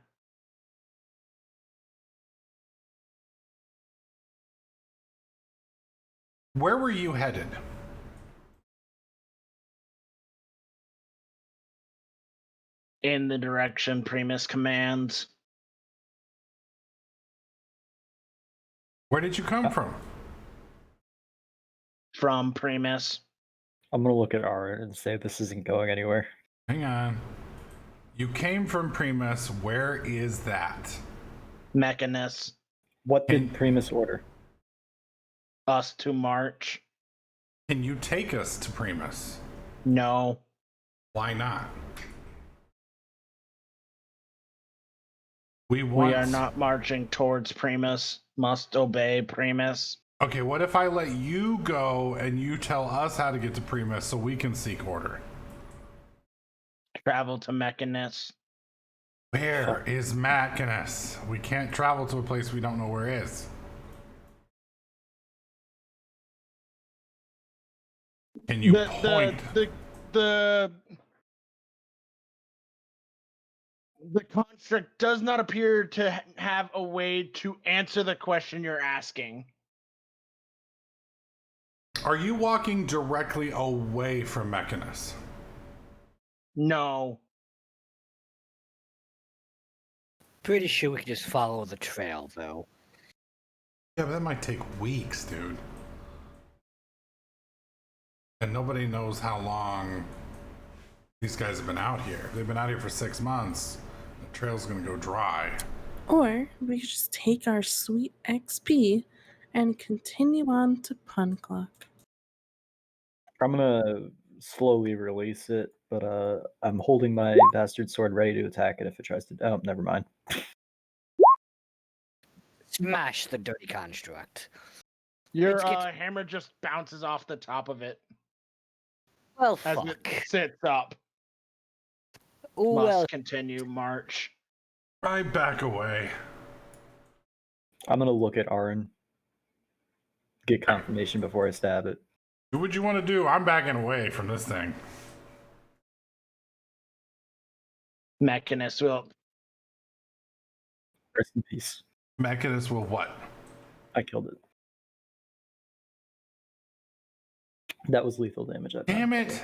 Speaker 2: Where were you headed?
Speaker 1: In the direction Primus commands.
Speaker 2: Where did you come from?
Speaker 1: From Primus.
Speaker 4: I'm gonna look at Ara and say this isn't going anywhere.
Speaker 2: Hang on. You came from Primus. Where is that?
Speaker 1: Mechanus.
Speaker 4: What did Primus order?
Speaker 1: us to march.
Speaker 2: Can you take us to Primus?
Speaker 1: No.
Speaker 2: Why not? We
Speaker 1: We are not marching towards Primus. Must obey Primus.
Speaker 2: Okay, what if I let you go and you tell us how to get to Primus so we can seek order?
Speaker 1: Travel to Mechanus.
Speaker 2: Where is Macinus? We can't travel to a place we don't know where is. Can you point?
Speaker 1: The construct does not appear to have a way to answer the question you're asking.
Speaker 2: Are you walking directly away from Mechanus?
Speaker 1: No.
Speaker 5: Pretty sure we could just follow the trail, though.
Speaker 2: Yeah, but that might take weeks, dude. And nobody knows how long these guys have been out here. They've been out here for 6 months. The trail's gonna go dry.
Speaker 3: Or we could just take our sweet XP and continue on to Punclock.
Speaker 4: I'm gonna slowly release it, but I'm holding my bastard sword ready to attack it if it tries to. Oh, never mind.
Speaker 5: Smash the dirty construct.
Speaker 1: Your
Speaker 5: It's get-
Speaker 1: hammer just bounces off the top of it
Speaker 5: Well,
Speaker 1: as
Speaker 5: fuck.
Speaker 1: it sits up.
Speaker 5: Well,
Speaker 1: Must continue march.
Speaker 2: I back away.
Speaker 4: I'm gonna look at Aaron, get confirmation before I stab it.
Speaker 2: Do what you want to do. I'm backing away from this thing.
Speaker 1: Mechanus will.
Speaker 4: Rest in peace.
Speaker 2: Mechanus will what?
Speaker 4: I killed it. That was lethal damage. I thought.
Speaker 2: Damn it!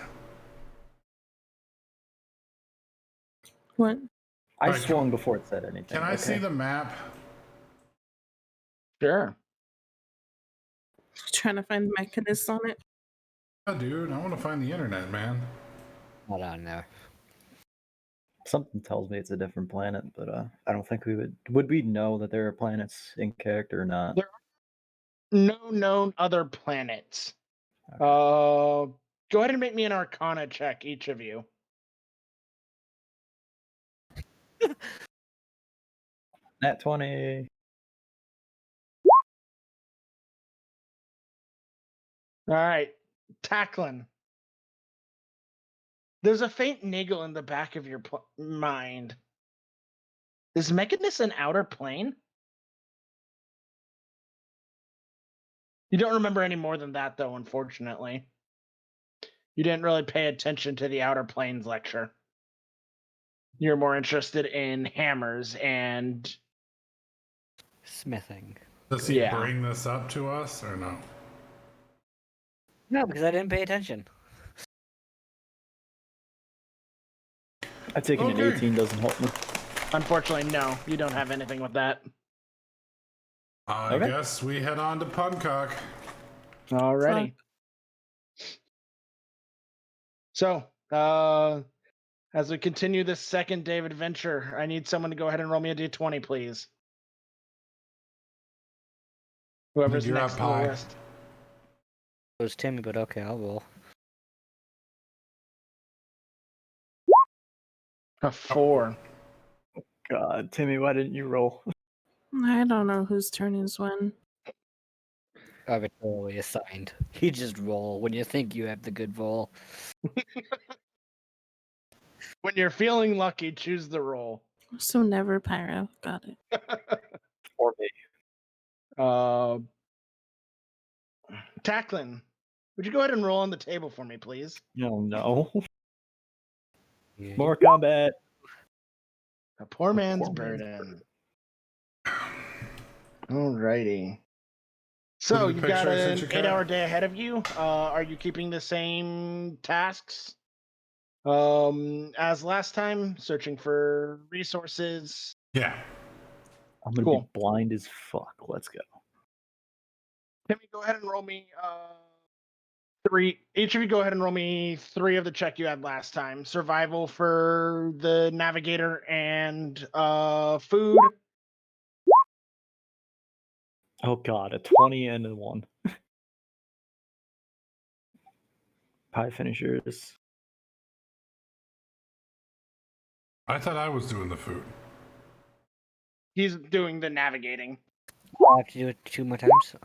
Speaker 3: What?
Speaker 4: I
Speaker 2: Alright,
Speaker 4: swung before it said anything.
Speaker 2: Can I see the map?
Speaker 1: Sure.
Speaker 3: Trying to find Mechanus on it?
Speaker 2: Yeah, dude, I want to find the internet, man.
Speaker 5: hold on there.
Speaker 4: Something tells me it's a different planet, but I don't think we would. Would we know that there are planets in character or not?
Speaker 1: There are no known other planets.
Speaker 4: Okay.
Speaker 1: Go ahead and make me an Arcana check, each of you.
Speaker 4: Nat 20.
Speaker 1: All right, Tacklin. There's a faint niggle in the back of your mind. Is Mechanus an outer plane? You don't remember any more than that, though, unfortunately. You didn't really pay attention to the outer planes lecture. You're more interested in hammers and
Speaker 5: Smithing.
Speaker 2: Does he
Speaker 1: Yeah.
Speaker 2: bring this up to us or no?
Speaker 5: No, because I didn't pay attention.
Speaker 4: I've taken an
Speaker 2: Okay.
Speaker 4: 18, doesn't help me.
Speaker 1: unfortunately, no, you don't have anything with that.
Speaker 2: I
Speaker 4: Okay.
Speaker 2: guess we head on to Puncock.
Speaker 1: Alrighty. So, as we continue this second day of adventure, I need someone to go ahead and roll me a d20, please. Whoever's
Speaker 2: You're
Speaker 1: next
Speaker 2: up,
Speaker 1: on the
Speaker 2: Pi.
Speaker 1: list.
Speaker 5: It was Timmy, but okay, I'll roll.
Speaker 1: A 4.
Speaker 4: God, Timmy, why didn't you roll?
Speaker 3: I don't know whose turn is when.
Speaker 5: Arbitrarily assigned. You just roll when you think you have the good roll.
Speaker 1: When you're feeling lucky, choose the roll.
Speaker 3: So never Pyro. Got it.
Speaker 4: Or me.
Speaker 1: Tacklin, would you go ahead and roll on the table for me, please?
Speaker 4: No, no.
Speaker 5: Yeah.
Speaker 4: More combat.
Speaker 1: A poor man's
Speaker 4: poor man's
Speaker 1: burden. Alrighty. So
Speaker 2: Look at the
Speaker 1: you've got
Speaker 2: picture I sent
Speaker 1: an
Speaker 2: you, Kat.
Speaker 1: 8-hour day ahead of you. Are you keeping the same tasks as last time? Searching for resources.
Speaker 2: Yeah.
Speaker 4: I'm gonna
Speaker 1: Cool.
Speaker 4: be blind as fuck. Let's go.
Speaker 1: Timmy, go ahead and roll me 3. Each of you go ahead and roll me 3 of the check you had last time. Survival for the navigator and food.
Speaker 4: Oh god, a 20 and a 1. Pie finishers.
Speaker 2: I thought I was doing the food.
Speaker 1: He's doing the navigating.
Speaker 5: I have to do it 2 more times.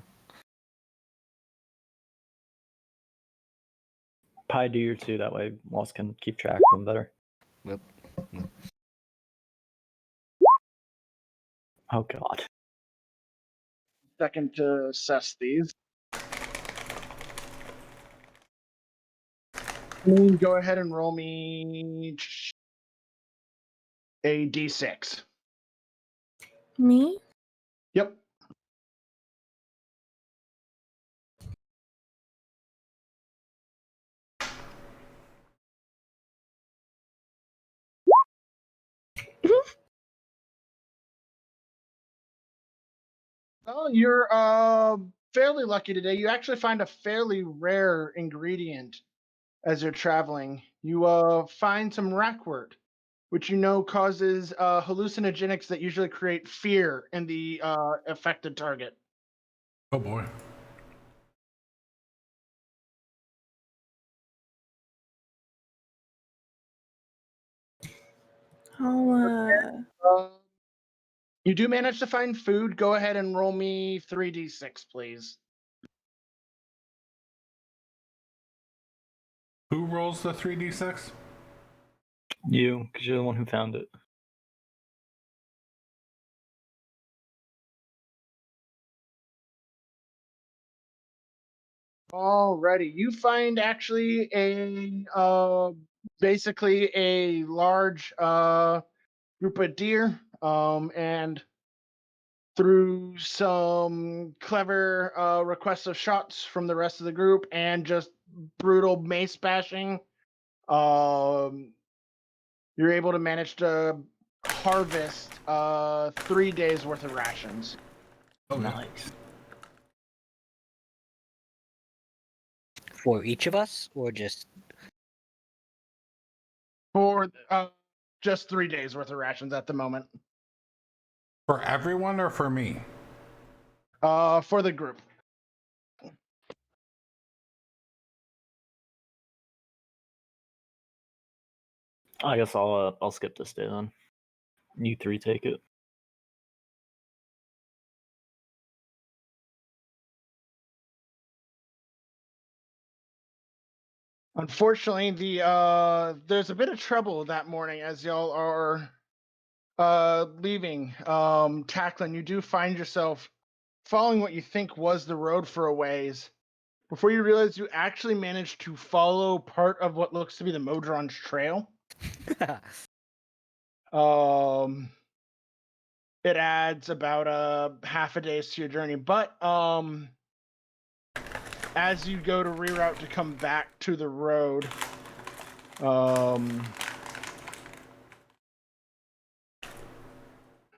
Speaker 4: Pie, do your 2. That way, Lost can keep track of them better.
Speaker 5: Yep.
Speaker 4: Oh God.
Speaker 1: Second to assess these. Go ahead and roll me a d6.
Speaker 3: Me?
Speaker 1: Yep. Oh, you're fairly lucky today. You actually find a fairly rare ingredient as you're traveling. You find some rackwort, which you know causes hallucinogenics that usually create fear in the affected target.
Speaker 2: Oh boy.
Speaker 3: I'll
Speaker 1: You do manage to find food. Go ahead and roll me 3d6, please.
Speaker 2: Who rolls the 3d6?
Speaker 4: You, because you're the one who found it.
Speaker 1: Alrighty, you find actually a basically a large group of deer, and through some clever requests of shots from the rest of the group and just brutal mace bashing, um, you're able to manage to harvest 3 days worth of rations.
Speaker 2: Okay.
Speaker 4: Nice.
Speaker 5: For each of us, or just
Speaker 1: For just 3 days worth of rations at the moment.
Speaker 2: For everyone or for me?
Speaker 1: For the group.
Speaker 4: I guess I'll skip this day then. You 3 take it.
Speaker 1: Unfortunately, there's a bit of trouble that morning as y'all are leaving. Tackling, you do find yourself following what you think was the road for a ways before you realize you actually managed to follow part of what looks to be the Modron's trail. It adds about half a day's to your journey, but as you go to reroute to come back to the road,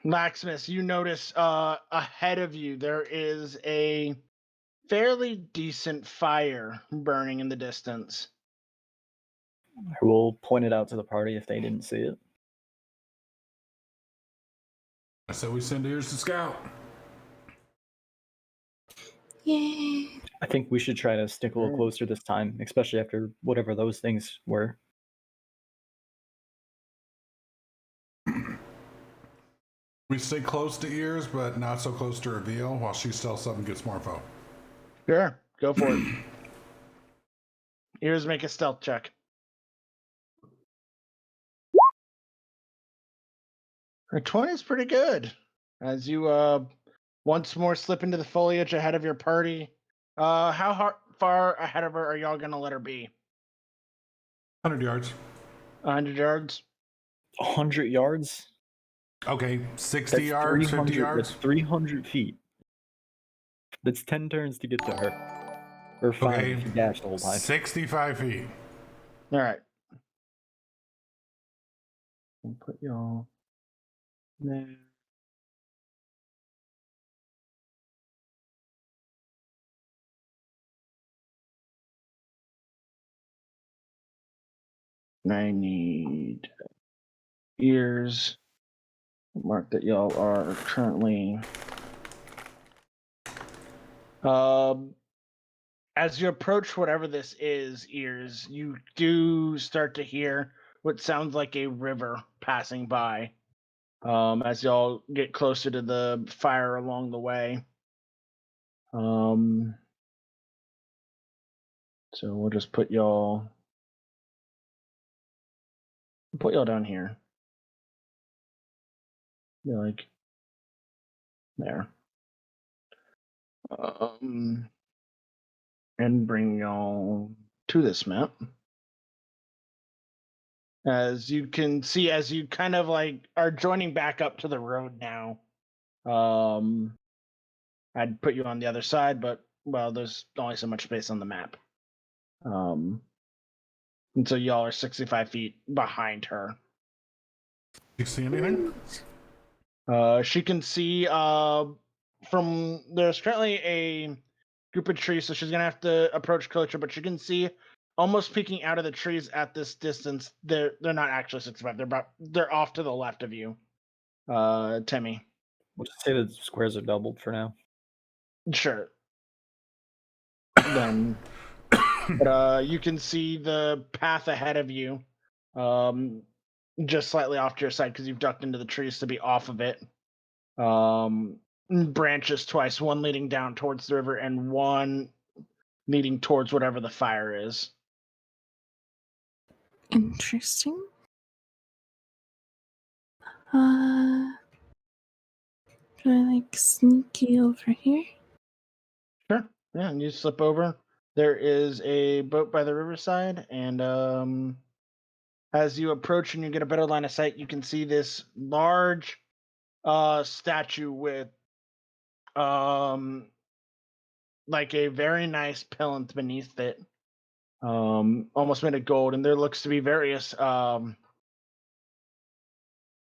Speaker 1: Laxmus, you notice ahead of you there is a fairly decent fire burning in the distance.
Speaker 4: I will point it out to the party if they didn't see it.
Speaker 2: I said we send ears to scout.
Speaker 3: Yay.
Speaker 4: I think we should try to stick a little closer this time, especially after whatever those things were.
Speaker 2: We stay close to ears, but not so close to reveal while she sells something gets more info.
Speaker 1: Sure, go for it. Ears, make a stealth check. A 20 is pretty good. As you once more slip into the foliage ahead of your party. How far ahead of her are y'all gonna let her be?
Speaker 2: 100 yards.
Speaker 1: 100 yards?
Speaker 4: 100 yards?
Speaker 2: Okay, 60 yards, 50 yards.
Speaker 4: That's 300 feet. That's 10 turns to get to her. Or 5
Speaker 2: Okay,
Speaker 4: if you dash the whole time.
Speaker 2: 65 feet.
Speaker 1: All right.
Speaker 4: I'll put y'all there.
Speaker 1: I need ears. Mark that y'all are currently. as you approach whatever this is, Ears, you do start to hear what sounds like a river passing by. As y'all get closer to the fire along the way. So we'll just put y'all down here. Yeah, like there. And bring y'all to this map. As you can see, as you kind of like are joining back up to the road now. I'd put you on the other side, but well, there's only so much space on the map. And so y'all are 65 feet behind her.
Speaker 2: You see anything?
Speaker 1: She can see from there's currently a group of trees, so she's gonna have to approach closer, but she can see almost peeking out of the trees at this distance. They're not actually 65. They're off to the left of you. Timmy.
Speaker 4: We'll just say the squares are doubled for now.
Speaker 1: Sure. Then but you can see the path ahead of you. Just slightly off to your side because you've ducked into the trees to be off of it. Branches twice, one leading down towards the river and one leading towards whatever the fire is.
Speaker 3: Interesting. Can I like sneaky over here?
Speaker 1: Sure. Yeah, and you slip over. There is a boat by the riverside, and as you approach and you get a better line of sight, you can see this large statue with like a very nice plinth beneath it, almost made of gold, and there looks to be various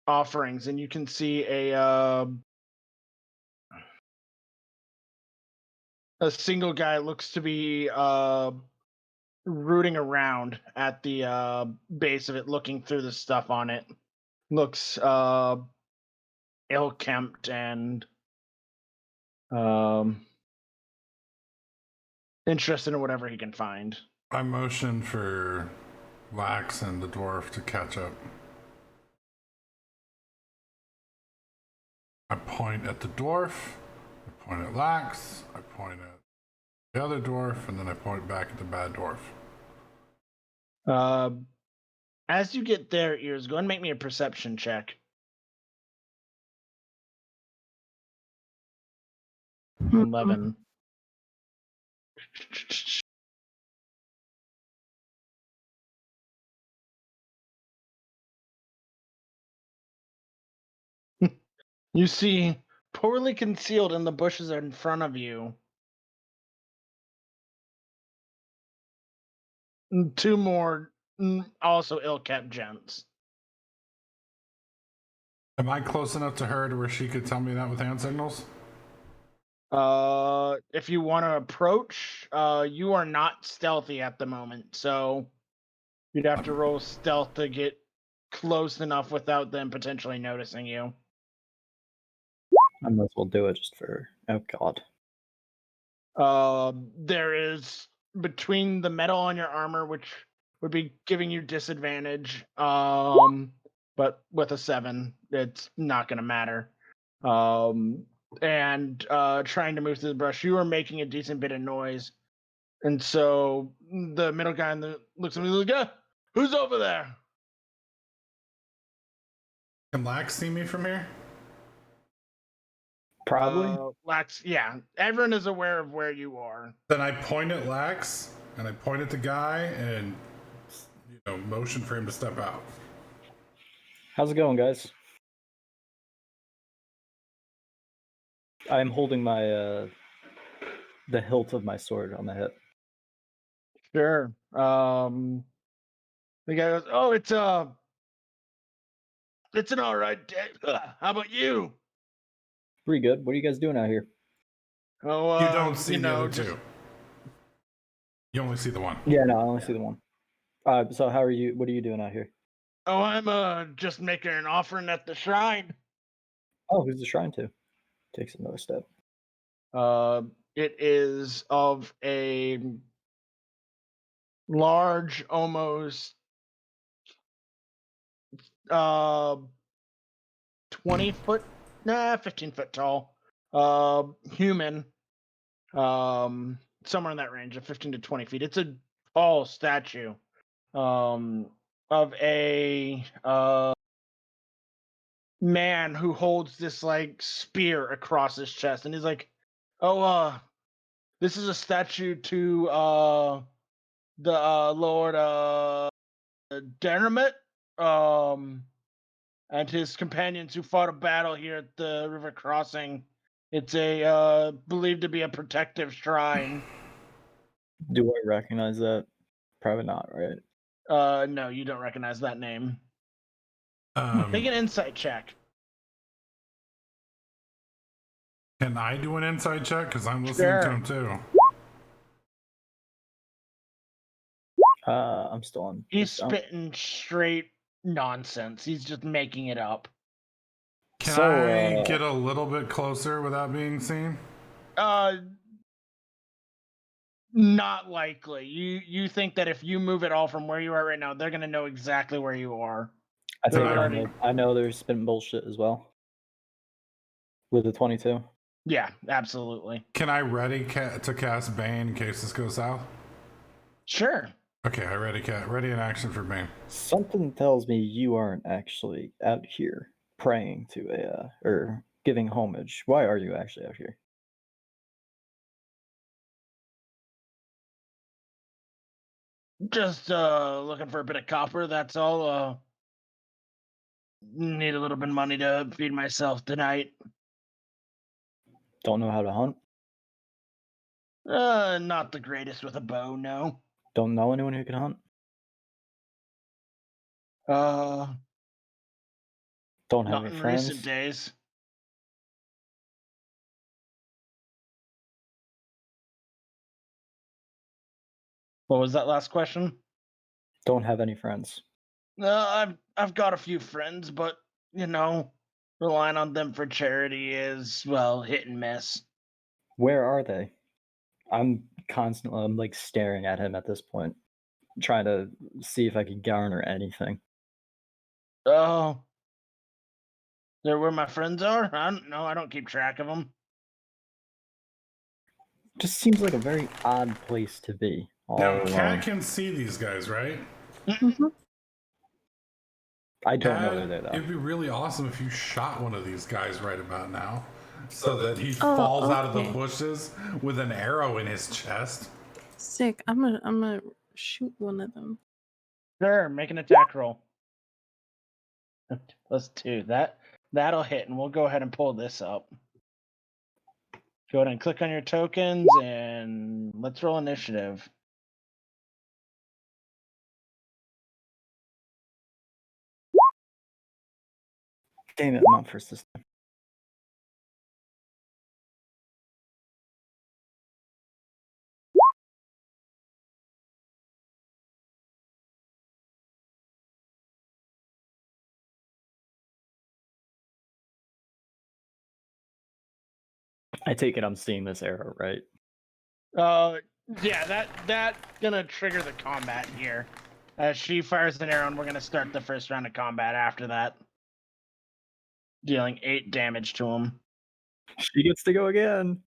Speaker 1: offerings, and you can see a single guy looks to be rooting around at the base of it, looking through the stuff on it. Looks ill-kempt and interested in whatever he can find.
Speaker 2: I motion for Lax and the dwarf to catch up. I point at the dwarf, I point at Lax, I point at the other dwarf, and then I point back at the bad dwarf.
Speaker 1: As you get their ears, go and make me a perception check. 11. You see, poorly concealed in the bushes in front of you, two more also ill-kept gents.
Speaker 2: Am I close enough to her to where she could tell me that with hand signals?
Speaker 1: If you want to approach, you are not stealthy at the moment, so you'd have to roll stealth to get close enough without them potentially noticing you.
Speaker 4: I might as well do it just for. Oh God.
Speaker 1: There is between the metal on your armor, which would be giving you disadvantage, but with a 7, it's not going to matter. And trying to move through the brush, you are making a decent bit of noise, and so the middle guy looks at me like, "Who's over there?"
Speaker 2: Can Lax see me from here?
Speaker 4: Probably.
Speaker 1: Lax, yeah, everyone is aware of where you are.
Speaker 2: Then I point at Lax and I point at the guy and motion for him to step out.
Speaker 4: How's it going, guys? I'm holding my the hilt of my sword on the hip.
Speaker 1: Sure. The guy goes, "Oh, it's an all right day. How about you?"
Speaker 4: Pretty good. What are you guys doing out here?
Speaker 1: Oh,
Speaker 2: You don't see the other
Speaker 1: just...
Speaker 2: two. You only see the one.
Speaker 4: Yeah, no, I only see the one. So how are you? What are you doing out here?
Speaker 1: Oh, I'm just making an offering at the shrine.
Speaker 4: Oh, who's the shrine to? Takes another step.
Speaker 1: It is of a large, almost uh 20-foot, 15-foot tall human, somewhere in that range of 15 to 20 feet. It's a tall statue um of a man who holds this like spear across his chest, and he's like, oh, this is a statue to the Lord Dermot, and his companions who fought a battle here at the river crossing. It's a believed to be a protective shrine.
Speaker 4: Do I recognize that? Probably not, right?
Speaker 1: No, you don't recognize that name.
Speaker 2: Um,
Speaker 1: Make an insight check.
Speaker 2: can I do an insight check? Because I'm listening to
Speaker 1: Sure.
Speaker 2: him too.
Speaker 4: I'm still on.
Speaker 1: He's
Speaker 4: this- oh.
Speaker 1: spitting straight nonsense. He's just making it up.
Speaker 2: Can
Speaker 4: So,
Speaker 2: I get a little bit closer without being seen?
Speaker 1: Not likely. You think that if you move at all from where you are right now, they're gonna know exactly where you are.
Speaker 4: I
Speaker 1: They're
Speaker 4: think
Speaker 1: already-
Speaker 4: I know they're spitting bullshit as well. With the 22.
Speaker 1: Yeah, absolutely.
Speaker 2: Can I ready to cast Bane in case this goes south?
Speaker 1: Sure.
Speaker 2: Okay, I ready in action for Bane.
Speaker 4: Something tells me you aren't actually out here praying to a or giving homage. Why are you actually out here?
Speaker 1: Just looking for a bit of copper, that's all. Need a little bit of money to feed myself tonight.
Speaker 4: Don't know how to hunt?
Speaker 1: Not the greatest with a bow, no.
Speaker 4: Don't know anyone who can hunt?
Speaker 1: Uh
Speaker 4: Don't have
Speaker 1: Not
Speaker 4: any
Speaker 1: in
Speaker 4: friends?
Speaker 1: recent days. What was that last question?
Speaker 4: Don't have any friends.
Speaker 1: I've got a few friends, but you know, relying on them for charity is, well, hit and miss.
Speaker 4: Where are they? I'm like staring at him at this point, trying to see if I can garner anything.
Speaker 1: Oh, they're where my friends are? I don't know. I don't keep track of them.
Speaker 4: Just seems like a very odd place to be.
Speaker 2: Now,
Speaker 4: All
Speaker 2: Cat
Speaker 4: alone.
Speaker 2: can see these guys, right?
Speaker 3: Mhm.
Speaker 4: I don't know
Speaker 2: Cat,
Speaker 4: where they're though.
Speaker 2: it'd be really awesome if you shot one of these guys right about now, so that he
Speaker 3: Oh,
Speaker 2: falls out of the
Speaker 3: okay.
Speaker 2: bushes with an arrow in his chest.
Speaker 3: Sick. I'm gonna shoot one of them.
Speaker 1: Sure, make an attack roll. +2. That'll hit, and we'll go ahead and pull this up. Go ahead and click on your tokens, and let's roll initiative.
Speaker 4: Damn it, I'm on first this time. I take it I'm seeing this arrow, right?
Speaker 1: Yeah, that gonna trigger the combat here. As she fires an arrow, and we're gonna start the first round of combat after that. Dealing 8 damage to him.
Speaker 4: She gets to go again.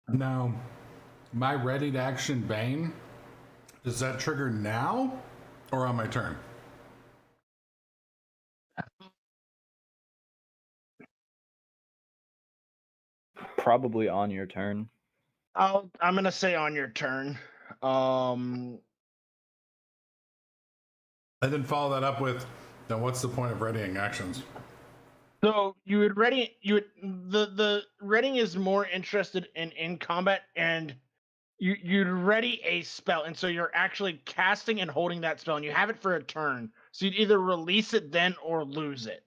Speaker 2: Now, my ready to action Bane, does that trigger now or on my turn?
Speaker 4: Probably on your turn.
Speaker 1: I'm gonna say on your turn.
Speaker 2: And then follow that up with, then what's the point of readying actions?
Speaker 1: So you would ready the readying is more interested in combat, and you'd ready a spell, and so you're actually casting and holding that spell, and you have it for a turn. So you'd either release it then or lose it.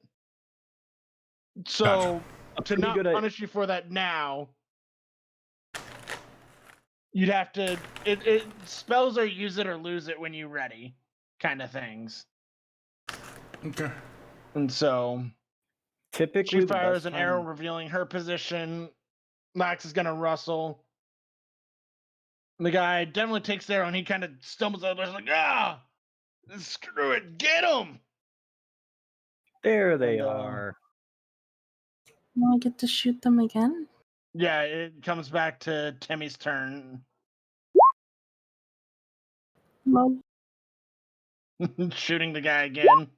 Speaker 1: So to
Speaker 4: pretty
Speaker 1: not
Speaker 4: good
Speaker 1: punish you for that now, you'd have to it spells are use it or lose it when you ready kind of things.
Speaker 2: Okay.
Speaker 1: And so
Speaker 4: Typically,
Speaker 1: She
Speaker 4: the
Speaker 1: fires
Speaker 4: best
Speaker 1: an arrow,
Speaker 4: time.
Speaker 1: revealing her position. Max is gonna rustle. The guy definitely takes the arrow and he kind of stumbles out. There's like, ah, screw it, get him!
Speaker 4: There they
Speaker 1: And,
Speaker 4: are.
Speaker 3: Will I get to shoot them again?
Speaker 1: Yeah, it comes back to Timmy's turn.
Speaker 3: Well,
Speaker 1: Shooting the guy again.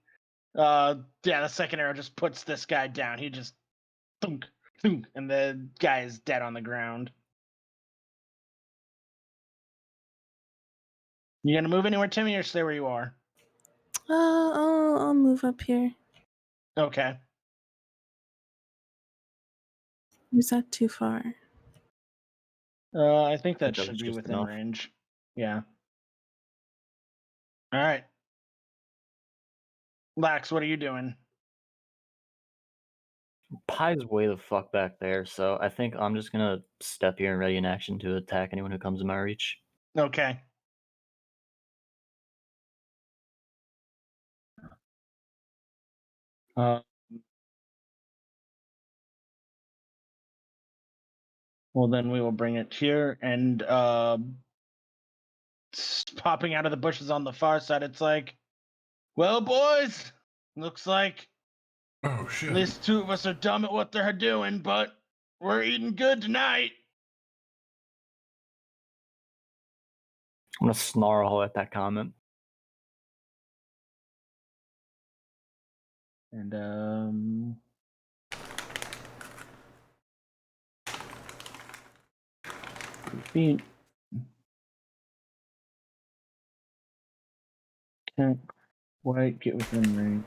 Speaker 1: Yeah, the second arrow just puts this guy down. He just thunk, thunk, and the guy is dead on the ground. You gonna move anywhere, Timmy, or stay where you are?
Speaker 3: I'll move up here.
Speaker 1: Okay.
Speaker 3: Is that too far?
Speaker 1: I think that
Speaker 4: think that
Speaker 1: should
Speaker 4: was
Speaker 1: be
Speaker 4: just
Speaker 1: within
Speaker 4: enough.
Speaker 1: range. Yeah. All right. Lax, what are you doing?
Speaker 4: Pie's way the fuck back there, so I think I'm just gonna step here and ready in action to attack anyone who comes in my reach.
Speaker 1: Okay. Uh, well, then we will bring it here, and popping out of the bushes on the far side, it's like, well, boys, looks like
Speaker 2: Oh
Speaker 1: at
Speaker 2: shit!
Speaker 1: least two of us are dumb at what they're doing, but we're eating good tonight.
Speaker 4: I'm gonna snarl at that comment.
Speaker 1: And feet can't quite get within range,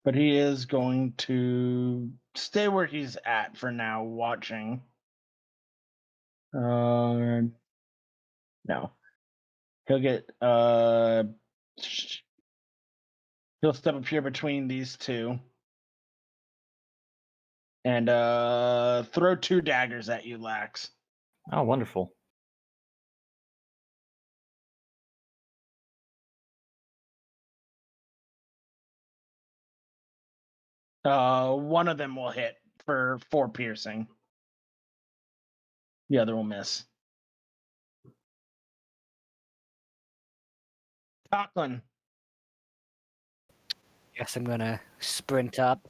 Speaker 1: but he is going to stay where he's at for now, watching. No, he'll get he'll step up here between these two and throw two daggers at you, Lax.
Speaker 4: Oh, wonderful.
Speaker 1: One of them will hit for 4 piercing. The other will miss. Coughlin.
Speaker 5: Guess I'm gonna sprint up.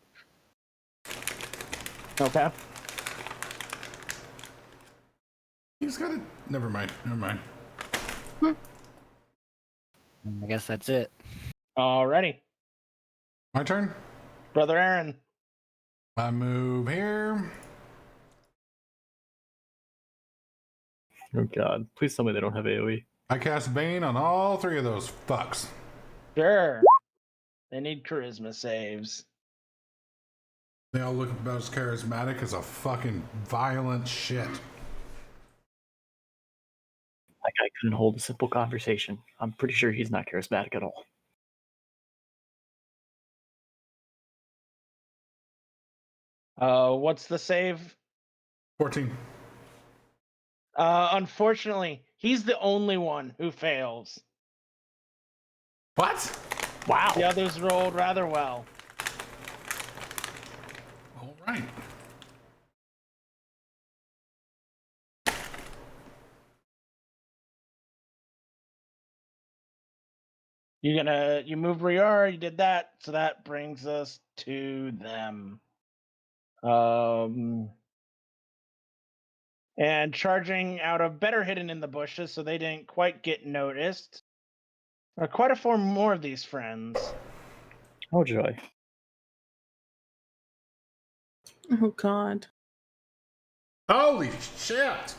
Speaker 1: Okay.
Speaker 2: He's got it. Never mind. Never mind.
Speaker 5: I guess that's it.
Speaker 1: Alrighty.
Speaker 2: My turn.
Speaker 1: Brother Aaron.
Speaker 2: I move here.
Speaker 4: Oh god. Please tell me they don't have AoE.
Speaker 2: I cast Bane on all three of those fucks.
Speaker 1: Sure. They need charisma saves.
Speaker 2: They all look about as charismatic as a fucking violent shit.
Speaker 4: Like I couldn't hold a simple conversation. I'm pretty sure he's not charismatic at all.
Speaker 1: What's the save?
Speaker 2: 14.
Speaker 1: Unfortunately, he's the only one who fails.
Speaker 2: What?
Speaker 4: Wow.
Speaker 1: The others rolled rather well.
Speaker 2: All right.
Speaker 1: You moved where you are, you did that, so that brings us to them. And charging out of better hidden in the bushes, so they didn't quite get noticed. Are quite a few more of these friends.
Speaker 4: Oh joy.
Speaker 3: Oh god.
Speaker 2: Holy shit!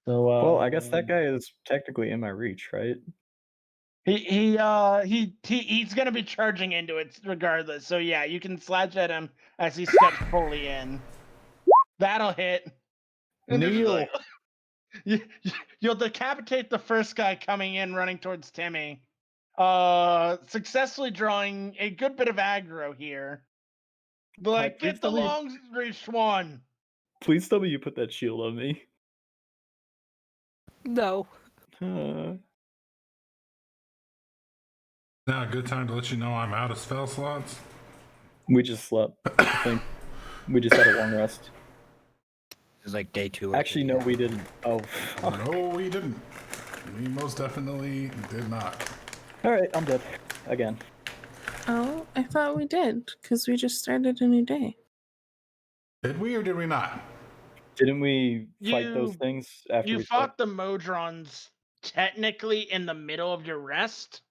Speaker 1: So
Speaker 4: Well, I guess that guy is technically in my reach, right?
Speaker 1: he's gonna be charging into it regardless. So yeah, you can slash at him as he steps fully in. That'll hit. And they're just
Speaker 4: Kneel.
Speaker 1: like, you'll decapitate the first guy coming in, running towards Timmy. Successfully drawing a good bit of aggro here. Like,
Speaker 4: Please
Speaker 1: get the
Speaker 4: tell me-
Speaker 1: long reach one.
Speaker 4: Please tell me you put that shield on me.
Speaker 5: No.
Speaker 4: Uh,
Speaker 2: Now a good time to let you know I'm out of spell slots.
Speaker 4: We just slept. I think we just had a long rest.
Speaker 5: It's like day 2. Or
Speaker 4: Actually,
Speaker 5: 3.
Speaker 4: no, we didn't. Oh,
Speaker 2: No, we didn't. We most definitely did not.
Speaker 4: all right. I'm dead again.
Speaker 3: Oh, I thought we did because we just started a new day.
Speaker 2: Did we or did we not?
Speaker 4: Didn't we fight those
Speaker 1: You
Speaker 4: things after
Speaker 1: you
Speaker 4: we
Speaker 1: fought
Speaker 4: slept?
Speaker 1: the Modrons technically in the middle of your rest,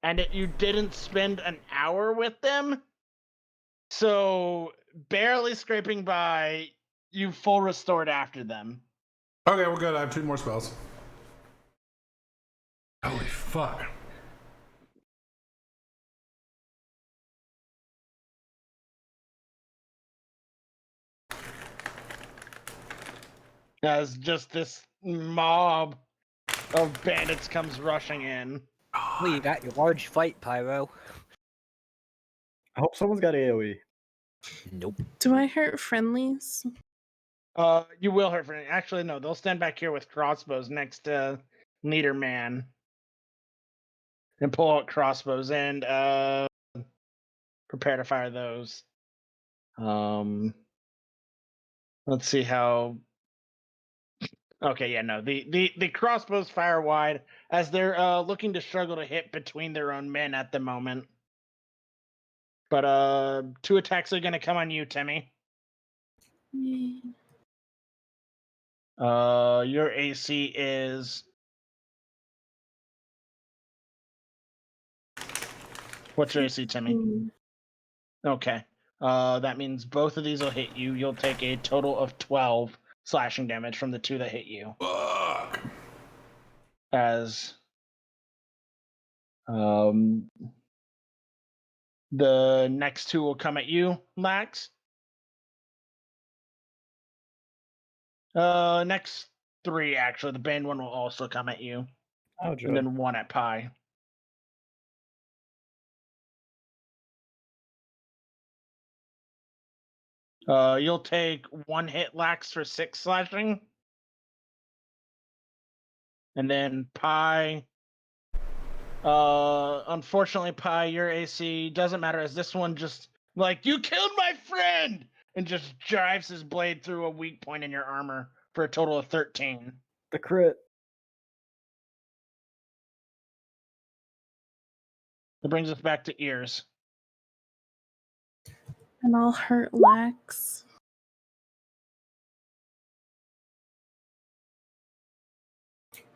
Speaker 1: and you didn't spend an hour with them. So barely scraping by, you full restored after them.
Speaker 2: Okay, we're good. I have 2 more spells. Holy fuck.
Speaker 1: As just this mob of bandits comes rushing in.
Speaker 5: Well, you got your large fight, Pyro.
Speaker 4: I hope someone's got AOE.
Speaker 5: Nope.
Speaker 3: Do I hurt friendlies?
Speaker 1: You will hurt for actually no, they'll stand back here with crossbows next to leader man. And pull out crossbows and prepare to fire those. Let's see how. Okay, yeah, no. The crossbows fire wide as they're looking to struggle to hit between their own men at the moment. But 2 attacks are gonna come on you, Timmy.
Speaker 3: Yeah.
Speaker 1: Your AC is. What's your AC, Timmy?
Speaker 3: 15.
Speaker 1: Okay. That means both of these will hit you. You'll take a total of 12 slashing damage from the 2 that hit you.
Speaker 2: Fuck.
Speaker 1: As the next 2 will come at you, Lax. Next 3 actually. The band one will also come at you,
Speaker 4: Oh,
Speaker 1: and
Speaker 4: joy.
Speaker 1: then 1 at Pi. You'll take 1 hit, Lax, for 6 slashing, and then Pi. Unfortunately, Pi, your AC doesn't matter as this one just like you killed my friend and just drives his blade through a weak point in your armor for a total of 13.
Speaker 4: The crit.
Speaker 1: That brings us back to ears.
Speaker 3: And I'll hurt Lax.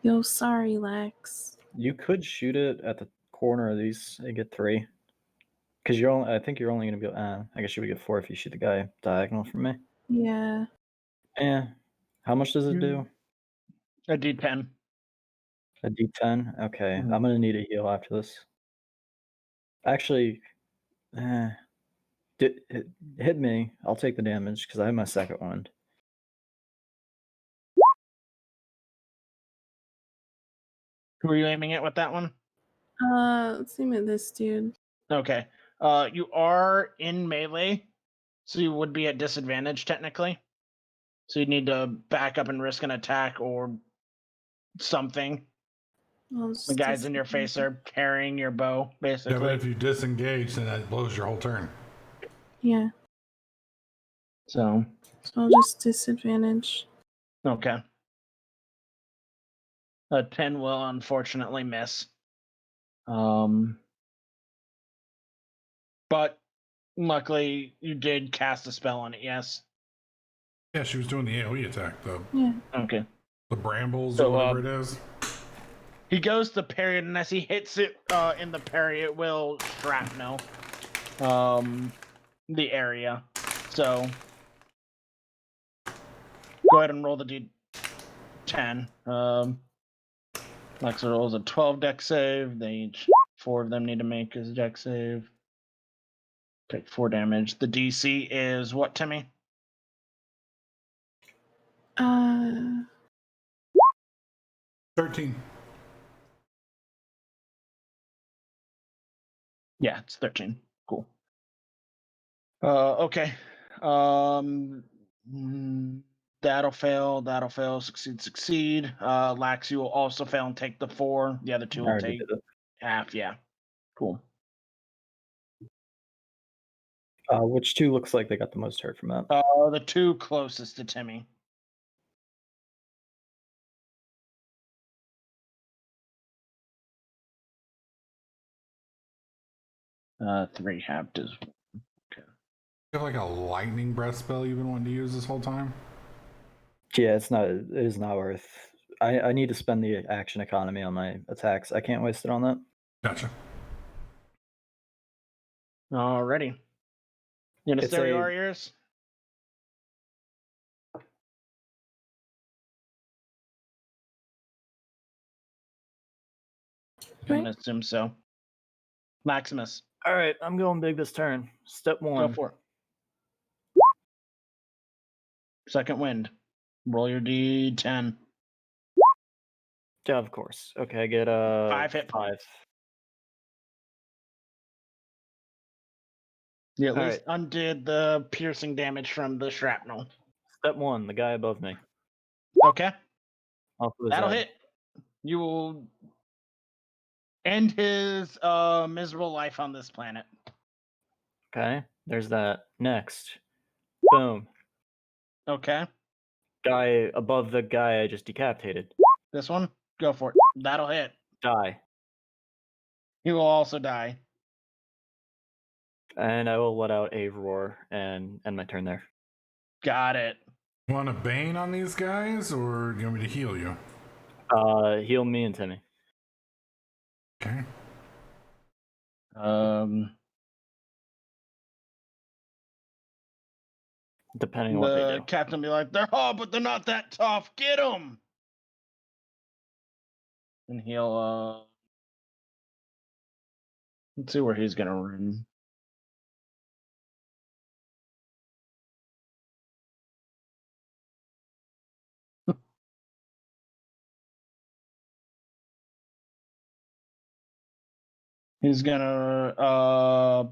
Speaker 3: Yo, sorry, Lax.
Speaker 4: You could shoot it at the corner of these and get 3. Because you're only, I think you're only gonna be. I guess you would get 4 if you shoot the guy diagonal from me.
Speaker 3: Yeah.
Speaker 4: Yeah. How much does it do?
Speaker 1: A D10.
Speaker 4: A D10. Okay,
Speaker 1: Mhm.
Speaker 4: I'm gonna need a heal after this. Actually, hit me. I'll take the damage because I have my second one.
Speaker 1: Who are you aiming at with that one?
Speaker 3: Let's see with this dude.
Speaker 1: Okay. You are in melee, so you would be at disadvantage technically. So you need to back up and risk an attack or something.
Speaker 3: I'll
Speaker 1: The
Speaker 3: just
Speaker 1: guys in your face are carrying your bow,
Speaker 2: Yeah, but
Speaker 1: basically.
Speaker 2: if you disengage, then that blows your whole turn.
Speaker 3: Yeah.
Speaker 1: So,
Speaker 3: So I'll just disadvantage.
Speaker 1: okay. A 10 will unfortunately miss. But luckily you did cast a spell on it, yes.
Speaker 2: Yeah, she was doing the AoE attack,
Speaker 3: Yeah.
Speaker 1: Okay.
Speaker 2: the brambles
Speaker 1: So,
Speaker 2: or whatever it is.
Speaker 1: He goes to parry it, and as he hits it in the parry, it will shrapnel the area. So go ahead and roll the D10. Lexa rolls a 12 deck save. They each 4 of them need to make his deck save. Take 4 damage. The DC is what, Timmy?
Speaker 2: 13.
Speaker 1: Yeah, it's 13. Cool. Okay. That'll fail, succeed. Lax, you will also fail and take the 4. The other 2
Speaker 4: I
Speaker 1: will
Speaker 4: already
Speaker 1: take
Speaker 4: did it.
Speaker 1: half. Yeah. Cool.
Speaker 4: Which two looks like they got the most hurt from that?
Speaker 1: The two closest to Timmy. Three halved as well. Okay.
Speaker 2: You have like a lightning breath spell you've been wanting to use this whole time?
Speaker 4: Yeah, it's not. It is not worth. I need to spend the action economy on my attacks. I can't waste it on that.
Speaker 2: Gotcha.
Speaker 1: Alrighty. You gonna
Speaker 4: It's
Speaker 1: stereo
Speaker 4: a-
Speaker 1: our ears? I'm gonna assume so. Maximus,
Speaker 4: All right, I'm going big this turn. Step
Speaker 1: go
Speaker 4: one.
Speaker 1: for it. Second wind. Roll your D10.
Speaker 4: Yeah, of course. Okay, I get
Speaker 1: 5 hit points. You at
Speaker 4: All
Speaker 1: least undid the piercing damage from the shrapnel.
Speaker 4: Step one, the guy above me.
Speaker 1: Okay,
Speaker 4: Off of his
Speaker 1: that'll
Speaker 4: head.
Speaker 1: hit. You will end his miserable life on this planet.
Speaker 4: Okay, there's that. Next. Boom.
Speaker 1: Okay,
Speaker 4: Guy above the guy I just decapitated.
Speaker 1: this one, go for it. That'll hit.
Speaker 4: Die.
Speaker 1: He will also die.
Speaker 4: And I will let out a roar and end my turn there.
Speaker 1: Got it.
Speaker 2: You want a Bane on these guys, or do you want me to heal you?
Speaker 4: Heal me and Timmy.
Speaker 2: Okay.
Speaker 4: Depending on what they
Speaker 1: The
Speaker 4: do.
Speaker 1: captain be like, they're hard, but they're not that tough. Get them. And he'll let's see where he's gonna run. He's gonna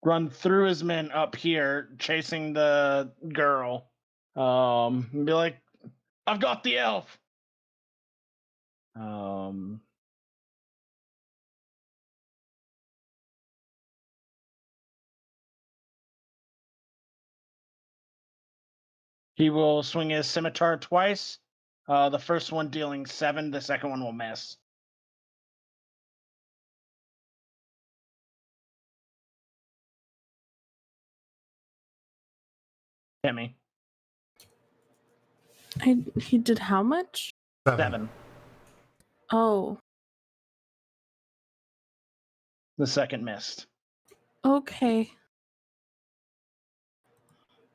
Speaker 1: run through his men up here, chasing the girl. And be like, I've got the elf. He will swing his scimitar twice. The first one dealing 7, the second one will miss. Timmy.
Speaker 3: He did how much?
Speaker 1: 7.
Speaker 3: Oh,
Speaker 1: The second missed.
Speaker 3: okay.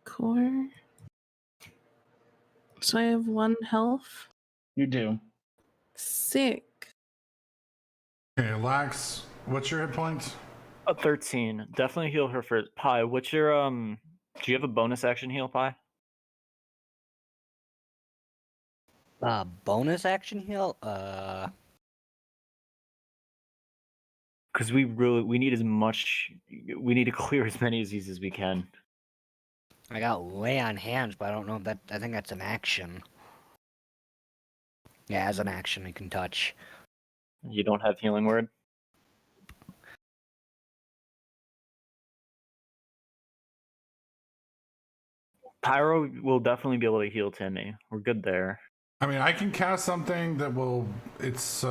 Speaker 3: Core. So I have 1 health.
Speaker 1: You do.
Speaker 3: Sick.
Speaker 2: Okay, Lax, what's your hit points?
Speaker 4: A 13. Definitely heal her first. Pi, what's your do you have a bonus action heal, Pi?
Speaker 5: Bonus action heal?
Speaker 4: Because we need as much. We need to clear as many of these as we can.
Speaker 5: I got lay on hands, but I don't know if that. I think that's an action. Yeah, as an action, you can touch.
Speaker 4: You don't have healing word? Pyro will definitely be able to heal Timmy. We're good there.
Speaker 2: I mean, I can cast something that will. It's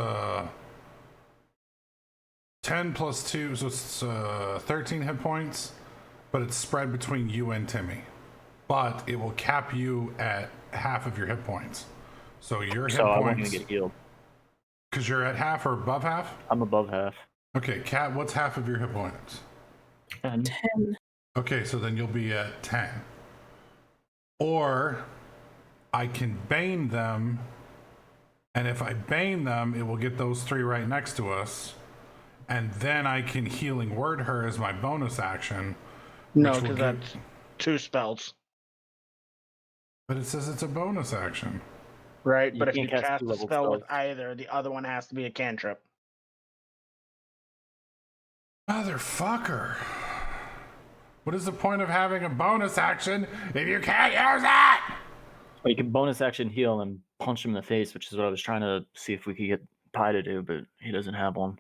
Speaker 2: 10 plus 2, so it's 13 hit points, but it's spread between you and Timmy. But it will cap you at half of your hit points. So your hit
Speaker 4: So I won't
Speaker 2: points.
Speaker 4: even get healed.
Speaker 2: Because you're at half or above half?
Speaker 4: I'm above half.
Speaker 2: Okay, Kat, what's half of your hit points?
Speaker 3: 10.
Speaker 2: Okay, so then you'll be at 10. Or I can bane them, and if I bane them, it will get those 3 right next to us. And then I can healing word her as my bonus action.
Speaker 1: No,
Speaker 2: which will
Speaker 1: because
Speaker 2: give-
Speaker 1: that's 2 spells.
Speaker 2: But it says it's a bonus action.
Speaker 1: Right,
Speaker 4: You
Speaker 1: but if
Speaker 4: can't
Speaker 1: you
Speaker 4: cast
Speaker 1: cast a
Speaker 4: 2-level
Speaker 1: spell with
Speaker 4: spells.
Speaker 1: either, the other one has to be a cantrip.
Speaker 2: Motherfucker. What is the point of having a bonus action if you can't use it?
Speaker 4: Or you can bonus action heal and punch him in the face, which is what I was trying to see if we could get Pi to do, but he doesn't have one.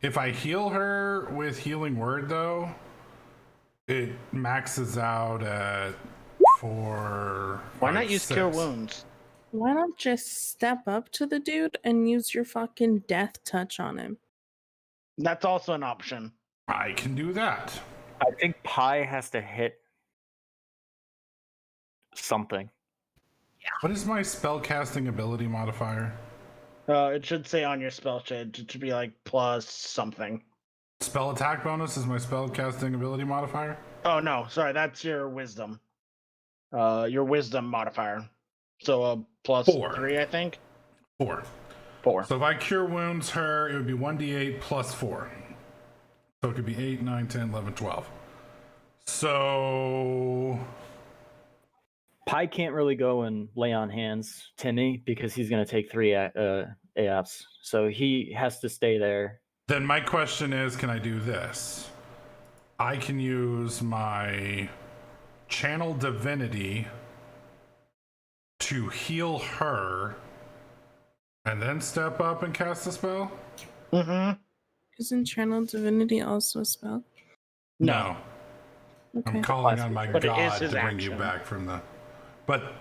Speaker 2: If I heal her with healing word, though, it maxes out at 4.
Speaker 1: Why
Speaker 2: 5,
Speaker 1: not use Cure
Speaker 2: 6.
Speaker 1: Wounds?
Speaker 3: Why not just step up to the dude and use your fucking death touch on him?
Speaker 1: That's also an option.
Speaker 2: I can do that.
Speaker 4: I think Pi has to hit something.
Speaker 2: What is my spellcasting ability modifier?
Speaker 1: It should say on your spell sheet. It should be like plus something.
Speaker 2: Spell attack bonus is my spellcasting ability modifier?
Speaker 1: Oh no, sorry, that's your wisdom. Your wisdom modifier. So plus
Speaker 2: 4.
Speaker 1: 3, I think.
Speaker 2: 4.
Speaker 1: 4.
Speaker 2: So if I cure wounds her, it would be 1d8 plus 4. So it could be 8, 9, 10, 11, 12. So
Speaker 4: Pi can't really go and lay on hands Timmy because he's going to take 3 AOPs. So he has to stay there.
Speaker 2: then my question is, can I do this? I can use my channel divinity to heal her and then step up and cast a spell?
Speaker 1: Mm-hmm.
Speaker 3: Isn't Channel Divinity also a spell?
Speaker 2: No.
Speaker 3: Okay.
Speaker 2: I'm calling on my
Speaker 1: But it is
Speaker 2: god to
Speaker 1: his
Speaker 2: bring you
Speaker 1: action.
Speaker 2: back from the... But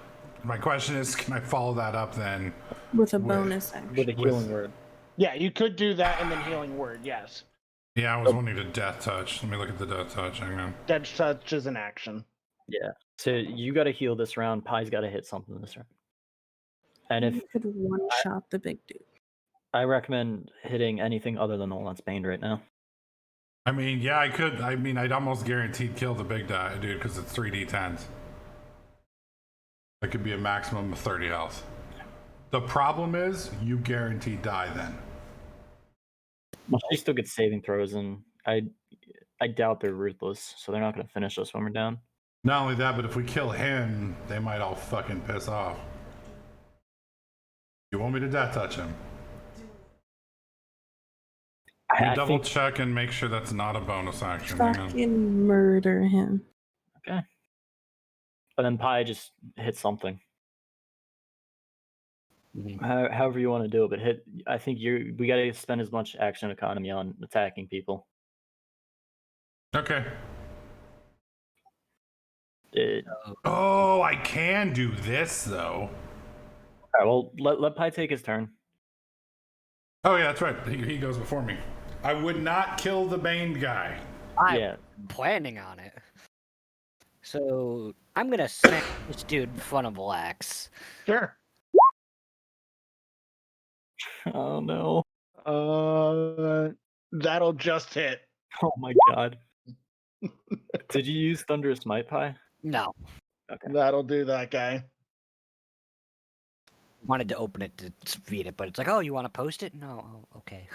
Speaker 2: my question is, can I follow that up then?
Speaker 3: With a bonus action.
Speaker 4: With a healing word.
Speaker 1: Yeah, you could do that and then healing word. Yes,
Speaker 2: Yeah, I was wanting to death touch. Let me look at the death touch. Hang on.
Speaker 1: dead touch is an action.
Speaker 4: Yeah. So you got to heal this round. Pi's got to hit something this round. And if
Speaker 3: You could one-shot the big dude.
Speaker 4: I recommend hitting anything other than the one that's banned right now.
Speaker 2: I mean, yeah, I could. I mean, I'd almost guaranteed kill the big dude because it's 3d10s. That could be a maximum of 30 health. The problem is, you guaranteed die then.
Speaker 4: Well, she still gets saving throws, and I doubt they're ruthless, so they're not going to finish us when we're down.
Speaker 2: Not only that, but if we kill him, they might all fucking piss off. You want me to death touch him? Let me
Speaker 4: I
Speaker 2: double
Speaker 4: think,
Speaker 2: check and make sure that's not a bonus action. Hang on.
Speaker 3: Fucking murder him.
Speaker 4: okay. And then Pi just hit something. However you want to do it, but hit. I think we got to spend as much action economy on attacking people.
Speaker 2: Okay.
Speaker 4: All
Speaker 2: Oh, I can do this though.
Speaker 4: right, well, let Pi take his turn.
Speaker 2: Oh yeah, that's right. He goes before me. I would not kill the Bane guy.
Speaker 5: I'm
Speaker 4: Yeah.
Speaker 5: planning on it. So I'm gonna smack this dude in front of Lax.
Speaker 1: Sure.
Speaker 4: Oh no.
Speaker 1: That'll just hit.
Speaker 4: Oh my god. Did you use Thunderous Might, Pi?
Speaker 5: No,
Speaker 4: Okay.
Speaker 1: That'll do that guy.
Speaker 5: wanted to open it to read it, but it's like, oh, you want to post it? No, oh, okay.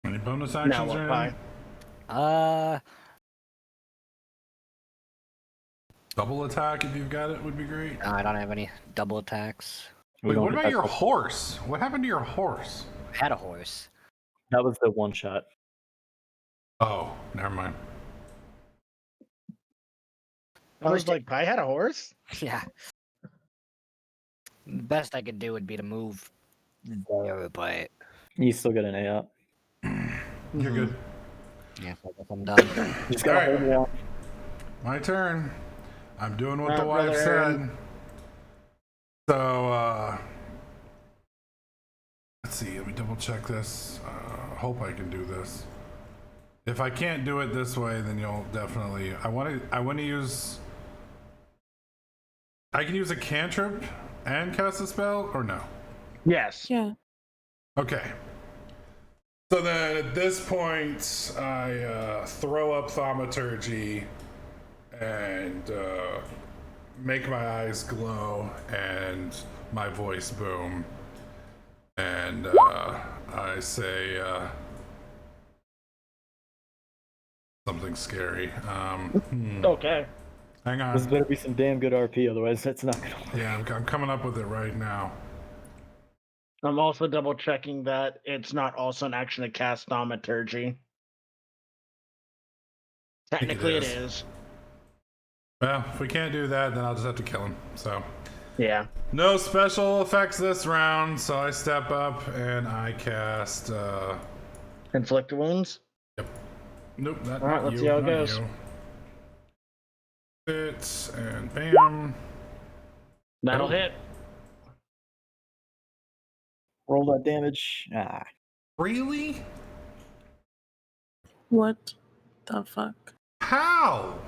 Speaker 2: Any bonus
Speaker 1: Now
Speaker 2: actions
Speaker 1: what,
Speaker 2: or
Speaker 1: Pi?
Speaker 2: anything? Double attack if you've got it would be great.
Speaker 5: I don't have any double attacks.
Speaker 4: We
Speaker 2: Wait,
Speaker 4: don't
Speaker 2: what
Speaker 4: get
Speaker 2: about
Speaker 4: that
Speaker 2: your
Speaker 4: plus-
Speaker 2: horse? What happened to your horse?
Speaker 5: I had a horse.
Speaker 4: That was the one shot.
Speaker 2: Oh, never mind.
Speaker 1: I was like, Pi had a horse?
Speaker 5: Yeah. Best I could do would be to move there, but
Speaker 4: You still get an A up.
Speaker 2: You're good.
Speaker 5: yeah, I guess I'm done.
Speaker 4: Just gotta
Speaker 2: Alright.
Speaker 4: hold on.
Speaker 2: My turn. I'm doing what the
Speaker 1: Brother
Speaker 2: wife said.
Speaker 1: Aaron.
Speaker 2: So, let's see. Let me double check this. Hope I can do this. If I can't do it this way, then you'll definitely. I want to use. I can use a cantrip and cast a spell, or no?
Speaker 1: Yes.
Speaker 3: Yeah.
Speaker 2: Okay. So then at this point, I throw up thaumaturgy and make my eyes glow and my voice boom. And I say something scary.
Speaker 1: Okay.
Speaker 2: Hang
Speaker 4: This
Speaker 2: on.
Speaker 4: better be some damn good RP, otherwise that's not gonna work.
Speaker 2: Yeah, I'm coming up with it right now.
Speaker 1: I'm also double checking that it's not also an action to cast thaumaturgy. Technically, it
Speaker 2: is.
Speaker 1: is.
Speaker 2: Well, if we can't do that, then I'll just have to kill him. So,
Speaker 1: Yeah.
Speaker 2: No special effects this round, so I step up and I cast.
Speaker 1: Inflict wounds.
Speaker 2: Yep. Nope,
Speaker 1: All right,
Speaker 2: not
Speaker 1: let's
Speaker 2: you.
Speaker 1: see how it
Speaker 2: Not
Speaker 1: goes.
Speaker 2: you. Hits and bam.
Speaker 1: That'll
Speaker 2: Oh.
Speaker 1: hit.
Speaker 4: Roll that damage. Ah,
Speaker 2: Really?
Speaker 3: What the fuck?
Speaker 2: How?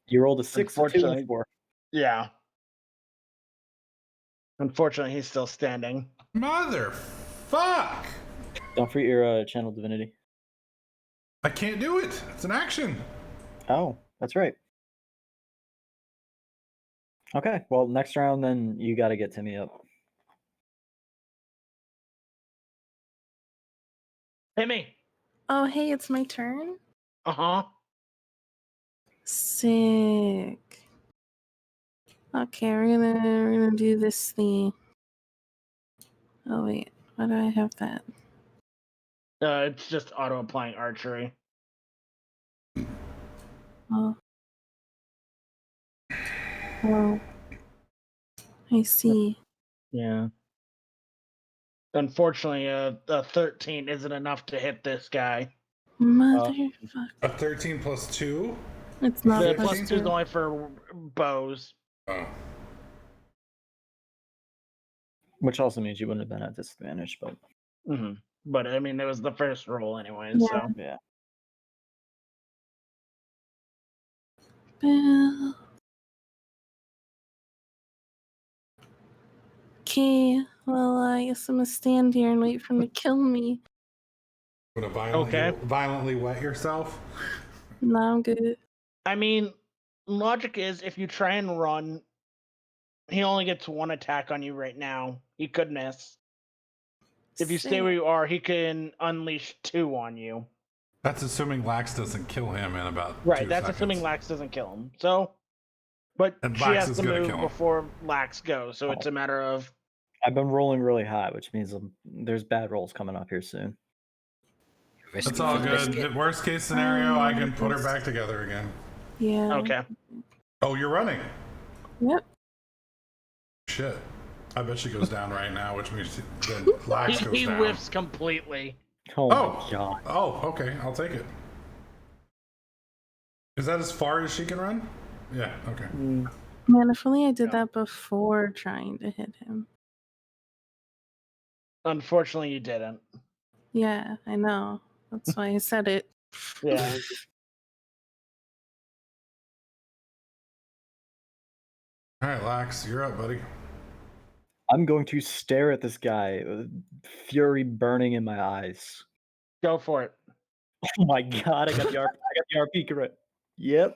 Speaker 4: you rolled a 6, a 2, and
Speaker 1: Unfortunately.
Speaker 4: a 4.
Speaker 1: Yeah. Unfortunately, he's still standing.
Speaker 2: Motherfuck!
Speaker 4: Don't forget your channel divinity.
Speaker 2: I can't do it. It's an action.
Speaker 4: Oh, that's right. Okay, well, next round, then you got to get Timmy up.
Speaker 1: Timmy.
Speaker 3: Oh, hey, it's my turn?
Speaker 1: Uh-huh.
Speaker 3: Sick. Okay, we're gonna do this thing. Oh wait, why do I have that?
Speaker 1: It's just auto-applying archery.
Speaker 3: Oh. Oh. I see.
Speaker 1: Yeah. Unfortunately, a 13 isn't enough to hit this guy.
Speaker 3: Motherfucker.
Speaker 2: A 13 plus 2?
Speaker 3: It's not
Speaker 1: The
Speaker 3: plus
Speaker 1: plus 2 is
Speaker 3: 2.
Speaker 1: only for bows.
Speaker 2: Oh.
Speaker 4: Which also means you wouldn't have been at disadvantage, but
Speaker 1: Mm-hmm. But, I mean, it was the first roll anyway,
Speaker 3: Yeah.
Speaker 1: so.
Speaker 4: yeah.
Speaker 3: Bill. Okay, well, I guess I'm gonna stand here and wait for him to kill me.
Speaker 2: Would have
Speaker 1: Okay.
Speaker 2: violently wet yourself?
Speaker 3: No, I'm good.
Speaker 1: I mean, logic is if you try and run, he only gets one attack on you right now. He could miss. If you stay where you are, he can unleash 2 on you.
Speaker 2: That's assuming Lax doesn't kill him in about 2
Speaker 1: Right, that's
Speaker 2: seconds.
Speaker 1: assuming Lax doesn't kill him. So, but
Speaker 2: And
Speaker 1: she
Speaker 2: Lax
Speaker 1: has
Speaker 2: is
Speaker 1: to
Speaker 2: gonna
Speaker 1: move
Speaker 2: kill him.
Speaker 1: before Lax goes, so it's a matter of.
Speaker 4: I've been rolling really high, which means there's bad rolls coming up here soon.
Speaker 5: Risk
Speaker 2: It's
Speaker 5: it
Speaker 2: all
Speaker 5: for the
Speaker 2: good.
Speaker 5: biscuit.
Speaker 2: Worst case scenario, I can put her
Speaker 3: yes.
Speaker 2: back together again.
Speaker 3: Yeah.
Speaker 1: Okay.
Speaker 2: Oh, you're running.
Speaker 3: Yep.
Speaker 2: Shit. I bet she goes down right now, which means then Lax goes
Speaker 1: He
Speaker 2: down.
Speaker 1: whiffs completely.
Speaker 4: Oh,
Speaker 2: Oh.
Speaker 4: my god.
Speaker 2: Oh, okay. I'll take it. Is that as far as she can run? Yeah, okay.
Speaker 3: Man, if only I did
Speaker 1: Yeah.
Speaker 3: that before trying to hit him.
Speaker 1: Unfortunately, you didn't.
Speaker 3: Yeah, I know. That's why I said it.
Speaker 1: Yeah.
Speaker 2: All right, Lax, you're up, buddy.
Speaker 4: I'm going to stare at this guy, fury burning in my eyes.
Speaker 1: Go for it.
Speaker 4: Oh my god, I got the RP correct. Yep.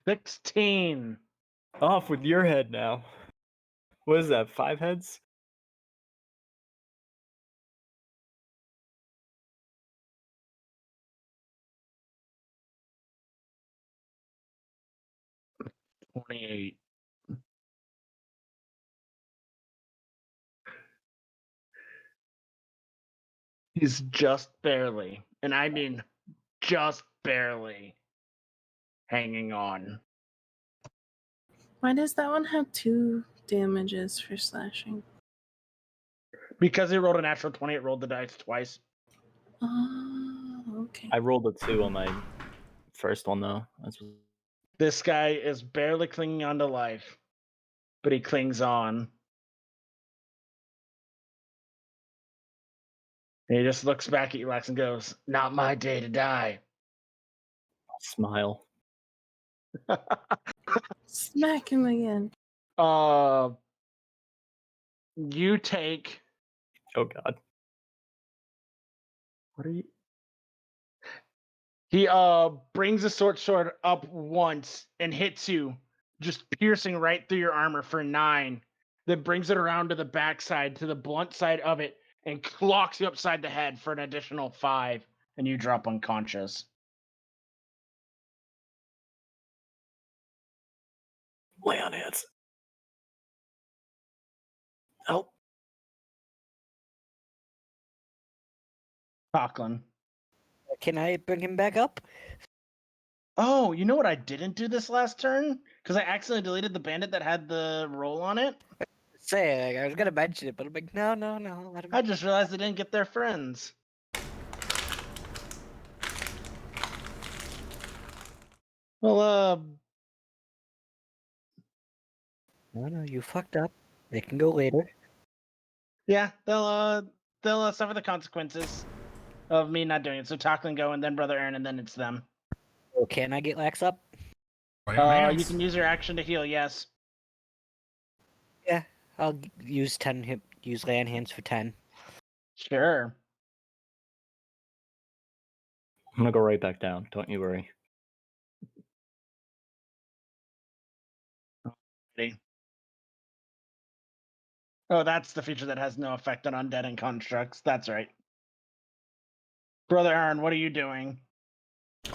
Speaker 1: 16.
Speaker 4: Off with your head now. What is that, 5 heads?
Speaker 1: $28. He's just barely, and I mean just barely, hanging on.
Speaker 3: Why does that one have 2 damages for slashing?
Speaker 1: Because he rolled a natural 20, it rolled the dice twice.
Speaker 3: Oh, okay.
Speaker 4: I rolled a 2 on my first one, though.
Speaker 1: This guy is barely clinging on to life, but he clings on. And he just looks back at you, Lex, and goes, "Not my day to die."
Speaker 4: Smile.
Speaker 3: Smack him again.
Speaker 1: You take.
Speaker 4: Oh god. What are you?
Speaker 1: He brings the sword up once and hits you, just piercing right through your armor for 9. Then brings it around to the backside, to the blunt side of it, and clocks you upside the head for an additional 5, and you drop unconscious.
Speaker 4: Lay on hands. Help.
Speaker 1: Coughlin.
Speaker 5: Can I bring him back up?
Speaker 1: Oh, you know what I didn't do this last turn? Because I accidentally deleted the bandit that had the roll on it.
Speaker 5: Say, I was gonna mention it, but I'm like, no, let him.
Speaker 1: I just realized they didn't get their friends. Well,
Speaker 5: No, you fucked up. They can go later.
Speaker 1: yeah, they'll suffer the consequences of me not doing it. So Talkland go, and then Brother Aaron, and then it's them.
Speaker 5: Oh, can I get Lax up?
Speaker 2: Lay on hands.
Speaker 1: You can use your action to heal. Yes.
Speaker 5: Yeah, I'll use 10. Use land hands for 10.
Speaker 1: Sure.
Speaker 4: I'm gonna go right back down. Don't you worry.
Speaker 1: Ready. Oh, that's the feature that has no effect on undead and constructs. That's right. Brother Aaron, what are you doing?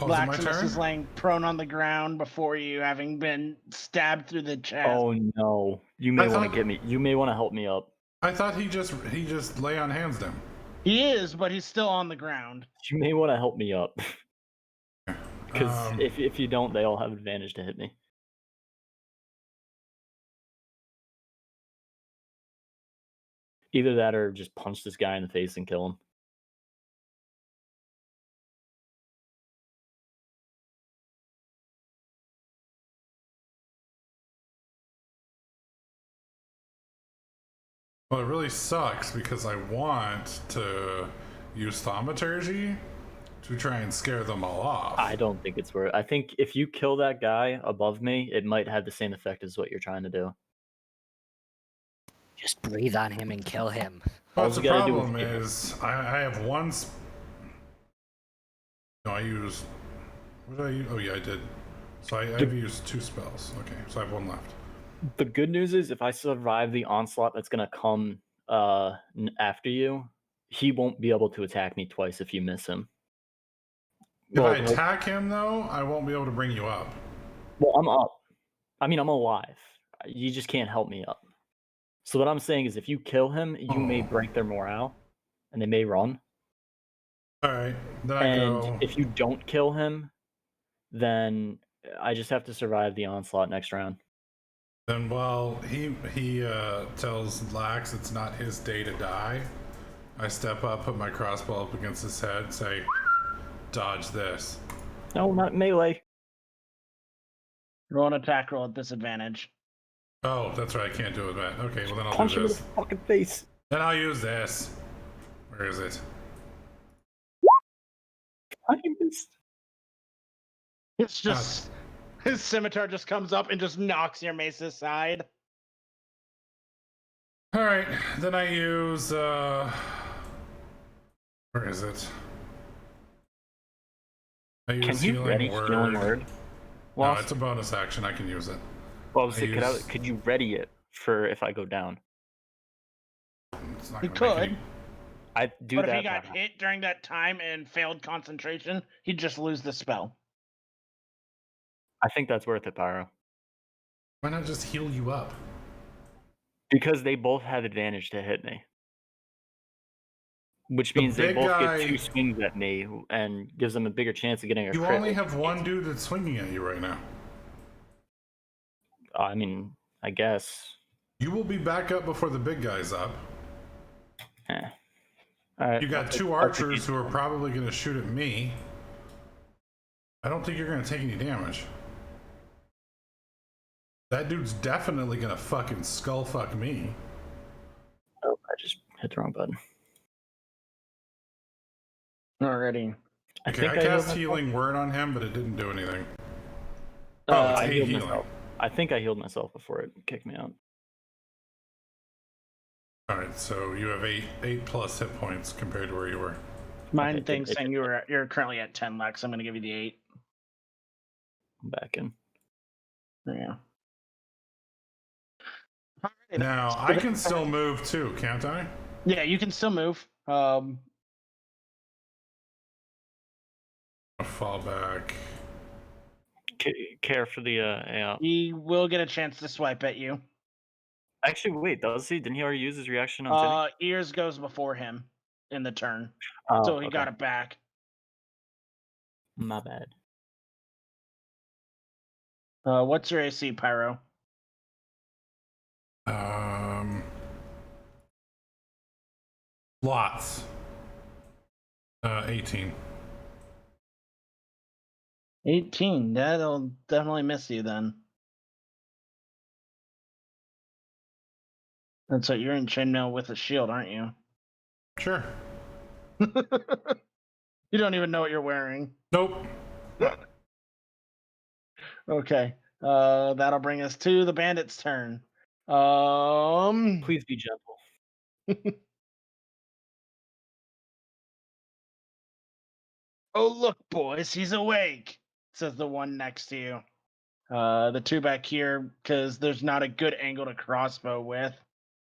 Speaker 2: Oh, is it my
Speaker 1: Laximus
Speaker 2: turn?
Speaker 1: is laying prone on the ground before you, having been stabbed through the chest.
Speaker 4: Oh no! You may
Speaker 2: I
Speaker 4: want to
Speaker 2: thought-
Speaker 4: get me. You may want to help me up.
Speaker 2: I thought he just lay on hands him.
Speaker 1: He is, but he's still on the ground.
Speaker 4: You may want to help me up because
Speaker 2: Um,
Speaker 4: if you don't, they all have advantage to hit me. Either that or just punch this guy in the face and kill him.
Speaker 2: Well, it really sucks because I want to use thaumaturgy to try and scare them all off.
Speaker 4: I don't think it's worth. I think if you kill that guy above me, it might have the same effect as what you're trying to do.
Speaker 5: Just breathe on him and kill him.
Speaker 2: But
Speaker 4: all
Speaker 2: the
Speaker 4: you gotta do
Speaker 2: problem
Speaker 4: is-
Speaker 2: is I have one. No, I use. What did I use? Oh yeah, I did. So I've used 2 spells. Okay, so I have 1 left.
Speaker 4: The good news is if I survive the onslaught that's gonna come after you, he won't be able to attack me twice if you miss him.
Speaker 2: If I
Speaker 4: he'll-
Speaker 2: attack him though, I won't be able to bring you up.
Speaker 4: well, I'm up. I mean, I'm alive. You just can't help me up. So what I'm saying is, if you kill him, you may
Speaker 2: Oh.
Speaker 4: break their morale, and they may run.
Speaker 2: All right, then I
Speaker 4: And
Speaker 2: go.
Speaker 4: if you don't kill him, then I just have to survive the onslaught next round.
Speaker 2: Then while he tells Lax it's not his day to die, I step up, put my crossbow up against his head, say, "Dodge this."
Speaker 4: No, not melee.
Speaker 1: Roll an attack roll at disadvantage.
Speaker 2: Oh, that's right. I can't do it, man. Okay, well then I'll
Speaker 4: Punch
Speaker 2: do
Speaker 4: him in the
Speaker 2: this.
Speaker 4: fucking face.
Speaker 2: Then I'll use this. Where is it?
Speaker 4: I missed.
Speaker 1: It's just his scimitar just comes up and just knocks your mace aside.
Speaker 2: All right, then I use. Where is it? I
Speaker 4: Can
Speaker 2: use
Speaker 4: you
Speaker 2: healing
Speaker 4: ready
Speaker 2: word.
Speaker 4: healing word?
Speaker 2: No,
Speaker 4: Lost?
Speaker 2: it's a bonus action. I can use it.
Speaker 4: Well, I
Speaker 2: I
Speaker 4: was saying,
Speaker 2: use-
Speaker 4: could you ready it for if I go down?
Speaker 2: It's not
Speaker 1: He
Speaker 2: gonna make
Speaker 1: could,
Speaker 2: any-
Speaker 4: I do
Speaker 1: but if
Speaker 4: that.
Speaker 1: he got
Speaker 4: now.
Speaker 1: hit during that time and failed concentration, he'd just lose the spell.
Speaker 4: I think that's worth it, Pyro.
Speaker 2: Why not just heal you up?
Speaker 4: Because they both have advantage to hit me. Which
Speaker 2: The
Speaker 4: means they
Speaker 2: big
Speaker 4: both
Speaker 2: guy-
Speaker 4: get 2 swings at me and gives them a bigger chance of getting a
Speaker 2: You
Speaker 4: crit.
Speaker 2: only have one dude that's swinging at you right now.
Speaker 4: I mean, I guess.
Speaker 2: You will be back up before the big guy's up.
Speaker 4: Eh. All right.
Speaker 2: You got 2 archers who are probably going to shoot at me. I don't think you're going to take any damage. That dude's definitely going to fucking skull fuck me.
Speaker 4: Oh, I just hit the wrong button.
Speaker 1: Already.
Speaker 2: Okay, I
Speaker 4: healed
Speaker 2: cast
Speaker 4: myself.
Speaker 2: healing word on him, but it didn't do anything.
Speaker 1: Uh,
Speaker 2: Oh, it's
Speaker 4: I
Speaker 2: 8
Speaker 4: healed
Speaker 2: healing.
Speaker 4: myself. I think I healed myself before it kicked me out.
Speaker 2: Alright, so you have 8 plus hit points compared to where you were.
Speaker 1: Mine
Speaker 4: Okay,
Speaker 1: thing's saying you're currently at 10 Lex. I'm gonna give you the 8.
Speaker 4: I'm back in.
Speaker 1: Yeah. Alrighty,
Speaker 2: Now, I can still move too, can't I?
Speaker 1: yeah, you can still move.
Speaker 2: I'll fall back.
Speaker 4: Care for the yeah.
Speaker 1: He will get a chance to swipe at you.
Speaker 4: Actually, wait, does he? Didn't he already use his reaction on Timmy?
Speaker 1: Ears goes before him in the turn,
Speaker 4: Oh,
Speaker 1: so he
Speaker 4: okay.
Speaker 1: got it back.
Speaker 4: My bad.
Speaker 1: What's your AC, Pyro?
Speaker 2: Lots. 18.
Speaker 1: 18. That'll definitely miss you then. And so you're in chainmail with a shield, aren't you?
Speaker 2: Sure.
Speaker 1: You don't even know what you're wearing.
Speaker 2: Nope.
Speaker 1: Okay. That'll bring us to the bandit's turn.
Speaker 4: Please be gentle.
Speaker 1: Oh, look, boys, he's awake, says the one next to you. The two back here, because there's not a good angle to crossbow with.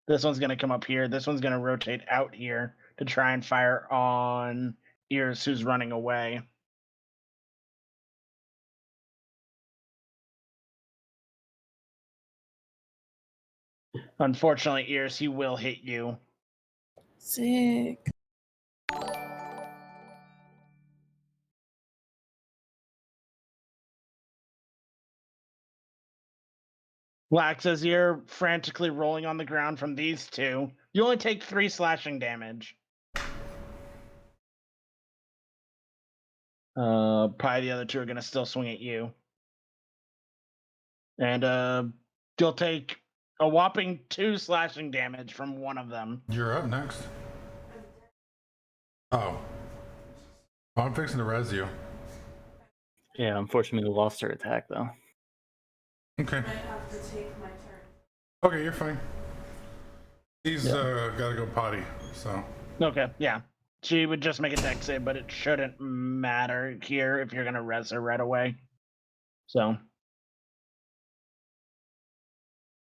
Speaker 1: This one's going to come up here. This one's going to rotate out here to try and fire on Ears, who's running away. Unfortunately, Ears, he will hit you.
Speaker 3: Sick.
Speaker 1: Lax, as you're frantically rolling on the ground from these two, you only take 3 slashing damage. Probably the other two are going to still swing at you. And you'll take a whopping 2 slashing damage from one of them.
Speaker 2: You're up next. Oh. Oh, I'm fixing to res you.
Speaker 4: Yeah, unfortunately, we lost her attack though.
Speaker 2: Okay.
Speaker 3: I have to take my turn.
Speaker 2: Okay, you're fine. He's gotta go potty, so.
Speaker 1: Okay, yeah. She would just make a dex save, but it shouldn't matter here if you're going to res her right away. So,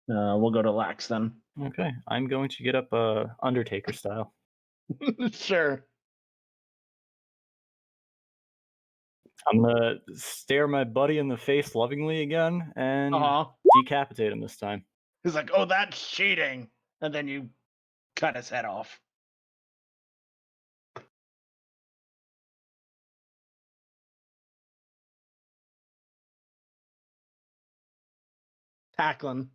Speaker 1: we'll go to Lax then.
Speaker 4: Okay, I'm going to get up Undertaker style.
Speaker 1: Sure.
Speaker 4: I'm gonna stare my buddy in the face lovingly again and decapitate him this time.
Speaker 1: He's like, oh, that's cheating. And then you cut his head off. Tackling.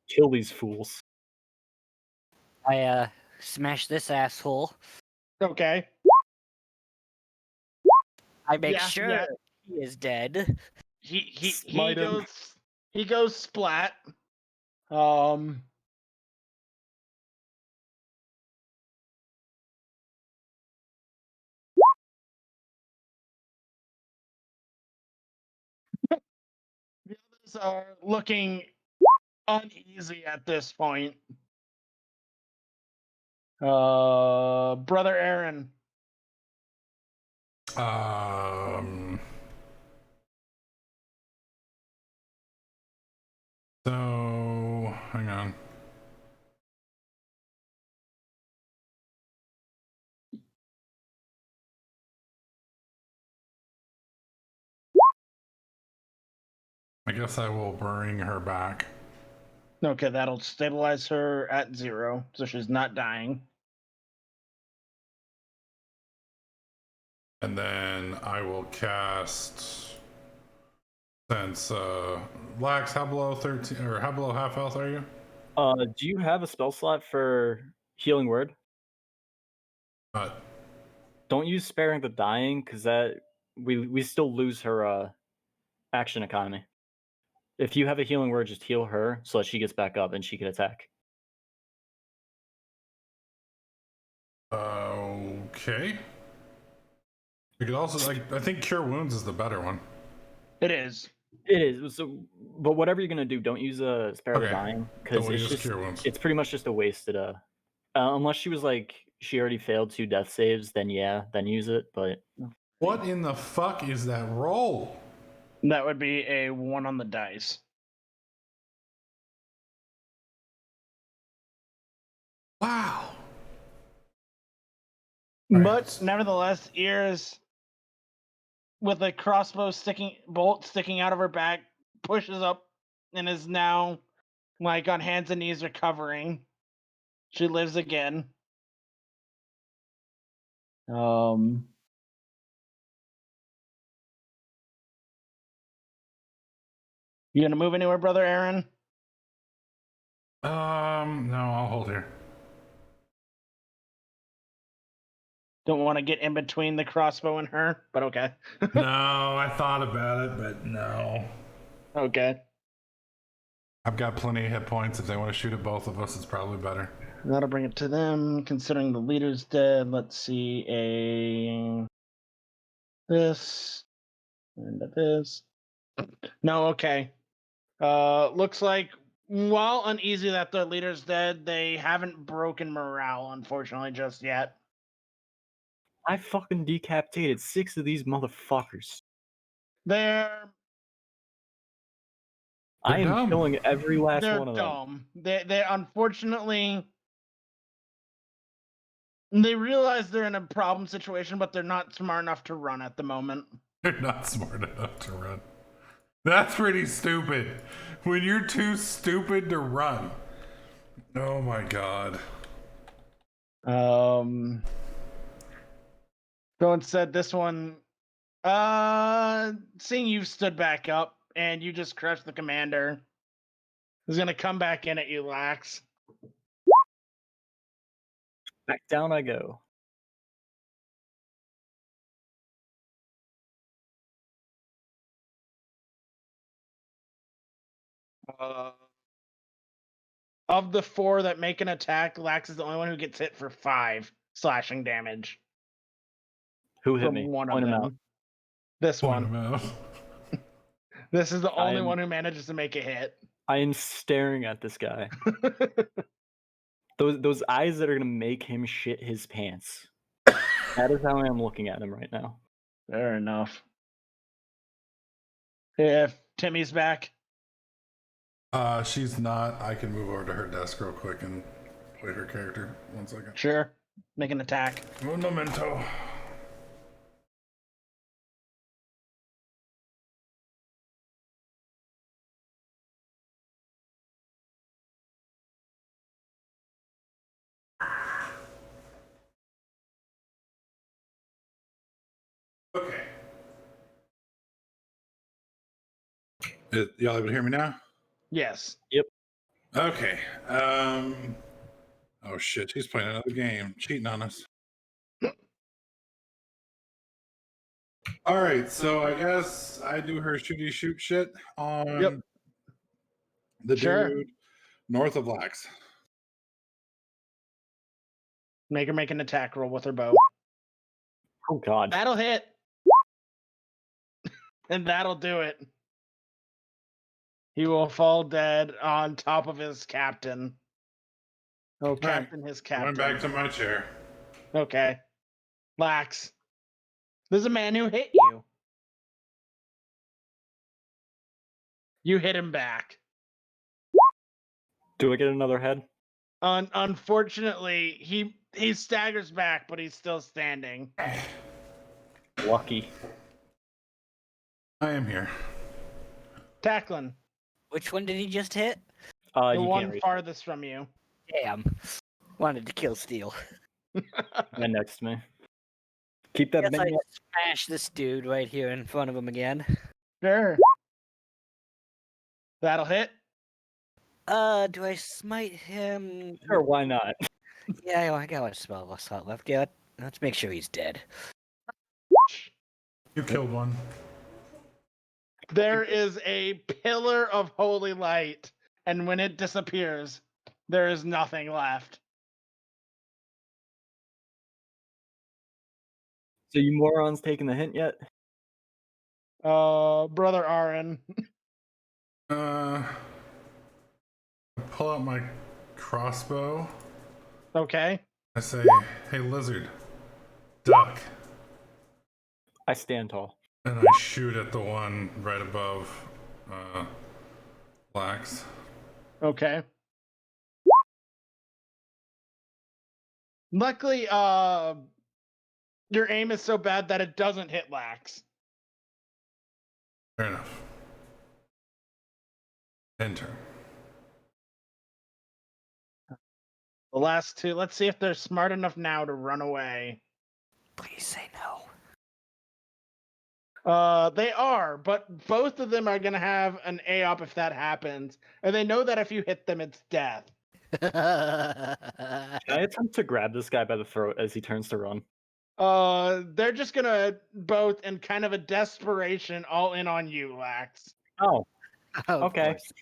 Speaker 4: Kill these fools.
Speaker 5: I smash this asshole.
Speaker 1: Okay.
Speaker 5: I make
Speaker 1: Yeah,
Speaker 5: sure
Speaker 1: yeah.
Speaker 5: he is dead.
Speaker 1: He
Speaker 4: Smite him.
Speaker 1: goes splat. Um The others are looking uneasy at this point. Brother Aaron.
Speaker 2: So, hang on. I guess I will bring her back.
Speaker 1: Okay, that'll stabilize her at 0, so she's not dying.
Speaker 2: And then I will cast, since Lax, how below 13 or how below half health are you?
Speaker 4: Do you have a spell slot for Healing Word? Don't use Sparing the Dying, because that we still lose her action economy. If you have a Healing Word, just heal her so that she gets back up and she can attack.
Speaker 2: Okay. You could also, I think Cure Wounds is the better one.
Speaker 1: It is.
Speaker 4: It is. So, but whatever you're gonna do, don't use a Spare the Dying, because
Speaker 2: Don't
Speaker 4: it's
Speaker 2: use
Speaker 4: just
Speaker 2: Cure Wounds.
Speaker 4: it's pretty much just a wasted. Unless she was like she already failed 2 death saves, then yeah, then use it. But
Speaker 2: What in the fuck is that roll?
Speaker 1: That would be a 1 on the dice.
Speaker 2: Wow.
Speaker 1: But
Speaker 2: Right.
Speaker 1: nevertheless, Ears, with a crossbow bolt sticking out of her back, pushes up and is now like on hands and knees recovering. She lives again. You gonna move anywhere, brother Aaron?
Speaker 2: No, I'll hold here.
Speaker 1: Don't want to get in between the crossbow and her, but okay.
Speaker 2: No, I thought about it, but no.
Speaker 1: Okay.
Speaker 2: I've got plenty of hit points. If they want to shoot at both of us, it's probably better.
Speaker 1: That'll bring it to them. Considering the leader's dead, let's see this and this. No, okay. Looks like while uneasy that the leader's dead, they haven't broken morale, unfortunately, just yet.
Speaker 4: I fucking decapitated 6 of these motherfuckers.
Speaker 1: They're
Speaker 4: I am
Speaker 2: dumb.
Speaker 4: killing every last
Speaker 1: they're
Speaker 4: one of them.
Speaker 1: dumb. They unfortunately they realize they're in a problem situation, but they're not smart enough to run at the moment.
Speaker 2: They're not smart enough to run. That's pretty stupid. When you're too stupid to run. Oh my god.
Speaker 1: So instead, this one, seeing you stood back up and you just crushed the commander, is gonna come back in at you, Lax.
Speaker 4: Back down I go.
Speaker 1: Of the 4 that make an attack, Lax is the only one who gets hit for 5 slashing damage
Speaker 4: Who hit
Speaker 1: from
Speaker 4: me?
Speaker 1: one
Speaker 4: Point
Speaker 1: of
Speaker 4: him
Speaker 1: them.
Speaker 4: out.
Speaker 1: This
Speaker 2: Point
Speaker 1: one.
Speaker 2: 'em out.
Speaker 1: This is the only
Speaker 4: I'm-
Speaker 1: one who manages to make a hit.
Speaker 4: I am staring at this guy. Those eyes that are gonna make him shit his pants. That is how I am looking at him right now.
Speaker 1: Fair enough. If Timmy's back,
Speaker 2: She's not. I can move over to her desk real quick and play her character. 1 second.
Speaker 1: sure, make an attack.
Speaker 2: Un momento. Okay. Y'all able to hear me now?
Speaker 1: Yes.
Speaker 2: Okay. Oh shit, she's playing another game, cheating on us. All right, so I guess I do her shooty shoot shit on
Speaker 1: Yep.
Speaker 2: the
Speaker 1: Sure.
Speaker 2: dude north of Lax.
Speaker 1: Make her make an attack roll with her bow.
Speaker 4: Oh god.
Speaker 1: That'll hit. And that'll do it. He will fall dead on top of his captain. Oh, captain, his
Speaker 2: Going
Speaker 1: captain.
Speaker 2: back to my chair.
Speaker 1: Okay. Lax. There's a man who hit you. You hit him back.
Speaker 4: Do I get another head?
Speaker 1: Unfortunately, he staggers back, but he's still standing.
Speaker 4: Lucky.
Speaker 2: I am here.
Speaker 1: Tacklin,
Speaker 5: Which one did he just hit?
Speaker 1: the
Speaker 4: You
Speaker 1: one
Speaker 4: can't reach
Speaker 1: farthest from you.
Speaker 5: Damn. Wanted to kill Steel.
Speaker 4: right next to me. Keep that
Speaker 5: Guess I
Speaker 4: minion.
Speaker 5: smash this dude right here in front of him again.
Speaker 1: Sure. That'll hit.
Speaker 5: Do I smite him?
Speaker 4: Sure, why not?
Speaker 5: Yeah, I got a spell slot left. Yeah, let's make sure he's dead.
Speaker 2: You killed one.
Speaker 1: There is a pillar of holy light, and when it disappears, there is nothing left.
Speaker 4: So you morons taking the hint yet?
Speaker 1: Brother Aaron.
Speaker 2: Pull out my crossbow.
Speaker 1: Okay.
Speaker 2: I say, hey lizard, duck.
Speaker 4: I stand tall.
Speaker 2: And I shoot at the one right above Lax.
Speaker 1: Okay. Luckily, your aim is so bad that it doesn't hit Lax.
Speaker 2: Fair enough. Enter.
Speaker 1: The last 2, let's see if they're smart enough now to run away.
Speaker 5: Please say no.
Speaker 1: They are, but both of them are gonna have an AOP if that happens, and they know that if you hit them, it's death.
Speaker 4: Can I attempt to grab this guy by the throat as he turns to run?
Speaker 1: They're just gonna both, in kind of a desperation, all in on you, Lax.
Speaker 4: Oh,
Speaker 5: Of
Speaker 4: okay.
Speaker 5: course.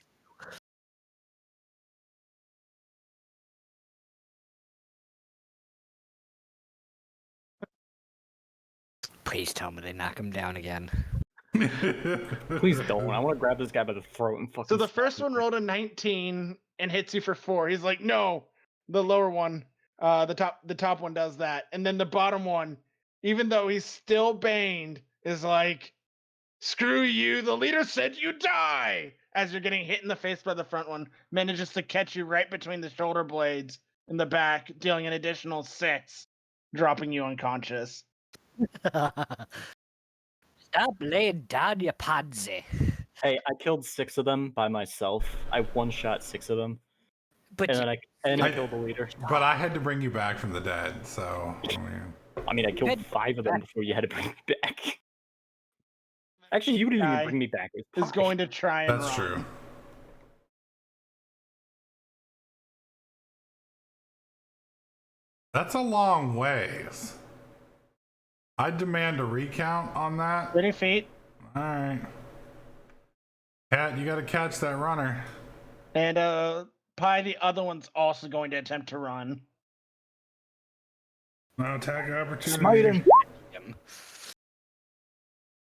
Speaker 5: Please tell me they knock him down again.
Speaker 4: Please don't. I want to grab this guy by the throat and fucking.
Speaker 1: So the
Speaker 4: stab
Speaker 1: first
Speaker 4: him.
Speaker 1: one rolled a 19 and hits you for 4. He's like, no. The lower one, the top one does that, and then the bottom one, even though he's still baned, is like, screw you. The leader said you die. As you're getting hit in the face by the front one, manages to catch you right between the shoulder blades in the back, dealing an additional 6, dropping you unconscious.
Speaker 5: Stop laying down, you pansy.
Speaker 4: Hey, I killed 6 of them by myself. I one-shot 6 of them,
Speaker 5: But
Speaker 4: and
Speaker 5: you-
Speaker 4: then I
Speaker 2: I-
Speaker 4: killed the leader.
Speaker 2: But I had to bring you back from the dead, so
Speaker 4: I mean, I killed
Speaker 5: Good.
Speaker 4: 5 of them before you had to bring me back. Actually, you didn't even
Speaker 1: Guy
Speaker 4: bring me back. It was
Speaker 1: is
Speaker 4: Pi.
Speaker 1: going to try and
Speaker 2: that's
Speaker 1: run.
Speaker 2: true. That's a long ways. I demand a recount on that.
Speaker 1: 20 feet.
Speaker 2: All right. Cat, you got to catch that runner.
Speaker 1: And Pi, the other one's also going to attempt to run.
Speaker 2: No attack opportunity.
Speaker 4: Smite him!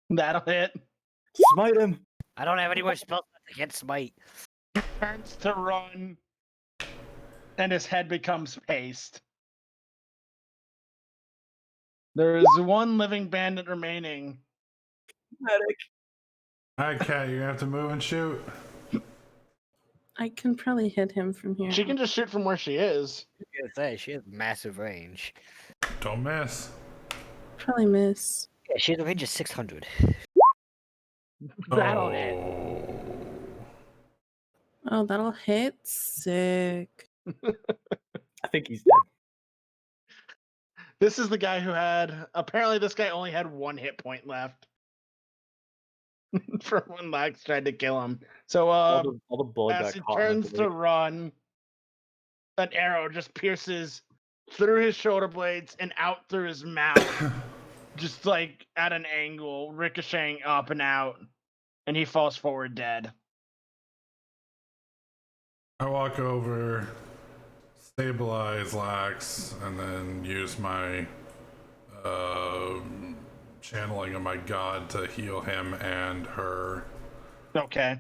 Speaker 1: That'll hit.
Speaker 4: Smite him!
Speaker 5: I don't have any more spells against smite.
Speaker 1: Turns to run. And his head becomes paste. There is one living bandit remaining.
Speaker 4: Medic.
Speaker 2: All right, Cat, you're going to have to move and shoot.
Speaker 3: I can probably hit him from here.
Speaker 1: She can just shoot from where she is.
Speaker 5: I was gonna say, she has massive range.
Speaker 2: Don't miss.
Speaker 3: Probably miss.
Speaker 5: Yeah, she has a range of 600.
Speaker 1: That'll hit.
Speaker 3: Oh, that'll hit. Sick.
Speaker 4: I think he's dead.
Speaker 1: This is the guy who had. Apparently, this guy only had 1 hit point left. From when Lax tried to kill him. So,
Speaker 4: All the blood
Speaker 1: as
Speaker 4: got
Speaker 1: he
Speaker 4: caught in
Speaker 1: turns
Speaker 4: the
Speaker 1: to
Speaker 4: blade.
Speaker 1: run, an arrow just pierces through his shoulder blades and out through his mouth, just like at an angle, ricocheting up and out, and he falls forward dead.
Speaker 2: I walk over, stabilize Lax, and then use my channeling of my god to heal him and her.
Speaker 1: Okay.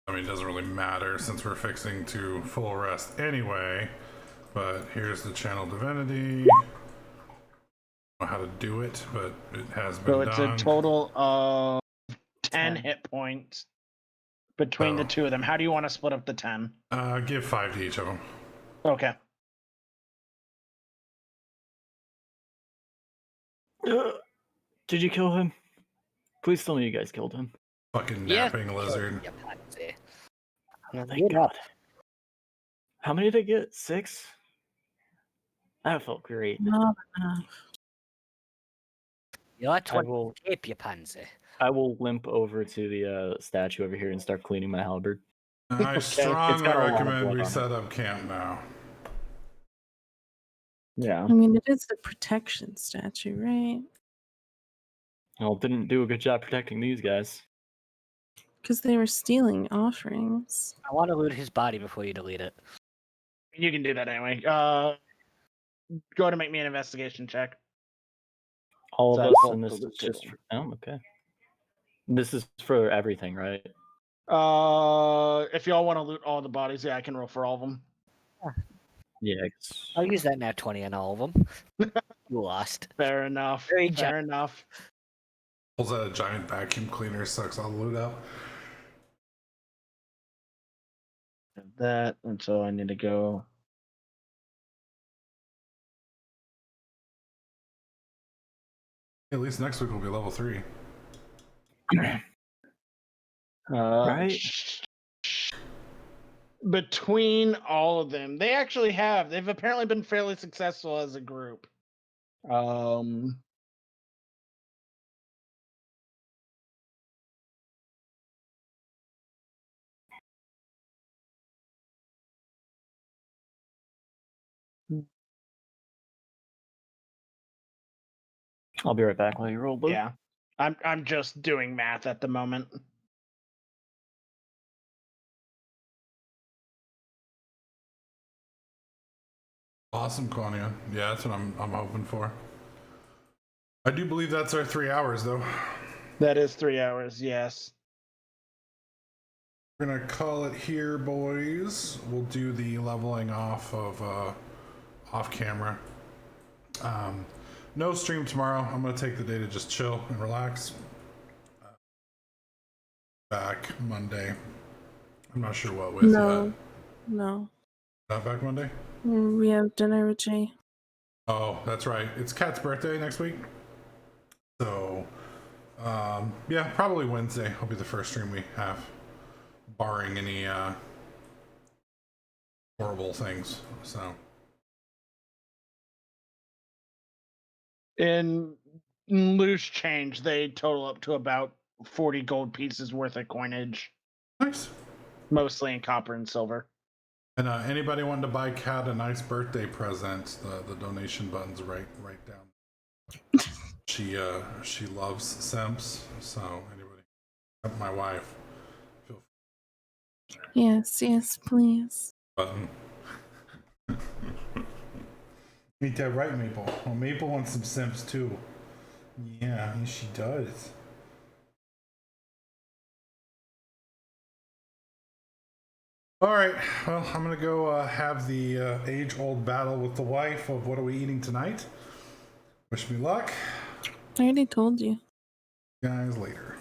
Speaker 2: I mean, it doesn't really matter since we're fixing to full rest anyway. But here's the channel divinity. I don't know how to do it, but it has been
Speaker 1: So it's
Speaker 2: done.
Speaker 1: a total of 10
Speaker 3: 10.
Speaker 1: hit points between the
Speaker 2: Oh.
Speaker 1: two of them. How do you want to split up the 10?
Speaker 2: Give 5 to each of them.
Speaker 1: Okay.
Speaker 4: Did you kill him? Please tell me you guys killed him.
Speaker 2: Fucking
Speaker 5: Yeah.
Speaker 2: napping lizard.
Speaker 5: You pansy.
Speaker 4: Thank God. How many did I get? 6? That felt great.
Speaker 3: Not enough.
Speaker 5: You're
Speaker 4: I will
Speaker 5: 20 tape, you pansy.
Speaker 4: I will limp over to the statue over here and start cleaning my halberd.
Speaker 2: I
Speaker 4: It's
Speaker 2: strongly
Speaker 4: got a lot of
Speaker 2: recommend
Speaker 4: blood
Speaker 2: we
Speaker 4: on it.
Speaker 2: set up camp now.
Speaker 4: Yeah.
Speaker 3: I mean, it is a protection statue, right?
Speaker 4: Well, didn't do a good job protecting these guys.
Speaker 3: Because they were stealing offerings.
Speaker 5: I want to loot his body before you delete it.
Speaker 1: You can do that anyway. Go to make me an investigation check.
Speaker 4: All
Speaker 1: So
Speaker 4: of
Speaker 1: I
Speaker 4: us,
Speaker 1: pulled
Speaker 4: and this
Speaker 1: the
Speaker 4: is just.
Speaker 1: table.
Speaker 4: Oh, okay. This is for everything, right?
Speaker 1: If y'all want to loot all the bodies, yeah, I can roll for all of them.
Speaker 4: Yeah. I guess.
Speaker 5: I'll use that now 20 on all of them. You lost.
Speaker 1: Fair enough.
Speaker 5: Very
Speaker 1: Fair enough.
Speaker 2: Pulls out a giant vacuum cleaner, sucks all the loot out.
Speaker 1: That, and so I need to go.
Speaker 2: At least next week will be level 3.
Speaker 4: Right.
Speaker 1: Between all of them, they've apparently been fairly successful as a group.
Speaker 4: I'll be right back while you roll, Blue.
Speaker 1: Yeah. I'm just doing math at the moment.
Speaker 2: Awesome, Quania. Yeah, that's what I'm hoping for. I do believe that's our 3 hours, though.
Speaker 1: That is 3 hours, yes.
Speaker 2: We're gonna call it here, boys. We'll do the leveling off of off camera. No stream tomorrow. I'm gonna take the day to just chill and relax. Back Monday. I'm not sure what with
Speaker 3: No.
Speaker 2: yet.
Speaker 3: No.
Speaker 2: Not back Monday?
Speaker 3: We have dinner with Jay.
Speaker 2: Oh, that's right. It's Kat's birthday next week. So, yeah, probably Wednesday will be the first stream we have, barring any horrible things. So,
Speaker 1: In loose change, they total up to about 40 gold pieces worth of coinage,
Speaker 2: nice.
Speaker 1: mostly in copper and silver.
Speaker 2: And anybody wanting to buy Kat a nice birthday present, the donation button's right down. She loves simps, so anybody, except my wife, feel
Speaker 3: Yes, please.
Speaker 2: button. Ain't that right, Maple? Well, Maple wants some simps too. Yeah, she does. All right, well, I'm gonna go have the age-old battle with the wife of what are we eating tonight. Wish me luck.
Speaker 3: I already told you.
Speaker 2: Guys, later.